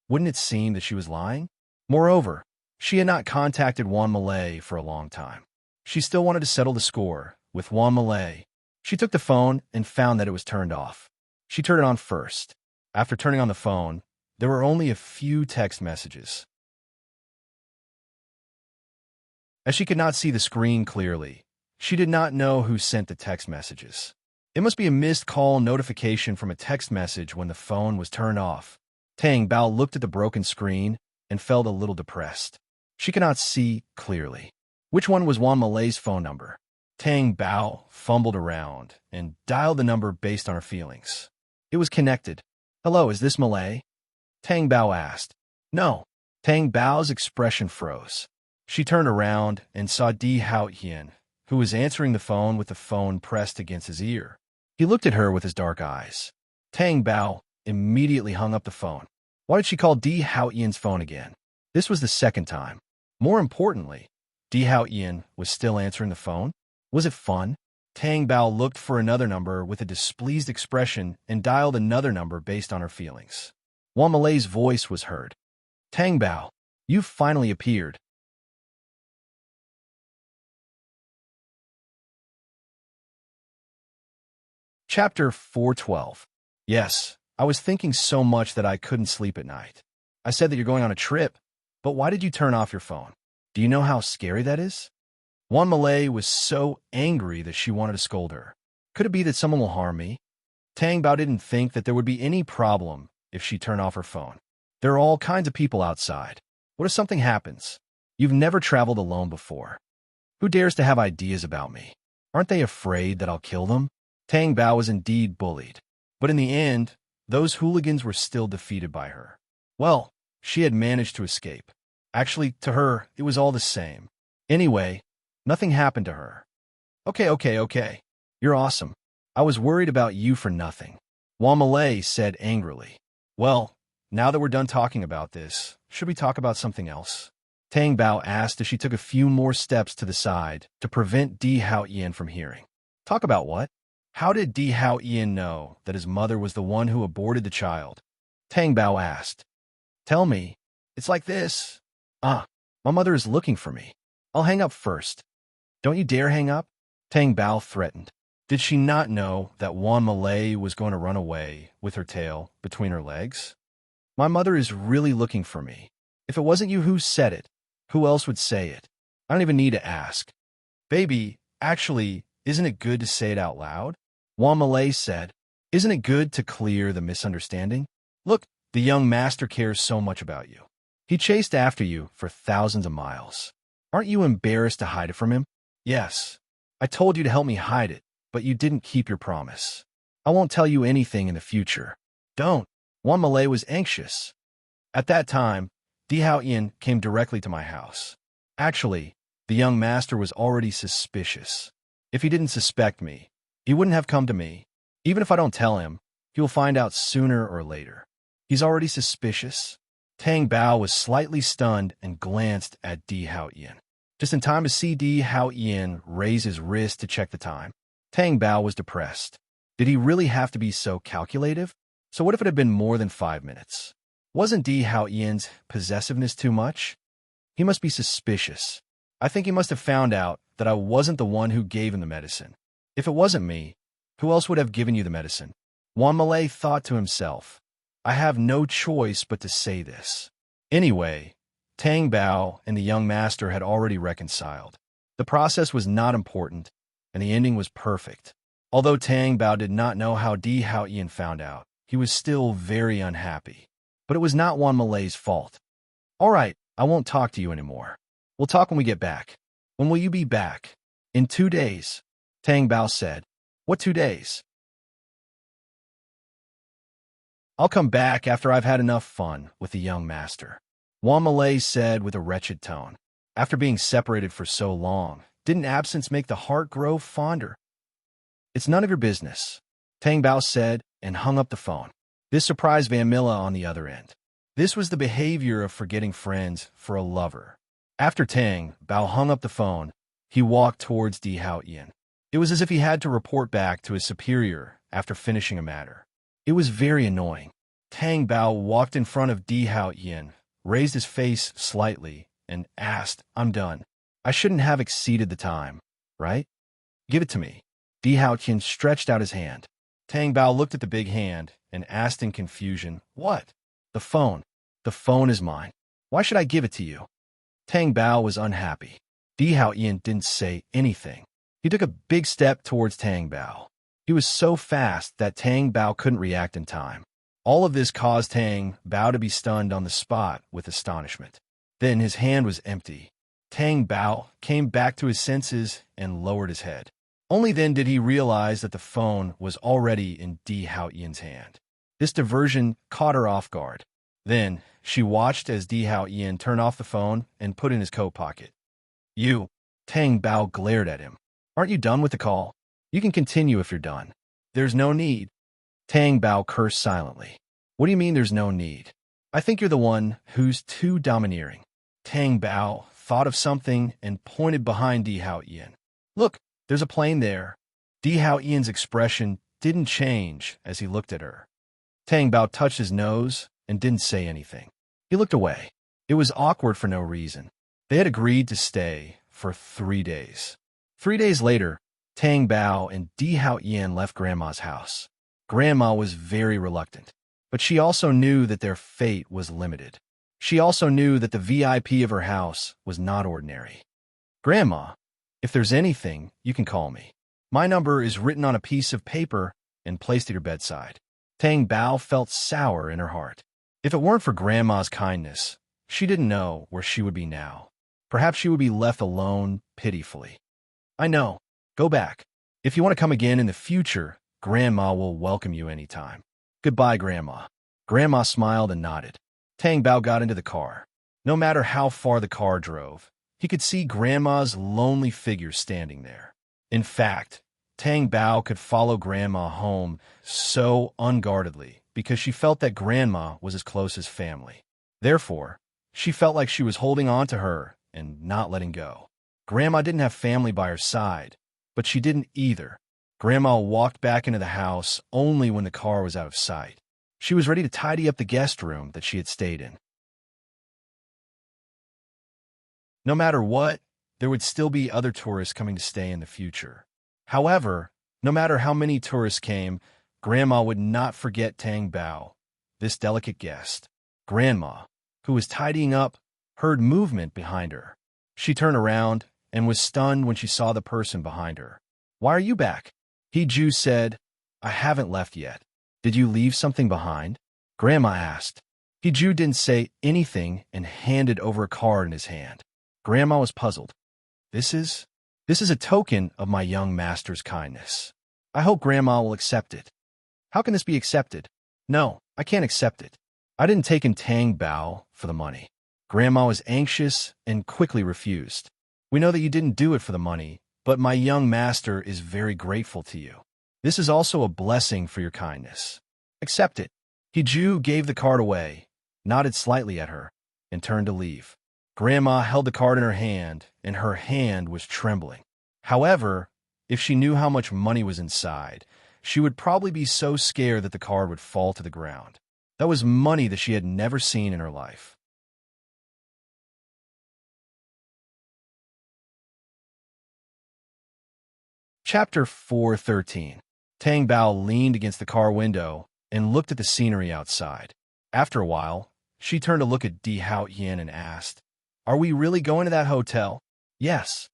wouldn't it seem that she was lying? Moreover, she had not contacted Juan Malay for a long time. She still wanted to settle the score with Juan Malay. She took the phone and found that it was turned off. She turned it on first. After turning on the phone, there were only a few text messages. As she could not see the screen clearly, she did not know who sent the text messages. It must be a missed call notification from a text message when the phone was turned off. Tang Bao looked at the broken screen and felt a little depressed. She could not see clearly. Which one was Juan Malay's phone number? Tang Bao fumbled around and dialed the number based on her feelings. It was connected. Hello, is this Malay? Tang Bao asked. No. Tang Bao's expression froze. She turned around and saw Di Hao-yin, who was answering the phone with the phone pressed against his ear. He looked at her with his dark eyes. Tang Bao immediately hung up the phone. Why did she call Di Hao-yin's phone again? This was the second time. More importantly, Di Hao-yin was still answering the phone. Was it fun? Tang Bao looked for another number with a displeased expression and dialed another number based on her feelings. Juan Malay's voice was heard. Tang Bao, you've finally appeared. Chapter 412. Yes, I was thinking so much that I couldn't sleep at night. I said that you're going on a trip, but why did you turn off your phone? Do you know how scary that is? Juan Malay was so angry that she wanted to scold her. Could it be that someone will harm me? Tang Bao didn't think that there would be any problem if she turned off her phone. There are all kinds of people outside. What if something happens? You've never traveled alone before. Who dares to have ideas about me? Aren't they afraid that I'll kill them? Tang Bao was indeed bullied. But in the end, those hooligans were still defeated by her. Well, she had managed to escape. Actually, to her, it was all the same. Anyway, nothing happened to her. Okay. You're awesome. I was worried about you for nothing. Juan Malay said angrily. Well, now that we're done talking about this, should we talk about something else? Tang Bao asked as she took a few more steps to the side to prevent Di Hao-yin from hearing. Talk about what? How did Di Hao-yin know that his mother was the one who aborted the child? Tang Bao asked. Tell me. It's like this. My mother is looking for me. I'll hang up first. Don't you dare hang up? Tang Bao threatened. Did she not know that Juan Malay was going to run away with her tail between her legs? My mother is really looking for me. If it wasn't you who said it, who else would say it? I don't even need to ask. Baby, actually, isn't it good to say it out loud? Juan Malay said. Isn't it good to clear the misunderstanding? Look, the young master cares so much about you. He chased after you for thousands of miles. Aren't you embarrassed to hide it from him? Yes. I told you to help me hide it, but you didn't keep your promise. I won't tell you anything in the future. Don't. Juan Malay was anxious. At that time, Di Hao-yin came directly to my house. Actually, the young master was already suspicious. If he didn't suspect me, he wouldn't have come to me. Even if I don't tell him, he will find out sooner or later. He's already suspicious. Tang Bao was slightly stunned and glanced at Di Hao-yin. Just in time to see Di Hao-yin raise his wrist to check the time. Tang Bao was depressed. Did he really have to be so calculative? So what if it had been more than 5 minutes? Wasn't Di Hao-yin's possessiveness too much? He must be suspicious. I think he must have found out that I wasn't the one who gave him the medicine. If it wasn't me, who else would have given you the medicine? Juan Malay thought to himself, I have no choice but to say this. Anyway, Tang Bao and the young master had already reconciled. The process was not important, and the ending was perfect. Although Tang Bao did not know how Di Haoyan found out, he was still very unhappy. But it was not Wan Malay's fault. All right, I won't talk to you anymore. We'll talk when we get back. When will you be back? In 2 days, Tang Bao said. What 2 days? I'll come back after I've had enough fun with the young master. Wan Malay said with a wretched tone. After being separated for so long, didn't absence make the heart grow fonder? It's none of your business, Tang Bao said and hung up the phone. This surprised Van Milla on the other end. This was the behavior of forgetting friends for a lover. After Tang Bao hung up the phone, he walked towards Di Haoyan. It was as if he had to report back to his superior after finishing a matter. It was very annoying. Tang Bao walked in front of Di Haoyan, raised his face slightly, and asked, I'm done. I shouldn't have exceeded the time, right? Give it to me. Di Haoyan stretched out his hand. Tang Bao looked at the big hand and asked in confusion, What? The phone. The phone is mine. Why should I give it to you? Tang Bao was unhappy. Di Haoyan didn't say anything. He took a big step towards Tang Bao. He was so fast that Tang Bao couldn't react in time. All of this caused Tang Bao to be stunned on the spot with astonishment. Then his hand was empty. Tang Bao came back to his senses and lowered his head. Only then did he realize that the phone was already in Di Haoyan's hand. This diversion caught her off guard. Then she watched as Di Haoyan turned off the phone and put in his coat pocket. You, Tang Bao glared at him. Aren't you done with the call? You can continue if you're done. There's no need. Tang Bao cursed silently. What do you mean there's no need? I think you're the one who's too domineering. Tang Bao thought of something and pointed behind Di Haoyan. Look, there's a plane there. Di Haoyan's expression didn't change as he looked at her. Tang Bao touched his nose and didn't say anything. He looked away. It was awkward for no reason. They had agreed to stay for 3 days. 3 days later, Tang Bao and Di Haoyan left Grandma's house. Grandma was very reluctant, but she also knew that their fate was limited. She also knew that the VIP of her house was not ordinary. Grandma, if there's anything, you can call me. My number is written on a piece of paper and placed at your bedside. Tang Bao felt sour in her heart. If it weren't for Grandma's kindness, she didn't know where she would be now. Perhaps she would be left alone pitifully. I know. Go back. If you want to come again in the future, Grandma will welcome you anytime. Goodbye, Grandma. Grandma smiled and nodded. Tang Bao got into the car. No matter how far the car drove, he could see Grandma's lonely figure standing there. In fact, Tang Bao could follow Grandma home so unguardedly because she felt that Grandma was as close as family. Therefore, she felt like she was holding on to her and not letting go. Grandma didn't have family by her side, but she didn't either. Grandma walked back into the house only when the car was out of sight. She was ready to tidy up the guest room that she had stayed in. No matter what, there would still be other tourists coming to stay in the future. However, no matter how many tourists came, Grandma would not forget Tang Bao, this delicate guest. Grandma, who was tidying up, heard movement behind her. She turned around and was stunned when she saw the person behind her. Why are you back? He-Ju said, I haven't left yet. Did you leave something behind? Grandma asked. He-Ju didn't say anything and handed over a card in his hand. Grandma was puzzled. This is a token of my young master's kindness. I hope Grandma will accept it. How can this be accepted? No, I can't accept it. I didn't take in Tang Bao for the money. Grandma was anxious and quickly refused. We know that you didn't do it for the money, but my young master is very grateful to you. This is also a blessing for your kindness. Accept it. He-Ju gave the card away, nodded slightly at her, and turned to leave. Grandma held the card in her hand, and her hand was trembling. However, if she knew how much money was inside, she would probably be so scared that the card would fall to the ground. That was money that she had never seen in her life. Chapter 413. Tang Bao leaned against the car window and looked at the scenery outside. After a while, she turned to look at Di Haoyan and asked, Are we really going to that hotel? Yes.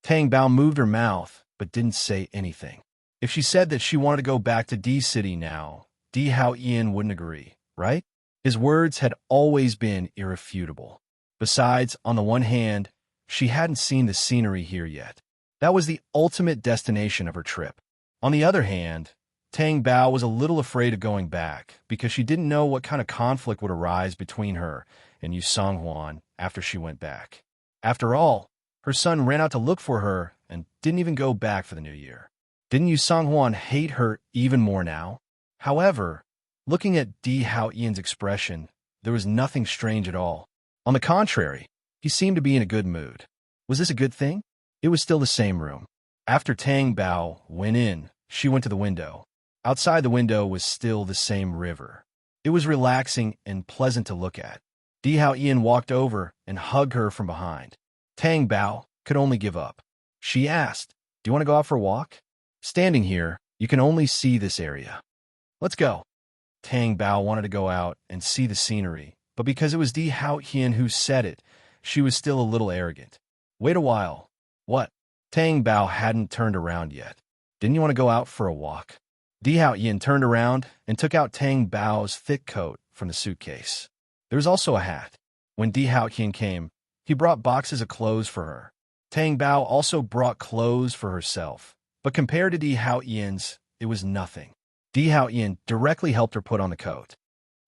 Tang Bao moved her mouth, but didn't say anything. If she said that she wanted to go back to D City now, Di Hao Ian wouldn't agree, right? His words had always been irrefutable. Besides, on the one hand, she hadn't seen the scenery here yet. That was the ultimate destination of her trip. On the other hand, Tang Bao was a little afraid of going back because she didn't know what kind of conflict would arise between her and Yu Songhuan after she went back. After all, her son ran out to look for her and didn't even go back for the new year. Didn't Yu Songhuan hate her even more now? However, looking at Di Hao Ian's expression, there was nothing strange at all. On the contrary, he seemed to be in a good mood. Was this a good thing? It was still the same room. After Tang Bao went in, she went to the window. Outside the window was still the same river. It was relaxing and pleasant to look at. Di Hao Ian walked over and hugged her from behind. Tang Bao could only give up. She asked, "Do you want to go out for a walk? Standing here, you can only see this area. Let's go." Tang Bao wanted to go out and see the scenery, but because it was Di Hao Ian who said it, she was still a little arrogant. Wait a while. What? Tang Bao hadn't turned around yet. Didn't you want to go out for a walk? Di Hao Ian turned around and took out Tang Bao's thick coat from the suitcase. There was also a hat. When Di Hao Ian came, he brought boxes of clothes for her. Tang Bao also brought clothes for herself, but compared to Di Hao Ian's, it was nothing. Di Hao Ian directly helped her put on the coat.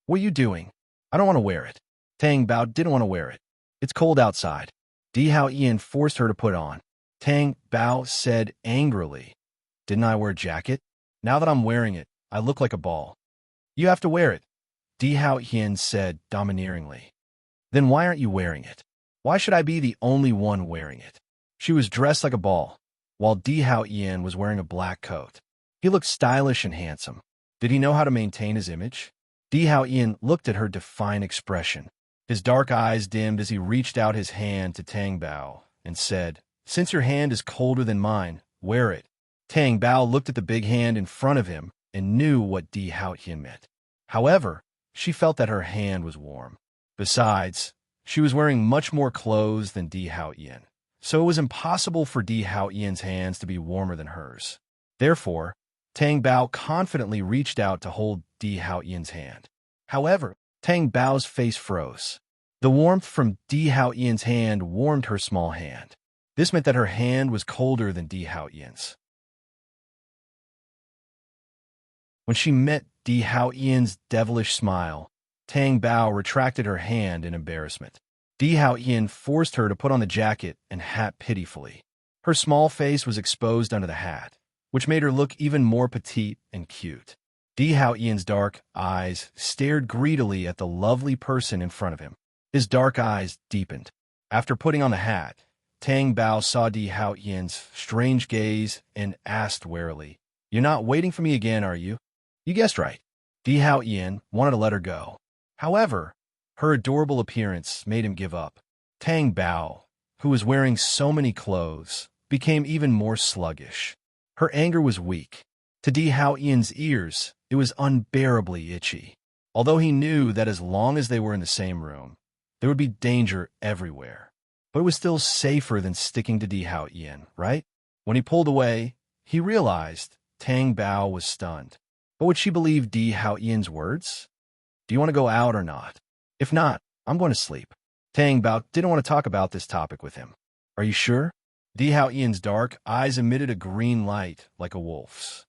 "What are you doing? I don't want to wear it." Tang Bao didn't want to wear it. "It's cold outside." Di Hao Ian forced her to put on. Tang Bao said angrily, "Didn't I wear a jacket? Now that I'm wearing it, I look like a ball." "You have to wear it," Di Hao Ian said domineeringly. "Then why aren't you wearing it? Why should I be the only one wearing it?" She was dressed like a ball, while Di Hao Ian was wearing a black coat. He looked stylish and handsome. Did he know how to maintain his image? Di Hao Ian looked at her defiant expression. His dark eyes dimmed as he reached out his hand to Tang Bao and said, "Since your hand is colder than mine, wear it." Tang Bao looked at the big hand in front of him and knew what Di Hao Ian meant. However, she felt that her hand was warm. Besides, she was wearing much more clothes than Di Hao Ian, so it was impossible for Di Hao Ian's hands to be warmer than hers. Therefore, Tang Bao confidently reached out to hold Di Hao Ian's hand. However, Tang Bao's face froze. The warmth from Di Hao Ian's hand warmed her small hand. This meant that her hand was colder than Di Hao Ian's. When she met Di Hao Ian's devilish smile, Tang Bao retracted her hand in embarrassment. Di Hao Ian forced her to put on the jacket and hat pitifully. Her small face was exposed under the hat, which made her look even more petite and cute. Di Hao Ian's dark eyes stared greedily at the lovely person in front of him. His dark eyes deepened. After putting on the hat, Tang Bao saw Di Hao Ian's strange gaze and asked warily, "You're not waiting for me again, are you?" "You guessed right." Di Hao Ian wanted to let her go. However, her adorable appearance made him give up. Tang Bao, who was wearing so many clothes, became even more sluggish. Her anger was weak. To Di Hao Ian's ears, it was unbearably itchy. Although he knew that as long as they were in the same room, there would be danger everywhere. But it was still safer than sticking to Di Hao Ian, right? When he pulled away, he realized Tang Bao was stunned. But would she believe Di Hao Ian's words? "Do you want to go out or not? If not, I'm going to sleep." Tang Bao didn't want to talk about this topic with him. "Are you sure?" Di Hao Ian's dark eyes emitted a green light like a wolf's.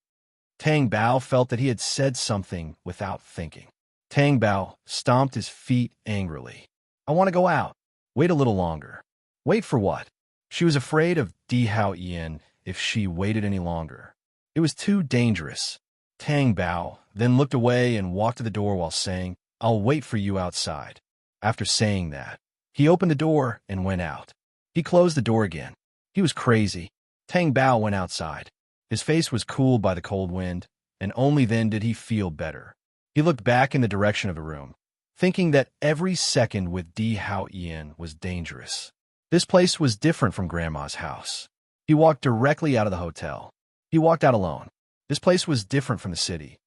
Tang Bao felt that he had said something without thinking. Tang Bao stomped his feet angrily. "I want to go out. Wait a little longer." Wait for what? She was afraid of Di Hao Ian if she waited any longer. It was too dangerous. Tang Bao then looked away and walked to the door while saying, "I'll wait for you outside." After saying that, he opened the door and went out. He closed the door again. He was crazy. Tang Bao went outside. His face was cooled by the cold wind, and only then did he feel better. He looked back in the direction of the room, thinking that every second with Di Hao Ian was dangerous. This place was different from Grandma's house. He walked directly out of the hotel. He walked out alone. This place was different from the city.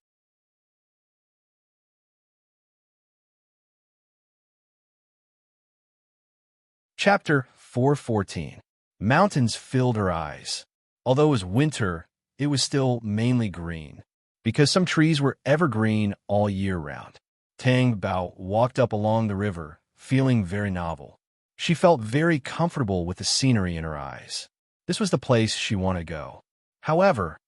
Chapter 414. Mountains filled her eyes. Although it was winter, it was still mainly green, because some trees were evergreen all year round. Tang Bao walked up along the river, feeling very novel. She felt very comfortable with the scenery in her eyes. This was the place she wanted to go. However,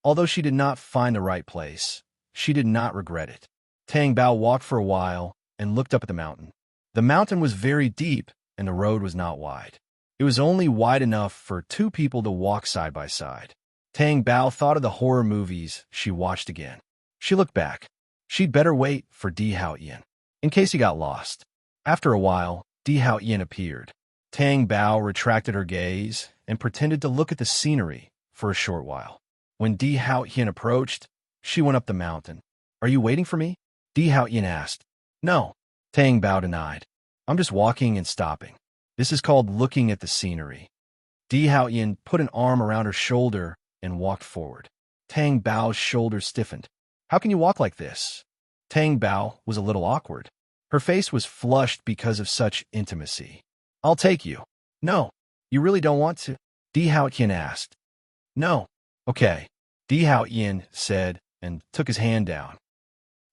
although she did not find the right place, she did not regret it. Tang Bao walked for a while and looked up at the mountain. The mountain was very deep, and the road was not wide. It was only wide enough for two people to walk side by side. Tang Bao thought of the horror movies she watched again. She looked back. She'd better wait for Di Hao Yin, in case he got lost. After a while, Di Hao Yin appeared. Tang Bao retracted her gaze and pretended to look at the scenery for a short while. When Di Hao Yin approached, she went up the mountain. "Are you waiting for me?" Di Hao Yin asked. "No," Tang Bao denied. "I'm just walking and stopping. This is called looking at the scenery." Di Hao Yin put an arm around her shoulder and walked forward. Tang Bao's shoulders stiffened. "How can you walk like this?" Tang Bao was a little awkward. Her face was flushed because of such intimacy. "I'll take you." "No, you really don't want to?" Di Hao Yin asked. "No." "Okay," Di Hao Yin said and took his hand down.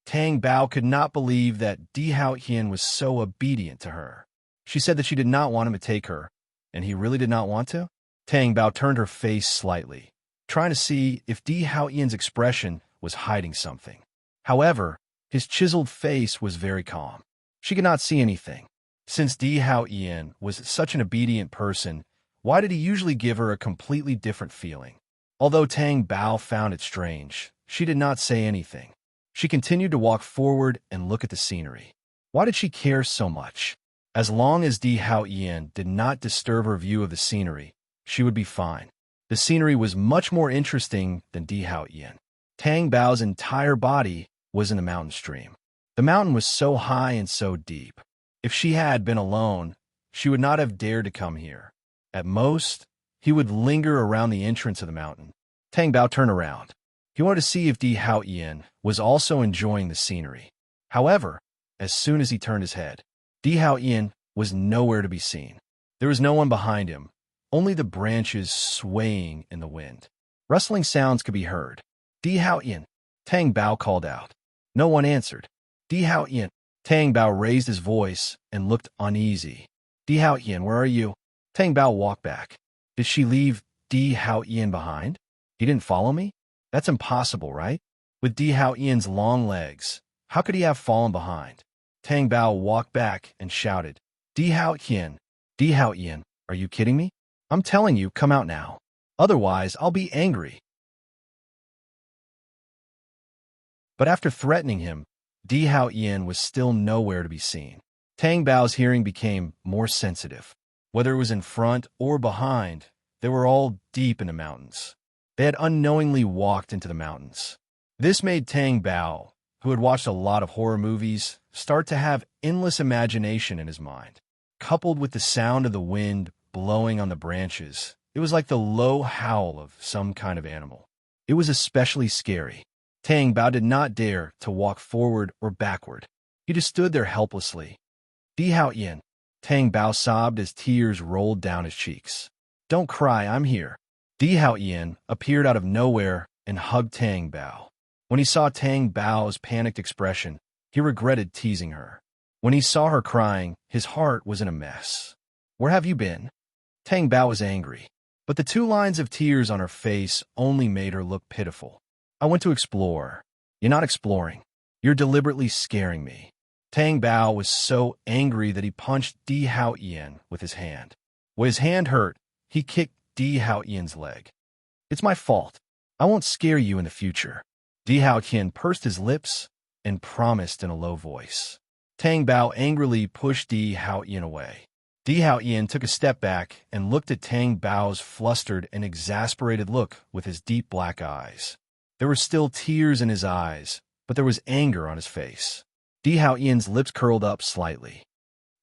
Tang Bao could not believe that Di Hao Yin was so obedient to her. She said that she did not want him to take her, and he really did not want to? Tang Bao turned her face slightly, trying to see if Di Hao Yin's expression was hiding something. However, his chiseled face was very calm. She could not see anything. Since Di Hao Yin was such an obedient person, why did he usually give her a completely different feeling? Although Tang Bao found it strange, she did not say anything. She continued to walk forward and look at the scenery. Why did she care so much? As long as Di Hao Yin did not disturb her view of the scenery, she would be fine. The scenery was much more interesting than Di Hao Yin. Tang Bao's entire body was in the mountain stream. The mountain was so high and so deep. If she had been alone, she would not have dared to come here. At most, he would linger around the entrance of the mountain. Tang Bao turned around. He wanted to see if Di Hao Yin was also enjoying the scenery. However, as soon as he turned his head, Di Hao Yin was nowhere to be seen. There was no one behind him, only the branches swaying in the wind. Rustling sounds could be heard. "Di Hao Yin," Tang Bao called out. No one answered. "Di Hao Yin." Tang Bao raised his voice and looked uneasy. "Di Hao Yin, where are you?" Tang Bao walked back. Did she leave Di Hao Yin behind? He didn't follow me? That's impossible, right? With Di Hao Yin's long legs, how could he have fallen behind? Tang Bao walked back and shouted, "Di Hao Yin, Di Hao Yin, are you kidding me? I'm telling you, come out now. Otherwise, I'll be angry." But after threatening him, Di Hao Yin was still nowhere to be seen. Tang Bao's hearing became more sensitive. Whether it was in front or behind, they were all deep in the mountains. They had unknowingly walked into the mountains. This made Tang Bao, who had watched a lot of horror movies, start to have endless imagination in his mind. Coupled with the sound of the wind blowing on the branches, it was like the low howl of some kind of animal. It was especially scary. Tang Bao did not dare to walk forward or backward. He just stood there helplessly. "Di Hao Yin," Tang Bao sobbed as tears rolled down his cheeks. "Don't cry, I'm here." Di Hao Yin appeared out of nowhere and hugged Tang Bao. When he saw Tang Bao's panicked expression, he regretted teasing her. When he saw her crying, his heart was in a mess. "Where have you been?" Tang Bao was angry, but the 2 lines of tears on her face only made her look pitiful. "I went to explore." "You're not exploring. You're deliberately scaring me." Tang Bao was so angry that he punched Di Hao Yin with his hand. When his hand hurt, he kicked Di Hao Yin's leg. "It's my fault. I won't scare you in the future." Di Hao Yin pursed his lips and promised in a low voice. Tang Bao angrily pushed Di Hao Yin away. Di Hao Yin took a step back and looked at Tang Bao's flustered and exasperated look with his deep black eyes. There were still tears in his eyes, but there was anger on his face. Di Hao Yin's lips curled up slightly.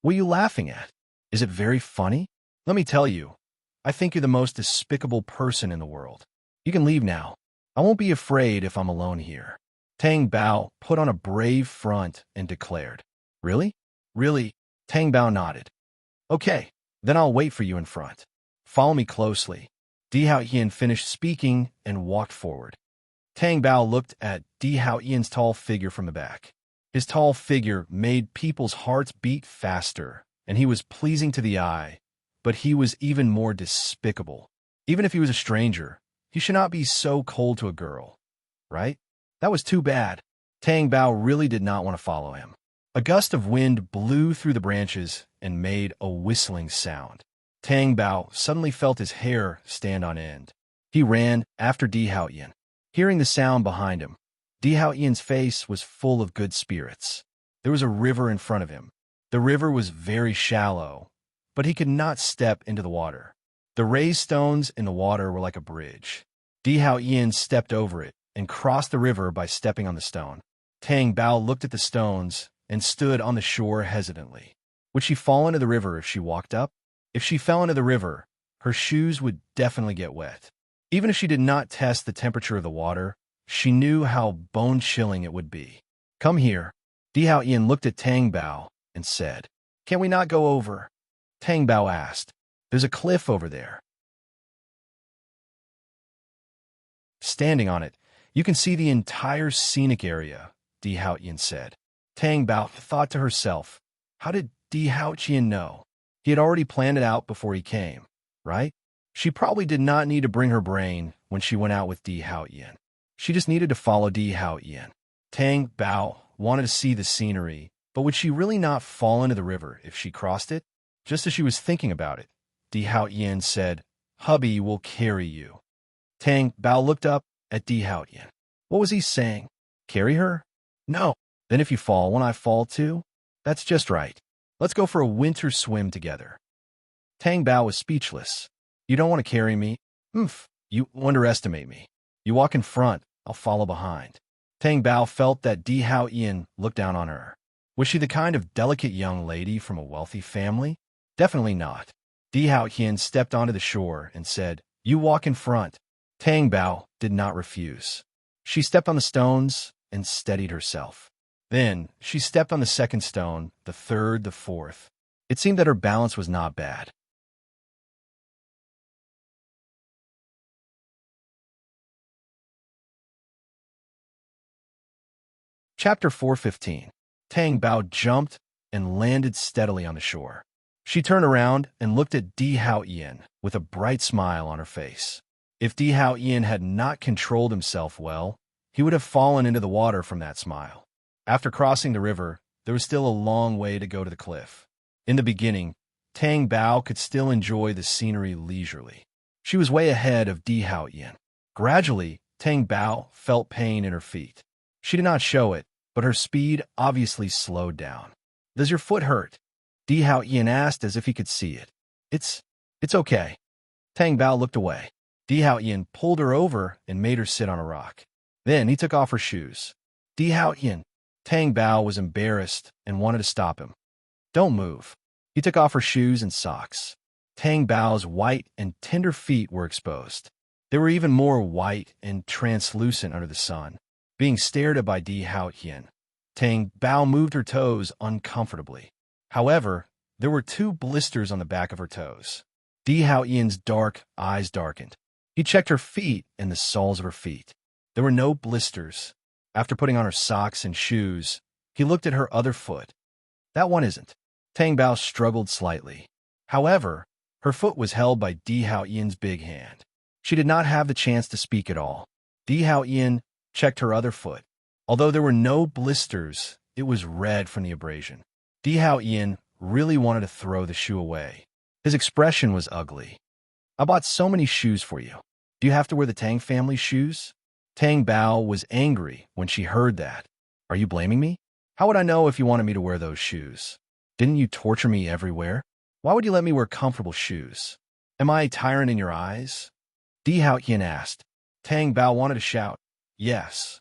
"What are you laughing at? Is it very funny? Let me tell you, I think you're the most despicable person in the world. You can leave now. I won't be afraid if I'm alone here." Tang Bao put on a brave front and declared, "Really? Really?" Tang Bao nodded. "Okay, Then I'll wait for you in front. Follow me closely. Di Hao Yin finished speaking and walked forward. Tang Bao looked at Di Hao Yin's tall figure from the back. His tall figure made people's hearts beat faster, and he was pleasing to the eye, but he was even more despicable. Even if he was a stranger, he should not be so cold to a girl, right? That was too bad. Tang Bao really did not want to follow him. A gust of wind blew through the branches and made a whistling sound. Tang Bao suddenly felt his hair stand on end. He ran after Di Hao Yin. Hearing the sound behind him, Di Hao Yin's face was full of good spirits. There was a river in front of him. The river was very shallow, but he could not step into the water. The raised stones in the water were like a bridge. Di Hao Yin stepped over it and crossed the river by stepping on the stone. Tang Bao looked at the stones and stood on the shore hesitantly. Would she fall into the river if she walked up? If she fell into the river, her shoes would definitely get wet. Even if she did not test the temperature of the water, she knew how bone-chilling it would be. Come here. Di Hao Yin looked at Tang Bao and said, Can we not go over? Tang Bao asked, There's a cliff over there. Standing on it, you can see the entire scenic area, Di Hao Yin said. Tang Bao thought to herself, how did Di Hao Yin know? He had already planned it out before he came, right? She probably did not need to bring her brain when she went out with Di Hao Yin. She just needed to follow Di Hao Yin. Tang Bao wanted to see the scenery, but would she really not fall into the river if she crossed it? Just as she was thinking about it, Di Hao Yin said, Hubby will carry you. Tang Bao looked up at Di Hao Yin. What was he saying? Carry her? No. Then if you fall, won't I fall too? That's just right. Let's go for a winter swim together. Tang Bao was speechless. You don't want to carry me? You underestimate me. You walk in front, I'll follow behind. Tang Bao felt that Di Hao Yin looked down on her. Was she the kind of delicate young lady from a wealthy family? Definitely not. Di Hao Yin stepped onto the shore and said, You walk in front. Tang Bao did not refuse. She stepped on the stones and steadied herself. Then she stepped on the second stone, the third, the fourth. It seemed that her balance was not bad. Chapter 415. Tang Bao jumped and landed steadily on the shore. She turned around and looked at Di Hao Yin with a bright smile on her face. If Di Hao Yin had not controlled himself well, he would have fallen into the water from that smile. After crossing the river, there was still a long way to go to the cliff. In the beginning, Tang Bao could still enjoy the scenery leisurely. She was way ahead of Di Hao Yin. Gradually, Tang Bao felt pain in her feet. She did not show it, but her speed obviously slowed down. Does your foot hurt? Di Hao Yin asked as if he could see it. It's okay. Tang Bao looked away. Di Hao Yin pulled her over and made her sit on a rock. Then he took off her shoes. Di Hao Yin. Tang Bao was embarrassed and wanted to stop him. Don't move. He took off her shoes and socks. Tang Bao's white and tender feet were exposed. They were even more white and translucent under the sun, being stared at by Di Hao Yin. Tang Bao moved her toes uncomfortably. However, there were 2 blisters on the back of her toes. Di Hao Yin's dark eyes darkened. He checked her feet and the soles of her feet. There were no blisters. After putting on her socks and shoes, he looked at her other foot. That one isn't. Tang Bao struggled slightly. However, her foot was held by Di Hao Yin's big hand. She did not have the chance to speak at all. Di Hao Yin checked her other foot. Although there were no blisters, it was red from the abrasion. Di Hao Yin really wanted to throw the shoe away. His expression was ugly. I bought so many shoes for you. Do you have to wear the Tang family shoes? Tang Bao was angry when she heard that. Are you blaming me? How would I know if you wanted me to wear those shoes? Didn't you torture me everywhere? Why would you let me wear comfortable shoes? Am I a tyrant in your eyes? Di Hao Yin asked. Tang Bao wanted to shout, yes.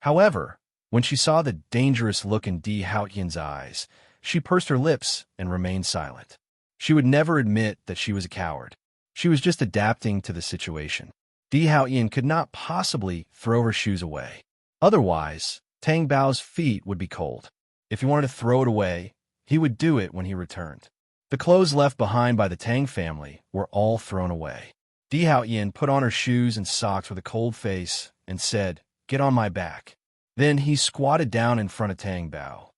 However, when she saw the dangerous look in Di Hao Yin's eyes, she pursed her lips and remained silent. She would never admit that she was a coward. She was just adapting to the situation. Di Hao Yin could not possibly throw her shoes away. Otherwise, Tang Bao's feet would be cold. If he wanted to throw it away, he would do it when he returned. The clothes left behind by the Tang family were all thrown away. Di Haoyin put on her shoes and socks with a cold face and said, "Get on my back." Then he squatted down in front of Tang Bao.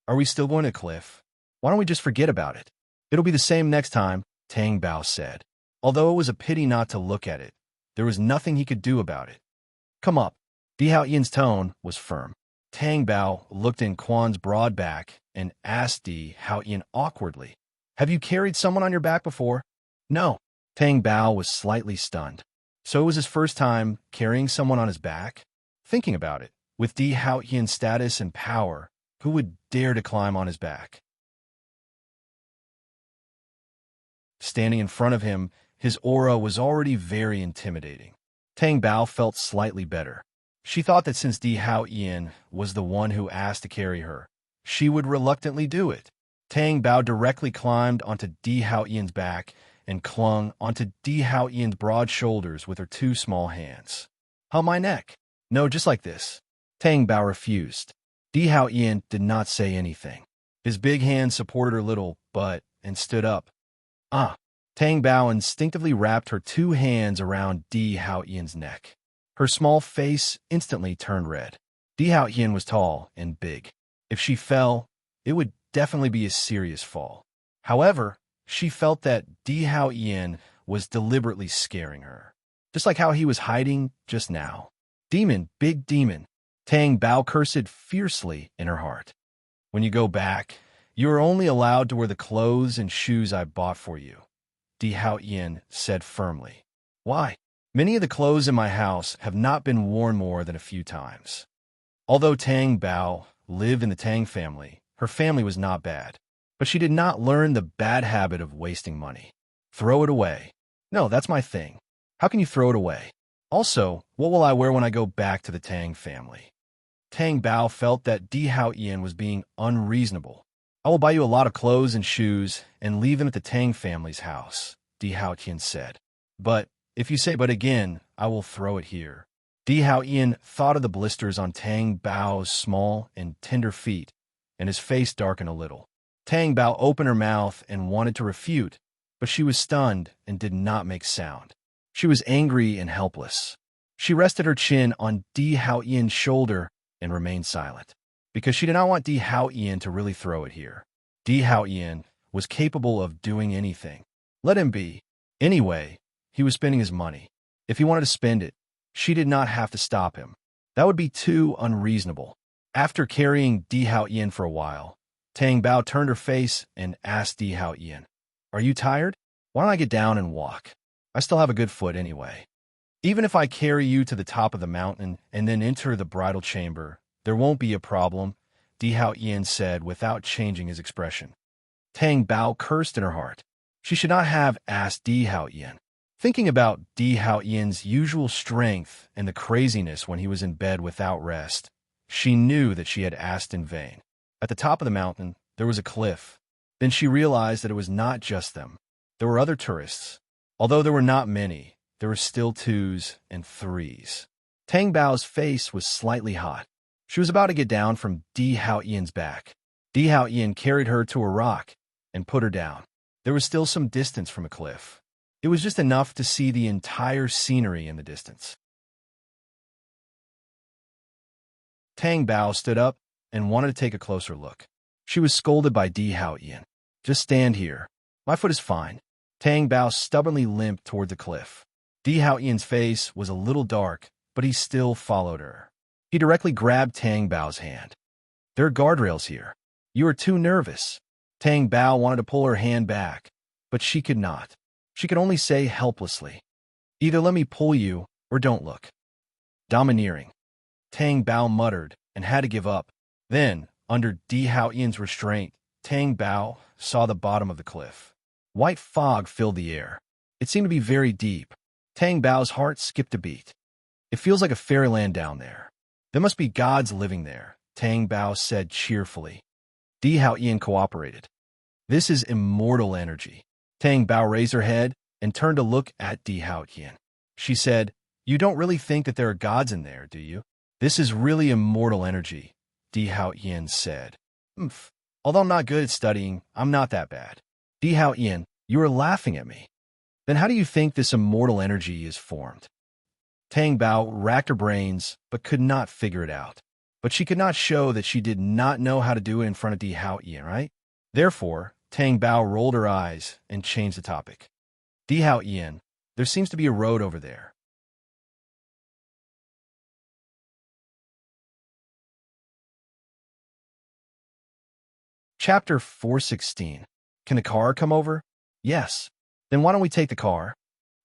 "Are we still going to the cliff? Why don't we just forget about it? It'll be the same next time," Tang Bao said. Although it was a pity not to look at it, there was nothing he could do about it. "Come up." Di Haoyin's tone was firm. Tang Bao looked in Quan's broad back and asked Di Haoyin awkwardly, "Have you carried someone on your back before?" "No." Tang Bao was slightly stunned. So it was his first time carrying someone on his back? Thinking about it, with Di Haoyin's status and power, who would dare to climb on his back? Standing in front of him, his aura was already very intimidating. Tang Bao felt slightly better. She thought that since Di Haoyin was the one who asked to carry her, she would reluctantly do it. Tang Bao directly climbed onto Di Haoyin's back and clung onto Di Haoyin's broad shoulders with her two small hands. "On my neck." "No, just like this." Tang Bao refused. Di Haoyin did not say anything. His big hand supported her little butt and stood up. "Ah." Tang Bao instinctively wrapped her two hands around Di Haoyin's neck. Her small face instantly turned red. Di Haoyin was tall and big. If she fell, it would definitely be a serious fall. However, she felt that Di Haoyin was deliberately scaring her, just like how he was hiding just now. "Demon, big demon." Tang Bao cursed fiercely in her heart. "When you go back, you are only allowed to wear the clothes and shoes I bought for you," Di Haoyin said firmly. "Why? Many of the clothes in my house have not been worn more than a few times." Although Tang Bao lived in the Tang family, her family was not bad. But she did not learn the bad habit of wasting money. "Throw it away." "No, that's my thing." "How can you throw it away? Also, what will I wear when I go back to the Tang family?" Tang Bao felt that Di Haoyin was being unreasonable. "I will buy you a lot of clothes and shoes and leave them at the Tang family's house," Di Haoyin said. "But if you say but again, I will throw it here." Di Haoyin thought of the blisters on Tang Bao's small and tender feet, and his face darkened a little. Tang Bao opened her mouth and wanted to refute, but she was stunned and did not make sound. She was angry and helpless. She rested her chin on Di Haoyin's shoulder and remained silent, because she did not want Di Haoyin to really throw it here. Di Haoyin was capable of doing anything. Let him be. Anyway, he was spending his money. If he wanted to spend it, she did not have to stop him. That would be too unreasonable. After carrying Di Haoyin for a while, Tang Bao turned her face and asked Di Haoyin, "Are you tired? Why don't I get down and walk? I still have a good foot anyway. Even if I carry you to the top of the mountain and then enter the bridal chamber, there won't be a problem," Di Haoyin said without changing his expression. Tang Bao cursed in her heart. She should not have asked Di Haoyin. Thinking about Di Haoyin's usual strength and the craziness when he was in bed without rest, she knew that she had asked in vain. At the top of the mountain, there was a cliff. Then she realized that it was not just them. There were other tourists. Although there were not many, there were still twos and threes. Tang Bao's face was slightly hot. She was about to get down from Di Haoyin's back. Di Haoyin carried her to a rock and put her down. There was still some distance from a cliff. It was just enough to see the entire scenery in the distance. Tang Bao stood up and wanted to take a closer look. She was scolded by Di Haoyin. "Just stand here. My foot is fine." Tang Bao stubbornly limped toward the cliff. Di Haoyin's face was a little dark, but he still followed her. He directly grabbed Tang Bao's hand. "There are guardrails here. You are too nervous." Tang Bao wanted to pull her hand back, but she could not. She could only say helplessly, "Either let me pull you or don't look." Domineering. Tang Bao muttered and had to give up. Then, under Di Haoyin's restraint, Tang Bao saw the bottom of the cliff. White fog filled the air. It seemed to be very deep. Tang Bao's heart skipped a beat. "It feels like a fairyland down there. There must be gods living there," Tang Bao said cheerfully. Di Haoyin cooperated. "This is immortal energy." Tang Bao raised her head and turned to look at Di Haoyin. She said, "You don't really think that there are gods in there, do you?" "This is really immortal energy," Di Haoyin said. "Although I'm not good at studying, I'm not that bad." Di Hao Yin, you are laughing at me. Then how do you think this immortal energy is formed? Tang Bao racked her brains, but could not figure it out. But she could not show that she did not know how to do it in front of Di Hao Yin, right? Therefore, Tang Bao rolled her eyes and changed the topic. Di Hao Yin, there seems to be a road over there. Chapter 416. Can the car come over? Yes. Then why don't we take the car?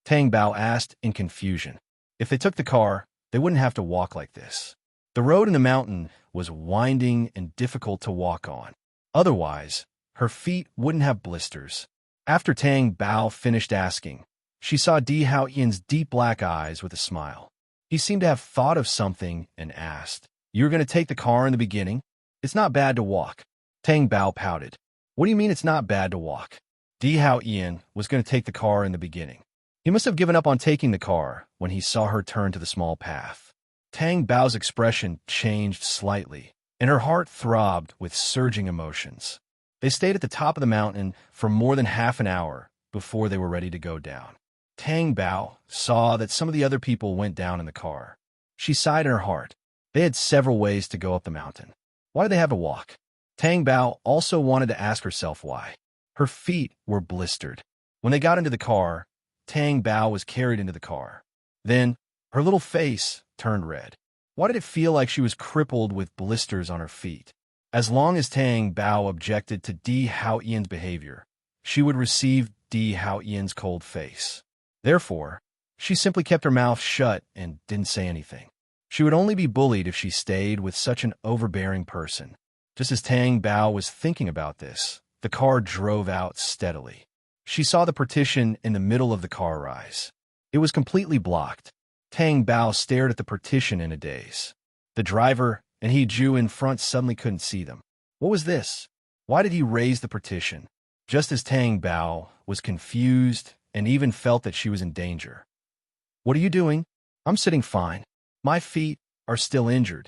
Tang Bao asked in confusion. If they took the car, they wouldn't have to walk like this. The road in the mountain was winding and difficult to walk on. Otherwise, her feet wouldn't have blisters. After Tang Bao finished asking, she saw Di Hao Yin's deep black eyes with a smile. He seemed to have thought of something and asked, "You're going to take the car in the beginning? It's not bad to walk." Tang Bao pouted. "What do you mean it's not bad to walk?" Di Hao Yin was going to take the car in the beginning. He must have given up on taking the car when he saw her turn to the small path. Tang Bao's expression changed slightly, and her heart throbbed with surging emotions. They stayed at the top of the mountain for more than half an hour before they were ready to go down. Tang Bao saw that some of the other people went down in the car. She sighed in her heart. They had several ways to go up the mountain. Why did they have to walk? Tang Bao also wanted to ask herself why. Her feet were blistered. When they got into the car, Tang Bao was carried into the car. Then, her little face turned red. Why did it feel like she was crippled with blisters on her feet? As long as Tang Bao objected to Di Hao Yin's behavior, she would receive Di Hao Yin's cold face. Therefore, she simply kept her mouth shut and didn't say anything. She would only be bullied if she stayed with such an overbearing person. Just as Tang Bao was thinking about this, the car drove out steadily. She saw the partition in the middle of the car rise. It was completely blocked. Tang Bao stared at the partition in a daze. The driver and He Ju in front suddenly couldn't see them. What was this? Why did he raise the partition? Just as Tang Bao was confused and even felt that she was in danger. "What are you doing?" "I'm sitting fine. My feet are still injured."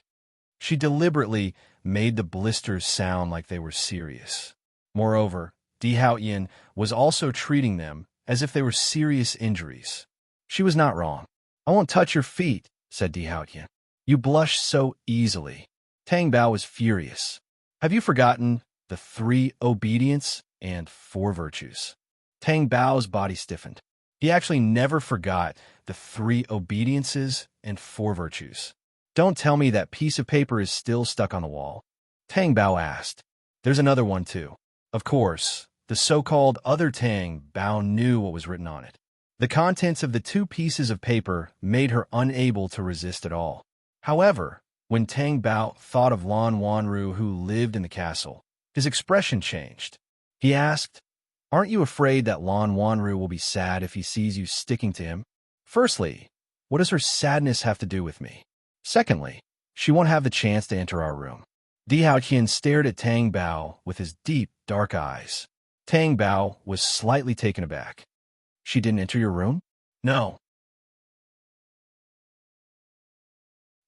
She deliberately made the blisters sound like they were serious. Moreover, Di Hao Yin was also treating them as if they were serious injuries. She was not wrong. "I won't touch your feet," said Di Hao Yin. "You blush so easily." Tang Bao was furious. "Have you forgotten the 3 obedience and 4 virtues?" Tang Bao's body stiffened. He actually never forgot the 3 obediences and 4 virtues. "Don't tell me that piece of paper is still stuck on the wall?" Tang Bao asked. "There's another one too." Of course, the so-called other Tang Bao knew what was written on it. The contents of the 2 pieces of paper made her unable to resist at all. However, when Tang Bao thought of Lan Wanru who lived in the castle, his expression changed. He asked, "Aren't you afraid that Lan Wanru will be sad if he sees you sticking to him?" Firstly, what does her sadness have to do with me? Secondly, she won't have the chance to enter our room. Di Hao Qian stared at Tang Bao with his deep, dark eyes. Tang Bao was slightly taken aback. "She didn't enter your room?" "No."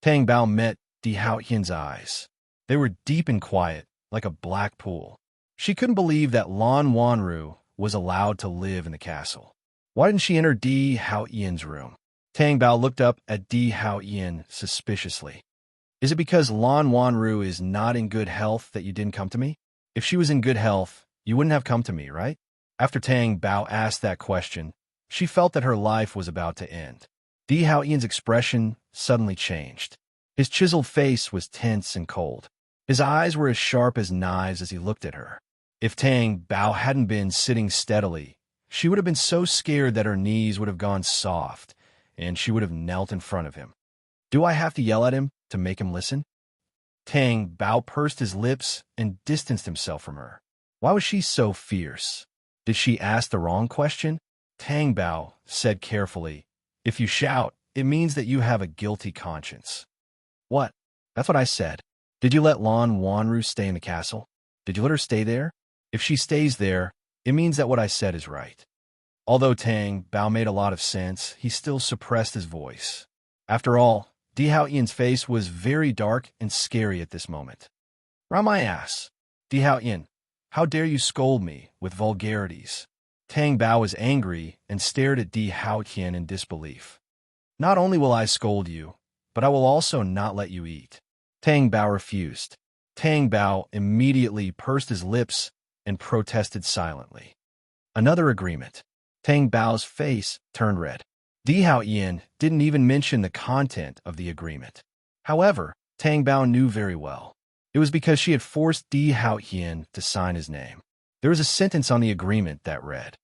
Tang Bao met Di Hao Qian's eyes. They were deep and quiet, like a black pool. She couldn't believe that Lan Wanru was allowed to live in the castle. Why didn't she enter Di Hao Qian's room? Tang Bao looked up at Di Hao Qian suspiciously. "Is it because Lan Wanru is not in good health that you didn't come to me? If she was in good health, you wouldn't have come to me, right?" After Tang Bao asked that question, she felt that her life was about to end. Di Hao Qian's expression suddenly changed. His chiseled face was tense and cold. His eyes were as sharp as knives as he looked at her. If Tang Bao hadn't been sitting steadily, she would have been so scared that her knees would have gone soft, and she would have knelt in front of him. "Do I have to yell at him to make him listen?" Tang Bao pursed his lips and distanced himself from her. Why was she so fierce? Did she ask the wrong question? Tang Bao said carefully, "If you shout, it means that you have a guilty conscience." "What? That's what I said. Did you let Lan Wanru stay in the castle? Did you let her stay there? If she stays there, it means that what I said is right." Although Tang Bao made a lot of sense, he still suppressed his voice. After all, Di Hao Qian's face was very dark and scary at this moment. "Round my ass. Di Hao Qian, How dare you scold me with vulgarities? Tang Bao was angry and stared at Di Haotian in disbelief. Not only will I scold you, but I will also not let you eat. Tang Bao refused. Tang Bao immediately pursed his lips and protested silently. Another agreement. Tang Bao's face turned red. Di Haotian didn't even mention the content of the agreement. However, Tang Bao knew very well. It was because she had forced Di Haotian to sign his name. There was a sentence on the agreement that read,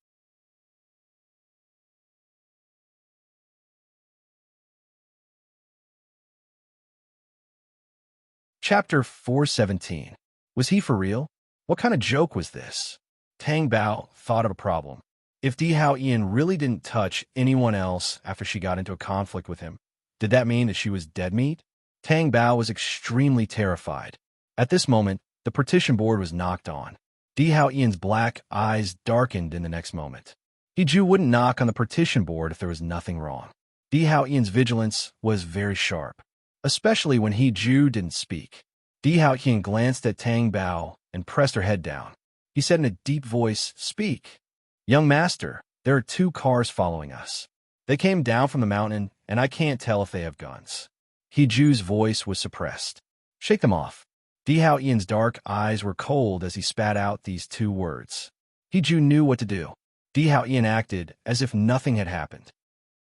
Chapter 417. Was he for real? What kind of joke was this? Tang Bao thought of a problem. If Di Haotian really didn't touch anyone else after she got into a conflict with him, did that mean that she was dead meat? Tang Bao was extremely terrified. At this moment, the partition board was knocked on. Di Haotian's black eyes darkened in the next moment. He Ju wouldn't knock on the partition board if there was nothing wrong. Di Haotian's vigilance was very sharp, especially when he Ju didn't speak. Di Haotian glanced at Tang Bao and pressed her head down. He said in a deep voice, "Speak. Young master, there are 2 cars following us. They came down from the mountain, and I can't tell if they have guns." He Ju's voice was suppressed. "Shake them off." Di Haotian's dark eyes were cold as he spat out these 2 words. He Ju knew what to do. Di Haotian acted as if nothing had happened.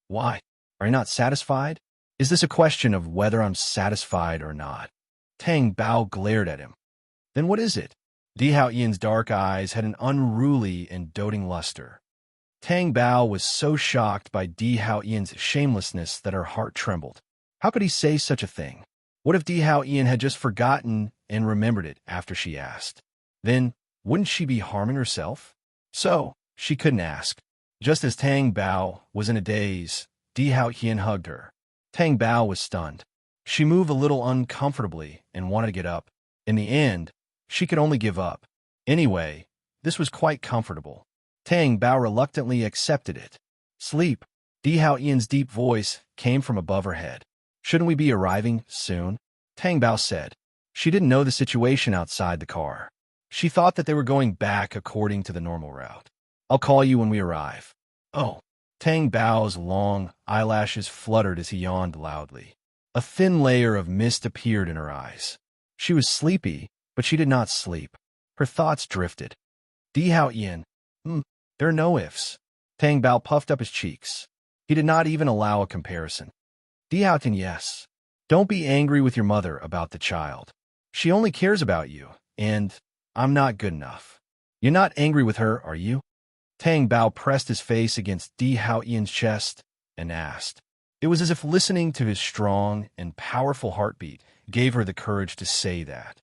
"Why? Are you not satisfied? Is this a question of whether I'm satisfied or not?" Tang Bao glared at him. "Then what is it?" Di Haotian's dark eyes had an unruly and doting luster. Tang Bao was so shocked by Di Haotian's shamelessness that her heart trembled. How could he say such a thing? What if Di Haotian had just forgotten and remembered it after she asked? Then, wouldn't she be harming herself? So, she couldn't ask. Just as Tang Bao was in a daze, Di Haotian hugged her. Tang Bao was stunned. She moved a little uncomfortably and wanted to get up. In the end, she could only give up. Anyway, this was quite comfortable. Tang Bao reluctantly accepted it. "Sleep." Di Haotian's deep voice came from above her head. "Shouldn't we be arriving soon?" Tang Bao said. She didn't know the situation outside the car. She thought that they were going back according to the normal route. "I'll call you when we arrive." "Oh." Tang Bao's long eyelashes fluttered as he yawned loudly. A thin layer of mist appeared in her eyes. She was sleepy, but she did not sleep. Her thoughts drifted. Di Haotian. There are no ifs. Tang Bao puffed up his cheeks. He did not even allow a comparison. Di Haotian, yes. Don't be angry with your mother about the child. She only cares about you, and I'm not good enough. You're not angry with her, are you? Tang Bao pressed his face against Di Haotian's chest and asked. It was as if listening to his strong and powerful heartbeat gave her the courage to say that.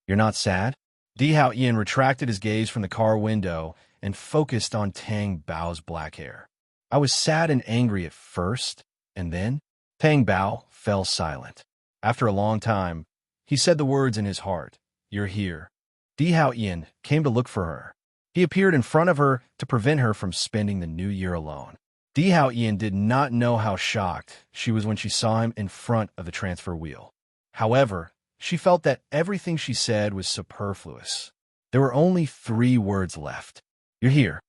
You're not sad? Di Haotian retracted his gaze from the car window and focused on Tang Bao's black hair. I was sad and angry at first, and then Tang Bao fell silent. After a long time, he said the words in his heart, You're here. Di Haotian came to look for her. He appeared in front of her to prevent her from spending the new year alone. Di Haotian did not know how shocked she was when she saw him in front of the transfer wheel. However, she felt that everything she said was superfluous. There were only 3 words left. You're here.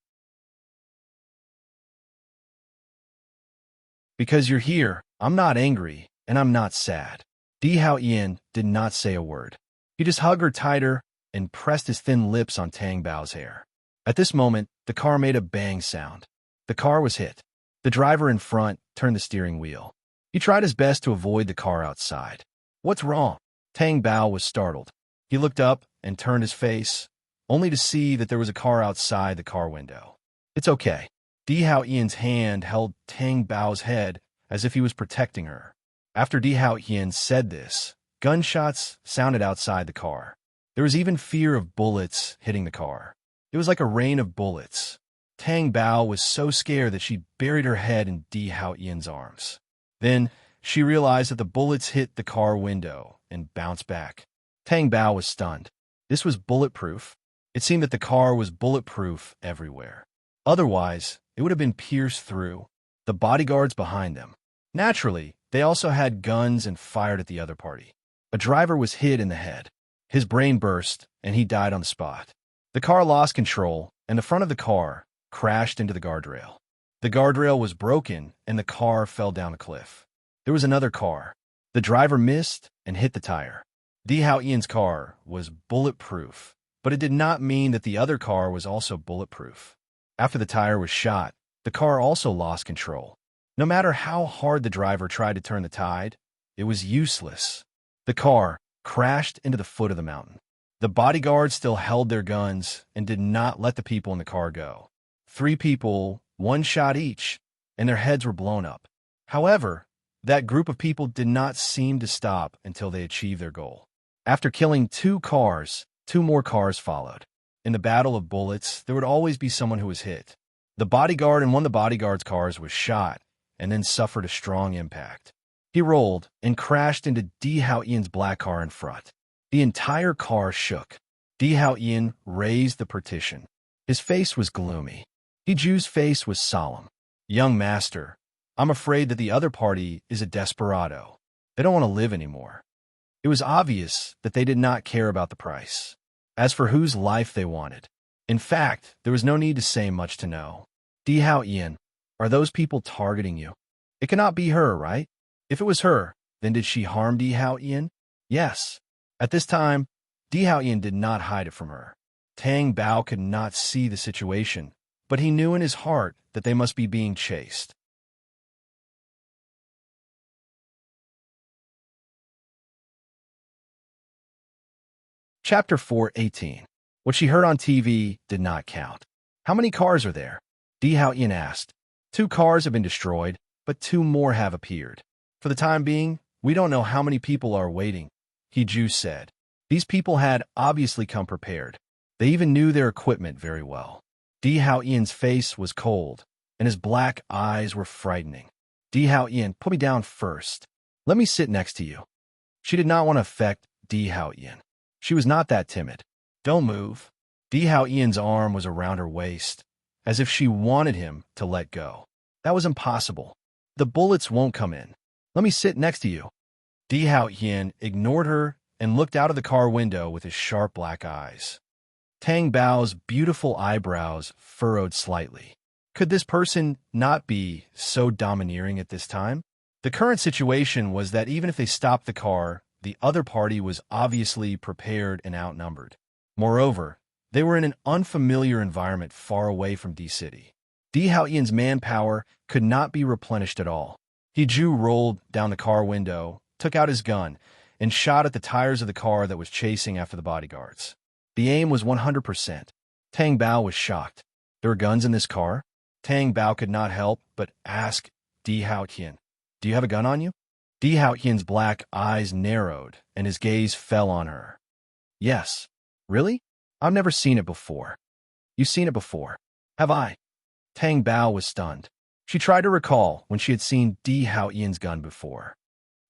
Because you're here, I'm not angry, and I'm not sad. Di Haotian did not say a word. He just hugged her tighter and pressed his thin lips on Tang Bao's hair. At this moment, the car made a bang sound. The car was hit. The driver in front turned the steering wheel. He tried his best to avoid the car outside. What's wrong? Tang Bao was startled. He looked up and turned his face, only to see that there was a car outside the car window. It's okay. Di Haotian's hand held Tang Bao's head as if he was protecting her. After Di Haotian said this, gunshots sounded outside the car. There was even fear of bullets hitting the car. It was like a rain of bullets. Tang Bao was so scared that she buried her head in Di Haotian's arms. Then, she realized that the bullets hit the car window and bounced back. Tang Bao was stunned. This was bulletproof. It seemed that the car was bulletproof everywhere. Otherwise, it would have been pierced through. The bodyguards behind them. Naturally, they also had guns and fired at the other party. A driver was hit in the head. His brain burst, and he died on the spot. The car lost control, and the front of the car crashed into the guardrail. The guardrail was broken, and the car fell down a cliff. There was another car. The driver missed and hit the tire. Di Hao Ian's car was bulletproof, but it did not mean that the other car was also bulletproof. After the tire was shot, the car also lost control. No matter how hard the driver tried to turn the tide, it was useless. The car crashed into the foot of the mountain. The bodyguards still held their guns and did not let the people in the car go. 3 people, 1 shot each, and their heads were blown up. However, that group of people did not seem to stop until they achieved their goal. After killing 2 cars, 2 more cars followed. In the battle of bullets, there would always be someone who was hit. The bodyguard in one of the bodyguard's cars was shot and then suffered a strong impact. He rolled and crashed into Di Hao Ian's black car in front. The entire car shook. Di Hao Ian raised the partition. His face was gloomy. Diju's face was solemn. "Young master, I'm afraid that the other party is a desperado. They don't want to live anymore." It was obvious that they did not care about the price. As for whose life they wanted, in fact, there was no need to say much to know. "Di Hao Ian, are those people targeting you? It cannot be her, right? If it was her, then did she harm Di Hao Ian?" "Yes." At this time, Di Hao Ian did not hide it from her. Tang Bao could not see the situation, but he knew in his heart that they must be being chased. Chapter 4:18. What she heard on TV did not count. "How many cars are there?" Di Hao Ian asked. 2 cars have been destroyed, but 2 more have appeared. "For the time being, we don't know how many people are waiting," Hiju said. These people had obviously come prepared. They even knew their equipment very well. Di Hao Ian's face was cold, and his black eyes were frightening. "Di Hao Ian, put me down first. Let me sit next to you." She did not want to affect Di Hao Ian. She was not that timid. "Don't move." Di Hao Ian's arm was around her waist, as if she wanted him to let go. That was impossible. "The bullets won't come in. Let me sit next to you." Di Hao Ian ignored her and looked out of the car window with his sharp black eyes. Tang Bao's beautiful eyebrows furrowed slightly. Could this person not be so domineering at this time? The current situation was that even if they stopped the car, the other party was obviously prepared and outnumbered. Moreover, they were in an unfamiliar environment far away from D-City. Di Hao Ian's manpower could not be replenished at all. Hiju rolled down the car window, took out his gun, and shot at the tires of the car that was chasing after the bodyguards. The aim was 100%. Tang Bao was shocked. There were guns in this car? Tang Bao could not help but ask Di Hao Ian, "Do you have a gun on you?" Di Hao Ian's black eyes narrowed, and his gaze fell on her. "Yes." "Really? I've never seen it before." "You've seen it before." "Have I?" Tang Bao was stunned. She tried to recall when she had seen Di Hao Ian's gun before.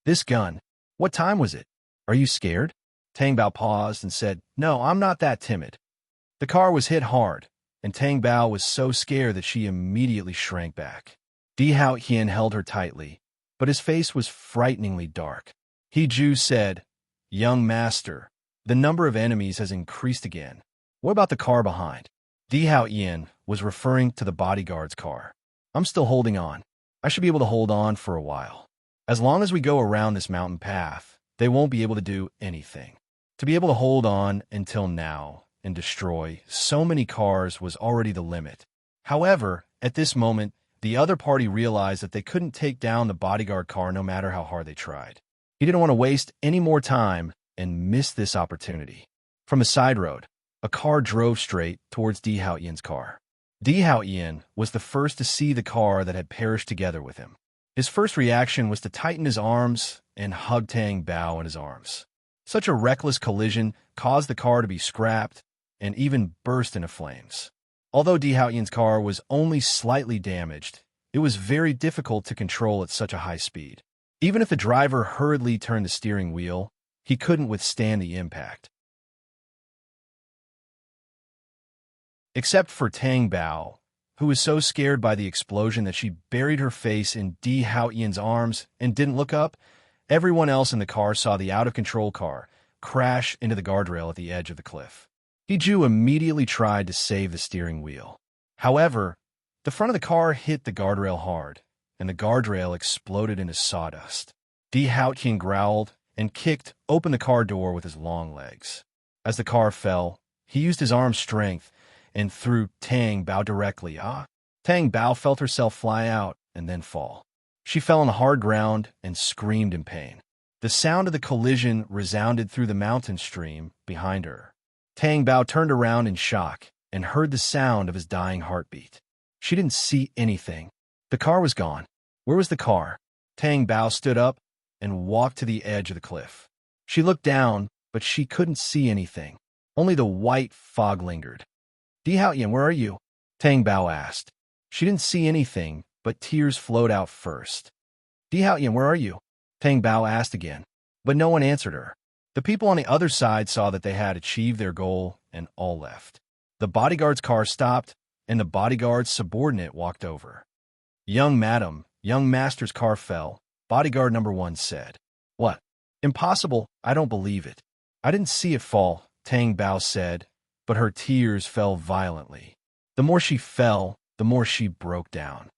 "This gun? What time was it? Are you scared?" Tang Bao paused and said, "No, I'm not that timid." The car was hit hard, and Tang Bao was so scared that she immediately shrank back. Di Hao Ian held her tightly, but his face was frighteningly dark. Hiju said, "Young master, the number of enemies has increased again. What about the car behind?" Di Hao Ian was referring to the bodyguard's car. "I'm still holding on. I should be able to hold on for a while. As long as we go around this mountain path, they won't be able to do anything." To be able to hold on until now and destroy so many cars was already the limit. However, at this moment, the other party realized that they couldn't take down the bodyguard car no matter how hard they tried. He didn't want to waste any more time and miss this opportunity. From a side road, a car drove straight towards Di Hao Ian's car. Di Hao Ian was the first to see the car that had perished together with him. His first reaction was to tighten his arms and hug Tang Bao in his arms. Such a reckless collision caused the car to be scrapped and even burst into flames. Although Di Hao Ian's car was only slightly damaged, it was very difficult to control at such a high speed. Even if the driver hurriedly turned the steering wheel, he couldn't withstand the impact. Except for Tang Bao, who was so scared by the explosion that she buried her face in Di Hao Ian's arms and didn't look up, everyone else in the car saw the out-of-control car crash into the guardrail at the edge of the cliff. Ju immediately tried to save the steering wheel. However, the front of the car hit the guardrail hard, and the guardrail exploded into sawdust. Qian growled and kicked open the car door with his long legs. As the car fell, he used his arm strength and threw Tang Bao directly. Tang Bao felt herself fly out and then fall. She fell on the hard ground and screamed in pain. The sound of the collision resounded through the mountain stream behind her. Tang Bao turned around in shock and heard the sound of his dying heartbeat. She didn't see anything. The car was gone. Where was the car? Tang Bao stood up and walked to the edge of the cliff. She looked down, but she couldn't see anything. Only the white fog lingered. Qian, where are you? Tang Bao asked. She didn't see anything, but tears flowed out first. Qian, where are you? Tang Bao asked again, but no one answered her. The people on the other side saw that they had achieved their goal and all left. The bodyguard's car stopped, and the bodyguard's subordinate walked over. Young madam, young master's car fell, bodyguard number 1 said. What? Impossible, I don't believe it. I didn't see it fall, Tang Bao said, but her tears fell violently. The more she fell, the more she broke down.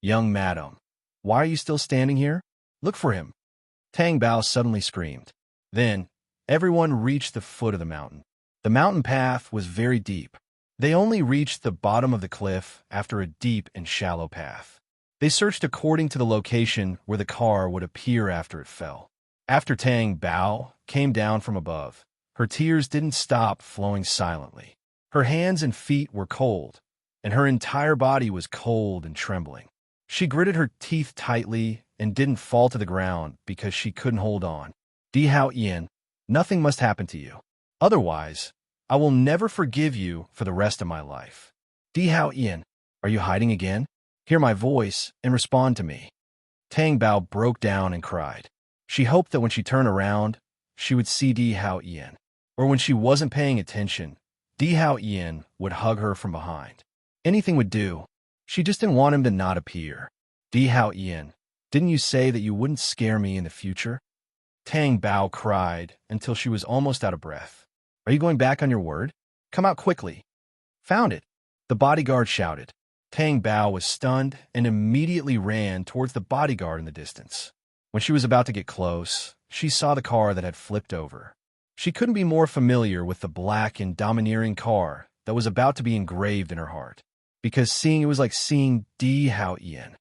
Young madam, why are you still standing here? Look for him. Tang Bao suddenly screamed. Then, everyone reached the foot of the mountain. The mountain path was very deep. They only reached the bottom of the cliff after a deep and shallow path. They searched according to the location where the car would appear after it fell. After Tang Bao came down from above, her tears didn't stop flowing silently. Her hands and feet were cold, and her entire body was cold and trembling. She gritted her teeth tightly and didn't fall to the ground because she couldn't hold on. Qian, nothing must happen to you. Otherwise, I will never forgive you for the rest of my life. Qian, are you hiding again? Hear my voice and respond to me. Tang Bao broke down and cried. She hoped that when she turned around, she would see Qian, or when she wasn't paying attention, Qian would hug her from behind. Anything would do. She just didn't want him to not appear. Qian, didn't you say that you wouldn't scare me in the future? Tang Bao cried until she was almost out of breath. Are you going back on your word? Come out quickly. Found it. The bodyguard shouted. Tang Bao was stunned and immediately ran towards the bodyguard in the distance. When she was about to get close, she saw the car that had flipped over. She couldn't be more familiar with the black and domineering car that was about to be engraved in her heart, because seeing it was like seeing Qian.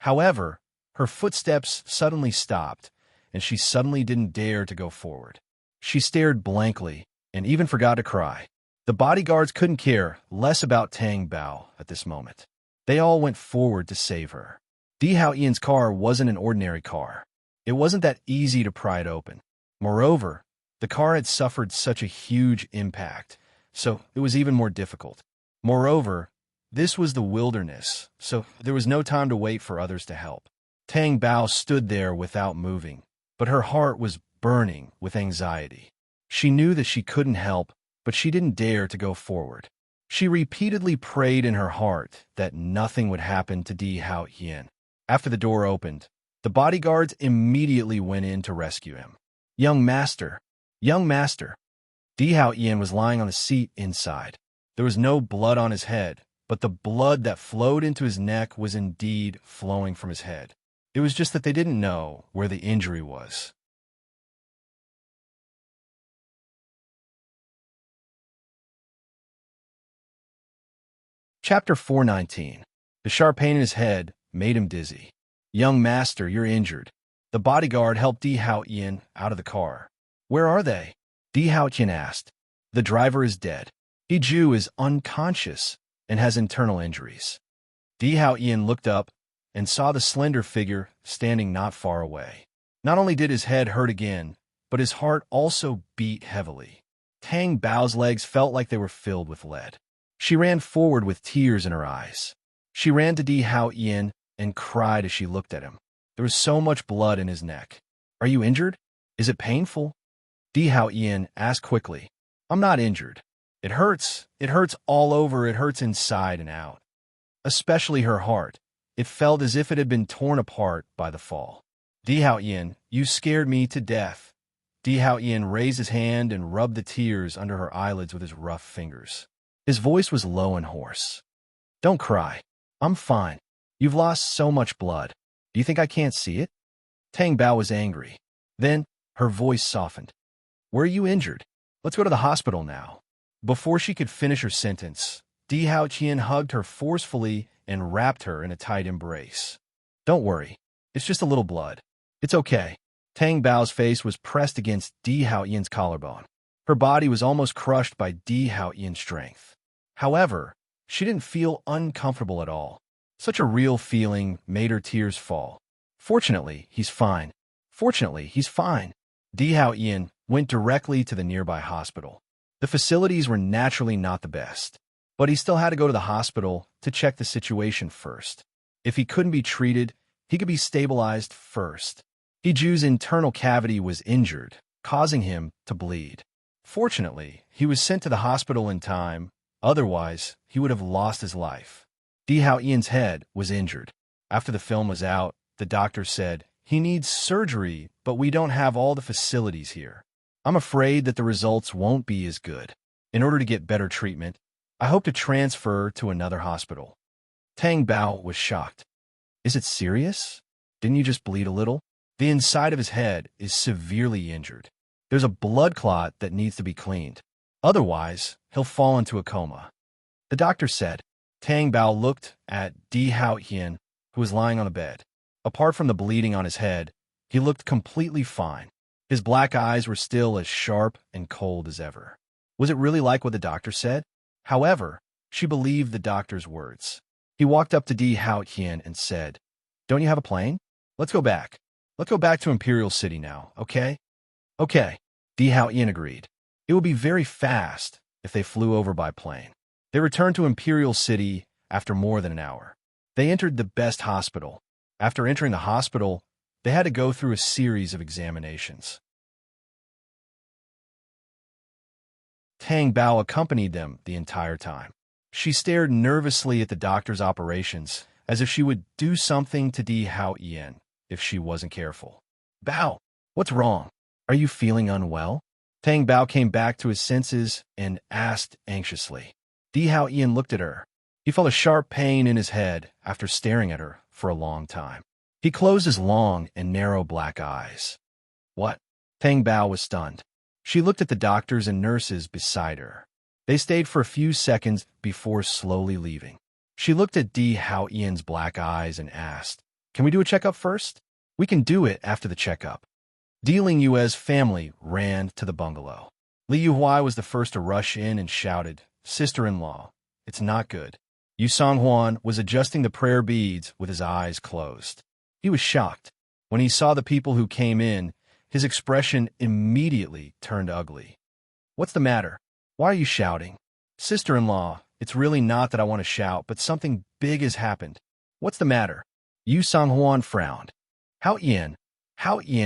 However, her footsteps suddenly stopped, and she suddenly didn't dare to go forward. She stared blankly and even forgot to cry. The bodyguards couldn't care less about Tang Bao at this moment. They all went forward to save her. Qian's car wasn't an ordinary car. It wasn't that easy to pry it open. Moreover, the car had suffered such a huge impact, so it was even more difficult. Moreover, this was the wilderness, so there was no time to wait for others to help. Tang Bao stood there without moving, but her heart was burning with anxiety. She knew that she couldn't help, but she didn't dare to go forward. She repeatedly prayed in her heart that nothing would happen to Qian. After the door opened, the bodyguards immediately went in to rescue him. Young master! Young master! Qian was lying on the seat inside. There was no blood on his head, but the blood that flowed into his neck was indeed flowing from his head. It was just that they didn't know where the injury was. Chapter 419. The sharp pain in his head made him dizzy. Young master, you're injured. The bodyguard helped Qian out of the car. Where are they? Qian asked. The driver is dead. Ju is unconscious and has internal injuries. Qian looked up and saw the slender figure standing not far away. Not only did his head hurt again, but his heart also beat heavily. Tang Bao's legs felt like they were filled with lead. She ran forward with tears in her eyes. She ran to Qian and cried as she looked at him. There was so much blood in his neck. Are you injured? Is it painful? Qian asked quickly. I'm not injured. It hurts. It hurts all over. It hurts inside and out. Especially her heart. It felt as if it had been torn apart by the fall. Qian, you scared me to death. Di Hao Ian raised his hand and rubbed the tears under her eyelids with his rough fingers. His voice was low and hoarse. Don't cry. I'm fine. You've lost so much blood. Do you think I can't see it? Tang Bao was angry. Then, her voice softened. Where are you injured? Let's go to the hospital now. Before she could finish her sentence, Di Hao Qian hugged her forcefully and wrapped her in a tight embrace. Don't worry. It's just a little blood. It's okay. Tang Bao's face was pressed against Di Hao Ian's collarbone. Her body was almost crushed by Di Hao Ian's strength. However, she didn't feel uncomfortable at all. Such a real feeling made her tears fall. Fortunately, he's fine. Fortunately, he's fine. Di Hao Ian went directly to the nearby hospital. The facilities were naturally not the best, but he still had to go to the hospital to check the situation first. If he couldn't be treated, he could be stabilized first. Hiju's internal cavity was injured, causing him to bleed. Fortunately, he was sent to the hospital in time, otherwise he would have lost his life. Di Hao Ian's head was injured. After the film was out, the doctor said, he needs surgery, but we don't have all the facilities here. I'm afraid that the results won't be as good. In order to get better treatment, I hope to transfer to another hospital. Tang Bao was shocked. Is it serious? Didn't you just bleed a little? The inside of his head is severely injured. There's a blood clot that needs to be cleaned. Otherwise, he'll fall into a coma. The doctor said. Tang Bao looked at Di Hao Ian, who was lying on the bed. Apart from the bleeding on his head, he looked completely fine. His black eyes were still as sharp and cold as ever. Was it really like what the doctor said? However, she believed the doctor's words. He walked up to Di Hao Ian and said, Don't you have a plane? Let's go back. Let's go back to Imperial City now, okay? Okay, Di Hao Ian agreed. It would be very fast if they flew over by plane. They returned to Imperial City after more than an hour. They entered the best hospital. After entering the hospital, they had to go through a series of examinations. Tang Bao accompanied them the entire time. She stared nervously at the doctor's operations, as if she would do something to Di Hao Ian if she wasn't careful. Bao, what's wrong? Are you feeling unwell? Tang Bao came back to his senses and asked anxiously. Di Hao Ian looked at her. He felt a sharp pain in his head after staring at her for a long time. He closed his long and narrow black eyes. What? Tang Bao was stunned. She looked at the doctors and nurses beside her. They stayed for a few seconds before slowly leaving. She looked at Di Hao Ian's black eyes and asked, Can we do a checkup first? We can do it after the checkup. Di Ling Yue's family ran to the bungalow. Li Yuhuai was the first to rush in and shouted, Sister-in-law, it's not good. Yu Songhuan was adjusting the prayer beads with his eyes closed. He was shocked. When he saw the people who came in, his expression immediately turned ugly. What's the matter? Why are you shouting? Sister-in-law, it's really not that I want to shout, but something big has happened. What's the matter? Yu Songhuan frowned. Hao Ian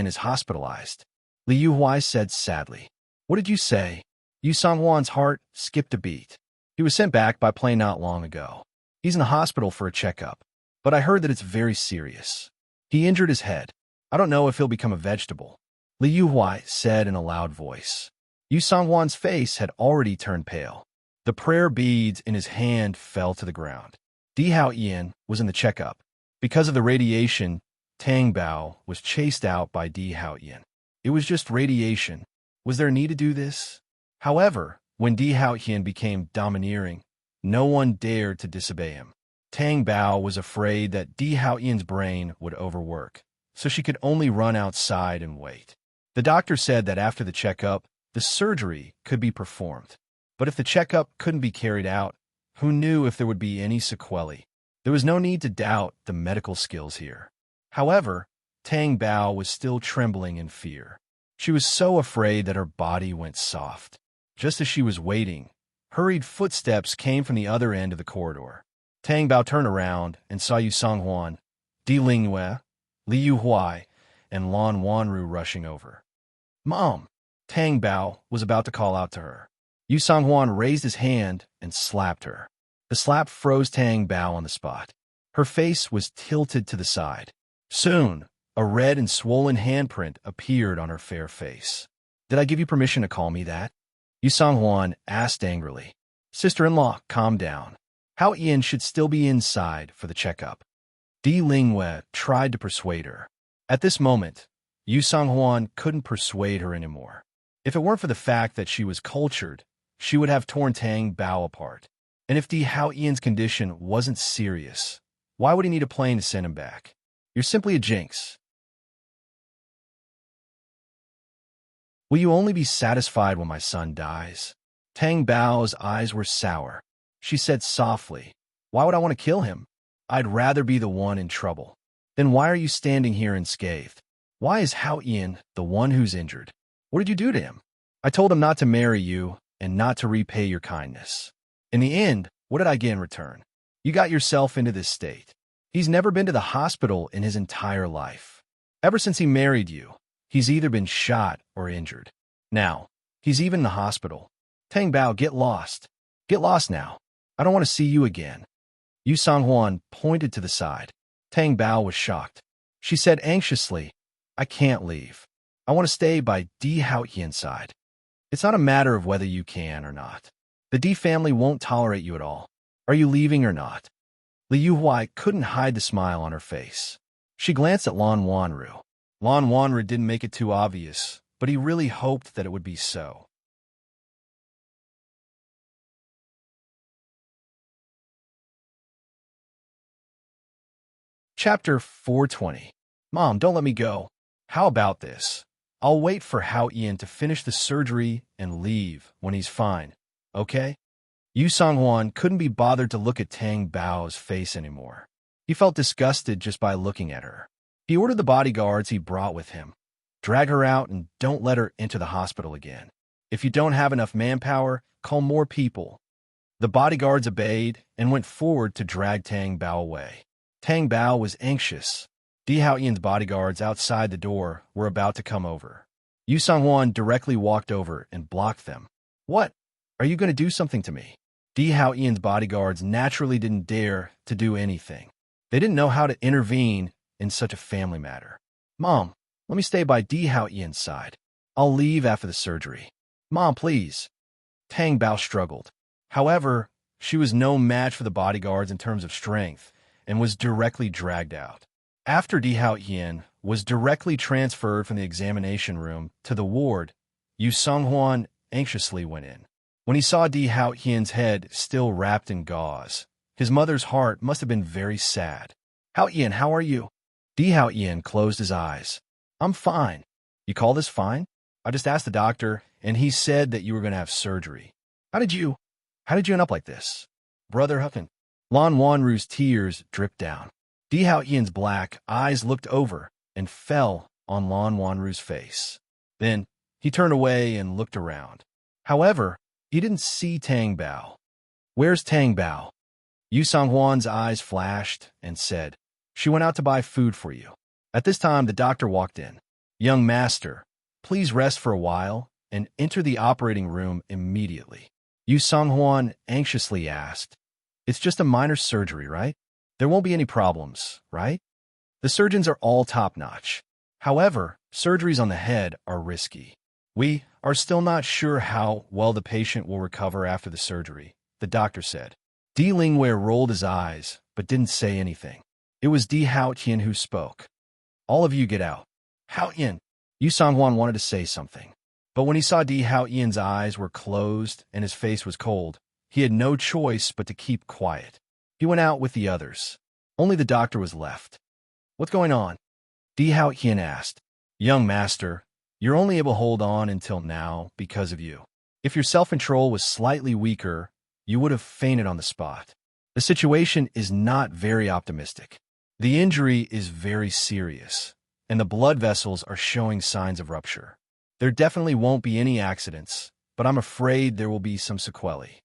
is hospitalized. Li Yuhuai said sadly. What did you say? Yu Songhuan's heart skipped a beat. He was sent back by plane not long ago. He's in the hospital for a checkup, but I heard that it's very serious. He injured his head. I don't know if he'll become a vegetable. Li Yuhuai said in a loud voice. Yu Songhuan's face had already turned pale. The prayer beads in his hand fell to the ground. Di Hao Ian was in the checkup. Because of the radiation, Tang Bao was chased out by Di Hao Ian. It was just radiation. Was there a need to do this? However, when Di Hao Ian became domineering, no one dared to disobey him. Tang Bao was afraid that Di Hao Ian's brain would overwork, so she could only run outside and wait. The doctor said that after the checkup, the surgery could be performed. But if the checkup couldn't be carried out, who knew if there would be any sequelae? There was no need to doubt the medical skills here. However, Tang Bao was still trembling in fear. She was so afraid that her body went soft. Just as she was waiting, hurried footsteps came from the other end of the corridor. Tang Bao turned around and saw Yu Songhuan, Di Lingyue, Li Yuhuai, and Lan Wanru rushing over. Mom! Tang Bao was about to call out to her. Yu Songhuan raised his hand and slapped her. The slap froze Tang Bao on the spot. Her face was tilted to the side. Soon, a red and swollen handprint appeared on her fair face. Did I give you permission to call me that? Yu Song-hwan asked angrily. Sister-in-law, calm down. Hao Ian should still be inside for the checkup. Di Lingwei tried to persuade her. At this moment, Yu Song-hwan couldn't persuade her anymore. If it weren't for the fact that she was cultured, she would have torn Tang Bao apart. And if Di Hao Ian's condition wasn't serious, why would he need a plane to send him back? You're simply a jinx. Will you only be satisfied when my son dies? Tang Bao's eyes were sour. She said softly, Why would I want to kill him? I'd rather be the one in trouble. Then why are you standing here unscathed? Why is Hao Ian the one who's injured? What did you do to him? I told him not to marry you and not to repay your kindness. In the end, what did I get in return? You got yourself into this state. He's never been to the hospital in his entire life. Ever since he married you, he's either been shot or injured. Now, he's even in the hospital. Tang Bao, get lost. Get lost now. I don't want to see you again. Yu Song-hwan pointed to the side. Tang Bao was shocked. She said anxiously, I can't leave. I want to stay by Di Hao Ian's side. It's not a matter of whether you can or not. The Di family won't tolerate you at all. Are you leaving or not? Li Yuhui couldn't hide the smile on her face. She glanced at Lan Wanru. Lan Wanru didn't make it too obvious, but he really hoped that it would be so. Chapter 420. Mom, don't let me go. How about this? I'll wait for Hao Ian to finish the surgery and leave when he's fine, okay? Yu Song-hwan couldn't be bothered to look at Tang Bao's face anymore. He felt disgusted just by looking at her. He ordered the bodyguards he brought with him. Drag her out and don't let her into the hospital again. If you don't have enough manpower, call more people. The bodyguards obeyed and went forward to drag Tang Bao away. Tang Bao was anxious. Di Hao Ian's bodyguards outside the door were about to come over. Yu Song-hwan directly walked over and blocked them. What? Are you going to do something to me? Di Hao Ian's bodyguards naturally didn't dare to do anything. They didn't know how to intervene in such a family matter. Mom, let me stay by Di Hao Ian's side. I'll leave after the surgery. Mom, please. Tang Bao struggled. However, she was no match for the bodyguards in terms of strength and was directly dragged out. After Di Hao Ian was directly transferred from the examination room to the ward, Yu Song-hwan anxiously went in. When he saw Di Hao Ian's head still wrapped in gauze, his mother's heart must have been very sad. Hao Ian, how are you? Di Hao Ian closed his eyes. I'm fine. You call this fine? I just asked the doctor, and he said that you were going to have surgery. How did you end up like this? Brother Hucken. Lan Wanru's tears dripped down. Di Hao Ian's black eyes looked over and fell on Lan Wanru's face. Then he turned away and looked around. However, he didn't see Tang Bao. Where's Tang Bao? Yu Song-hwan's eyes flashed and said, She went out to buy food for you. At this time, the doctor walked in. Young master, please rest for a while and enter the operating room immediately. Yu Song-hwan anxiously asked, It's just a minor surgery, right? There won't be any problems, right? The surgeons are all top-notch. However, surgeries on the head are risky. We are still not sure how well the patient will recover after the surgery, the doctor said. Di Lingwei rolled his eyes, but didn't say anything. It was Di Hao Ian who spoke. All of you get out. Hao Ian. Yu Song-hwan wanted to say something. But when he saw Di Hao Ian's eyes were closed and his face was cold, he had no choice but to keep quiet. He went out with the others. Only the doctor was left. What's going on? Di Hao Ian asked. Young master, you're only able to hold on until now because of you. If your self-control was slightly weaker, you would have fainted on the spot. The situation is not very optimistic. The injury is very serious, and the blood vessels are showing signs of rupture. There definitely won't be any accidents, but I'm afraid there will be some sequelae.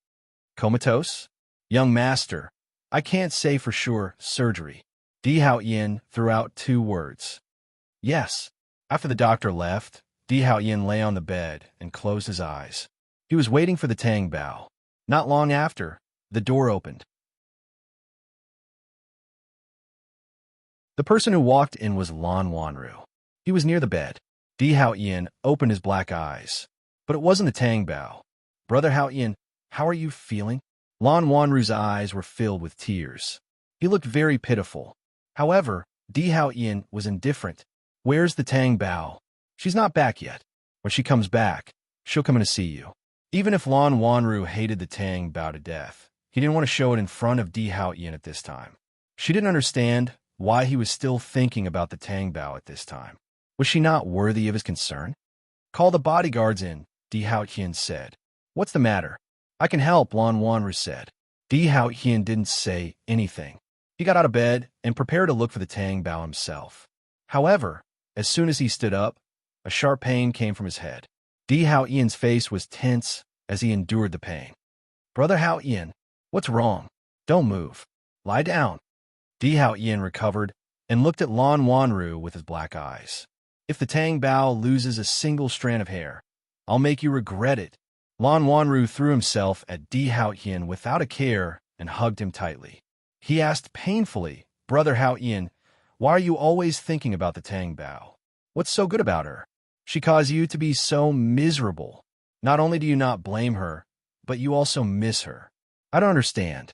Comatose? Young master, I can't say for sure surgery. Di Hao Ian threw out 2 words. Yes. After the doctor left, Di Hao Ian lay on the bed and closed his eyes. He was waiting for the Tang Bao. Not long after, the door opened. The person who walked in was Lan Wanru. He was near the bed. Di Hao Yin opened his black eyes. But it wasn't the Tang Bao. Brother Hao Yin, how are you feeling? Lan Wanru's eyes were filled with tears. He looked very pitiful. However, Di Hao Yin was indifferent. Where's the Tang Bao? She's not back yet. When she comes back, she'll come in to see you. Even if Lan Wanru hated the Tang Bao to death, he didn't want to show it in front of Di Hao Yin at this time. She didn't understand why he was still thinking about the Tang Bao at this time. Was she not worthy of his concern? Call the bodyguards in, Di Hao Yin said. What's the matter? I can help, Lan Wanru said. Di Hao Yin didn't say anything. He got out of bed and prepared to look for the Tang Bao himself. However, as soon as he stood up, a sharp pain came from his head. Di Hao Yin's face was tense as he endured the pain. Brother Hao Yin, what's wrong? Don't move. Lie down. Di Hao Yin recovered and looked at Lan Wanru with his black eyes. If the Tang Bao loses a single strand of hair, I'll make you regret it. Lan Wanru threw himself at Di Hao Yin without a care and hugged him tightly. He asked painfully, Brother Hao Yin, why are you always thinking about the Tang Bao? What's so good about her? She caused you to be so miserable. Not only do you not blame her, but you also miss her. I don't understand.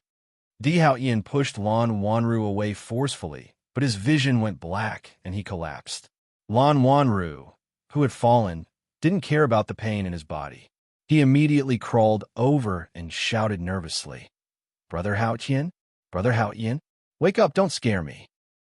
Di Hao Yin pushed Lan Wanru away forcefully, but his vision went black and he collapsed. Lan Wanru, who had fallen, didn't care about the pain in his body. He immediately crawled over and shouted nervously, Brother Hao Yin? Brother Hao Yin? Wake up, don't scare me.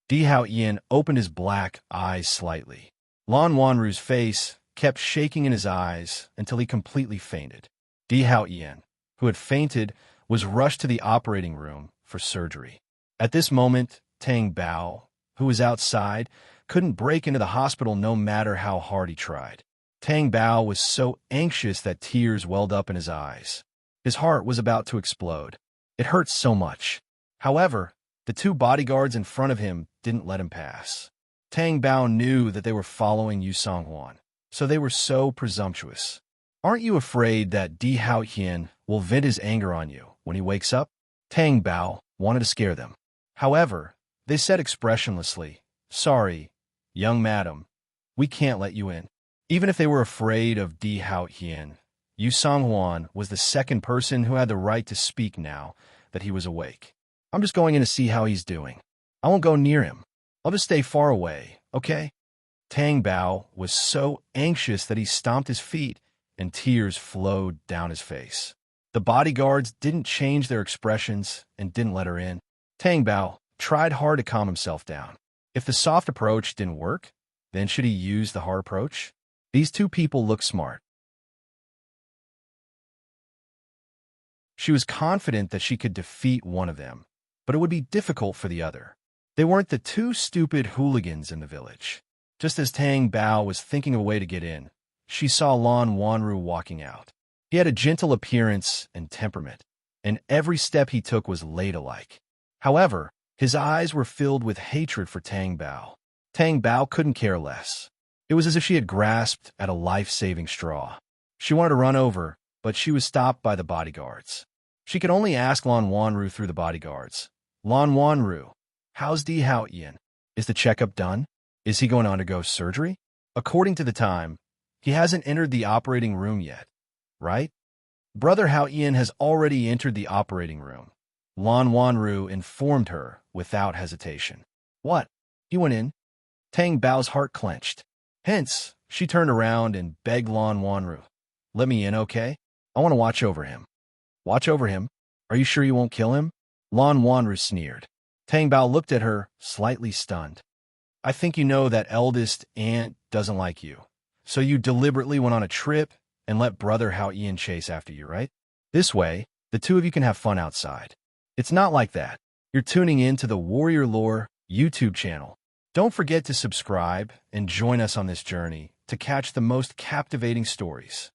Di Hao Yin opened his black eyes slightly. Lan Wanru's face kept shaking in his eyes until he completely fainted. Di Hao Yin, who had fainted, was rushed to the operating room for surgery. At this moment, Tang Bao, who was outside, couldn't break into the hospital no matter how hard he tried. Tang Bao was so anxious that tears welled up in his eyes. His heart was about to explode. It hurt so much. However, the two bodyguards in front of him didn't let him pass. Tang Bao knew that they were following Yu Songhuan, so they were so presumptuous. Aren't you afraid that Di Hao Yin will vent his anger on you when he wakes up? Tang Bao wanted to scare them. However, they said expressionlessly, Sorry, young madam, we can't let you in. Even if they were afraid of Di Hao Yin, Yu Songhuan was the second person who had the right to speak now that he was awake. I'm just going in to see how he's doing. I won't go near him. I'll just stay far away, okay? Tang Bao was so anxious that he stomped his feet and tears flowed down his face. The bodyguards didn't change their expressions and didn't let her in. Tang Bao tried hard to calm himself down. If the soft approach didn't work, then should he use the hard approach? These two people look smart. She was confident that she could defeat one of them, but it would be difficult for the other. They weren't the two stupid hooligans in the village. Just as Tang Bao was thinking of a way to get in, she saw Lan Wanru walking out. He had a gentle appearance and temperament, and every step he took was ladylike. However, his eyes were filled with hatred for Tang Bao. Tang Bao couldn't care less. It was as if she had grasped at a life-saving straw. She wanted to run over, but she was stopped by the bodyguards. She could only ask Lan Wanru through the bodyguards. Lan Wanru, how's Di Hao Yin? Is the checkup done? Is he going to undergo surgery? According to the time, he hasn't entered the operating room yet, right? Brother Hao Yin has already entered the operating room. Lan Wanru informed her without hesitation. What? He went in? Tang Bao's heart clenched. Hence, she turned around and begged Lan Wanru, Let me in, okay? I want to watch over him. Watch over him? Are you sure you won't kill him? Lan Wanru sneered. Tang Bao looked at her, slightly stunned. I think you know that eldest aunt doesn't like you, so you deliberately went on a trip and let Brother Hao Yin chase after you, right? This way, the two of you can have fun outside. It's not like that. You're tuning in to the Warrior Lore YouTube channel. Don't forget to subscribe and join us on this journey to catch the most captivating stories.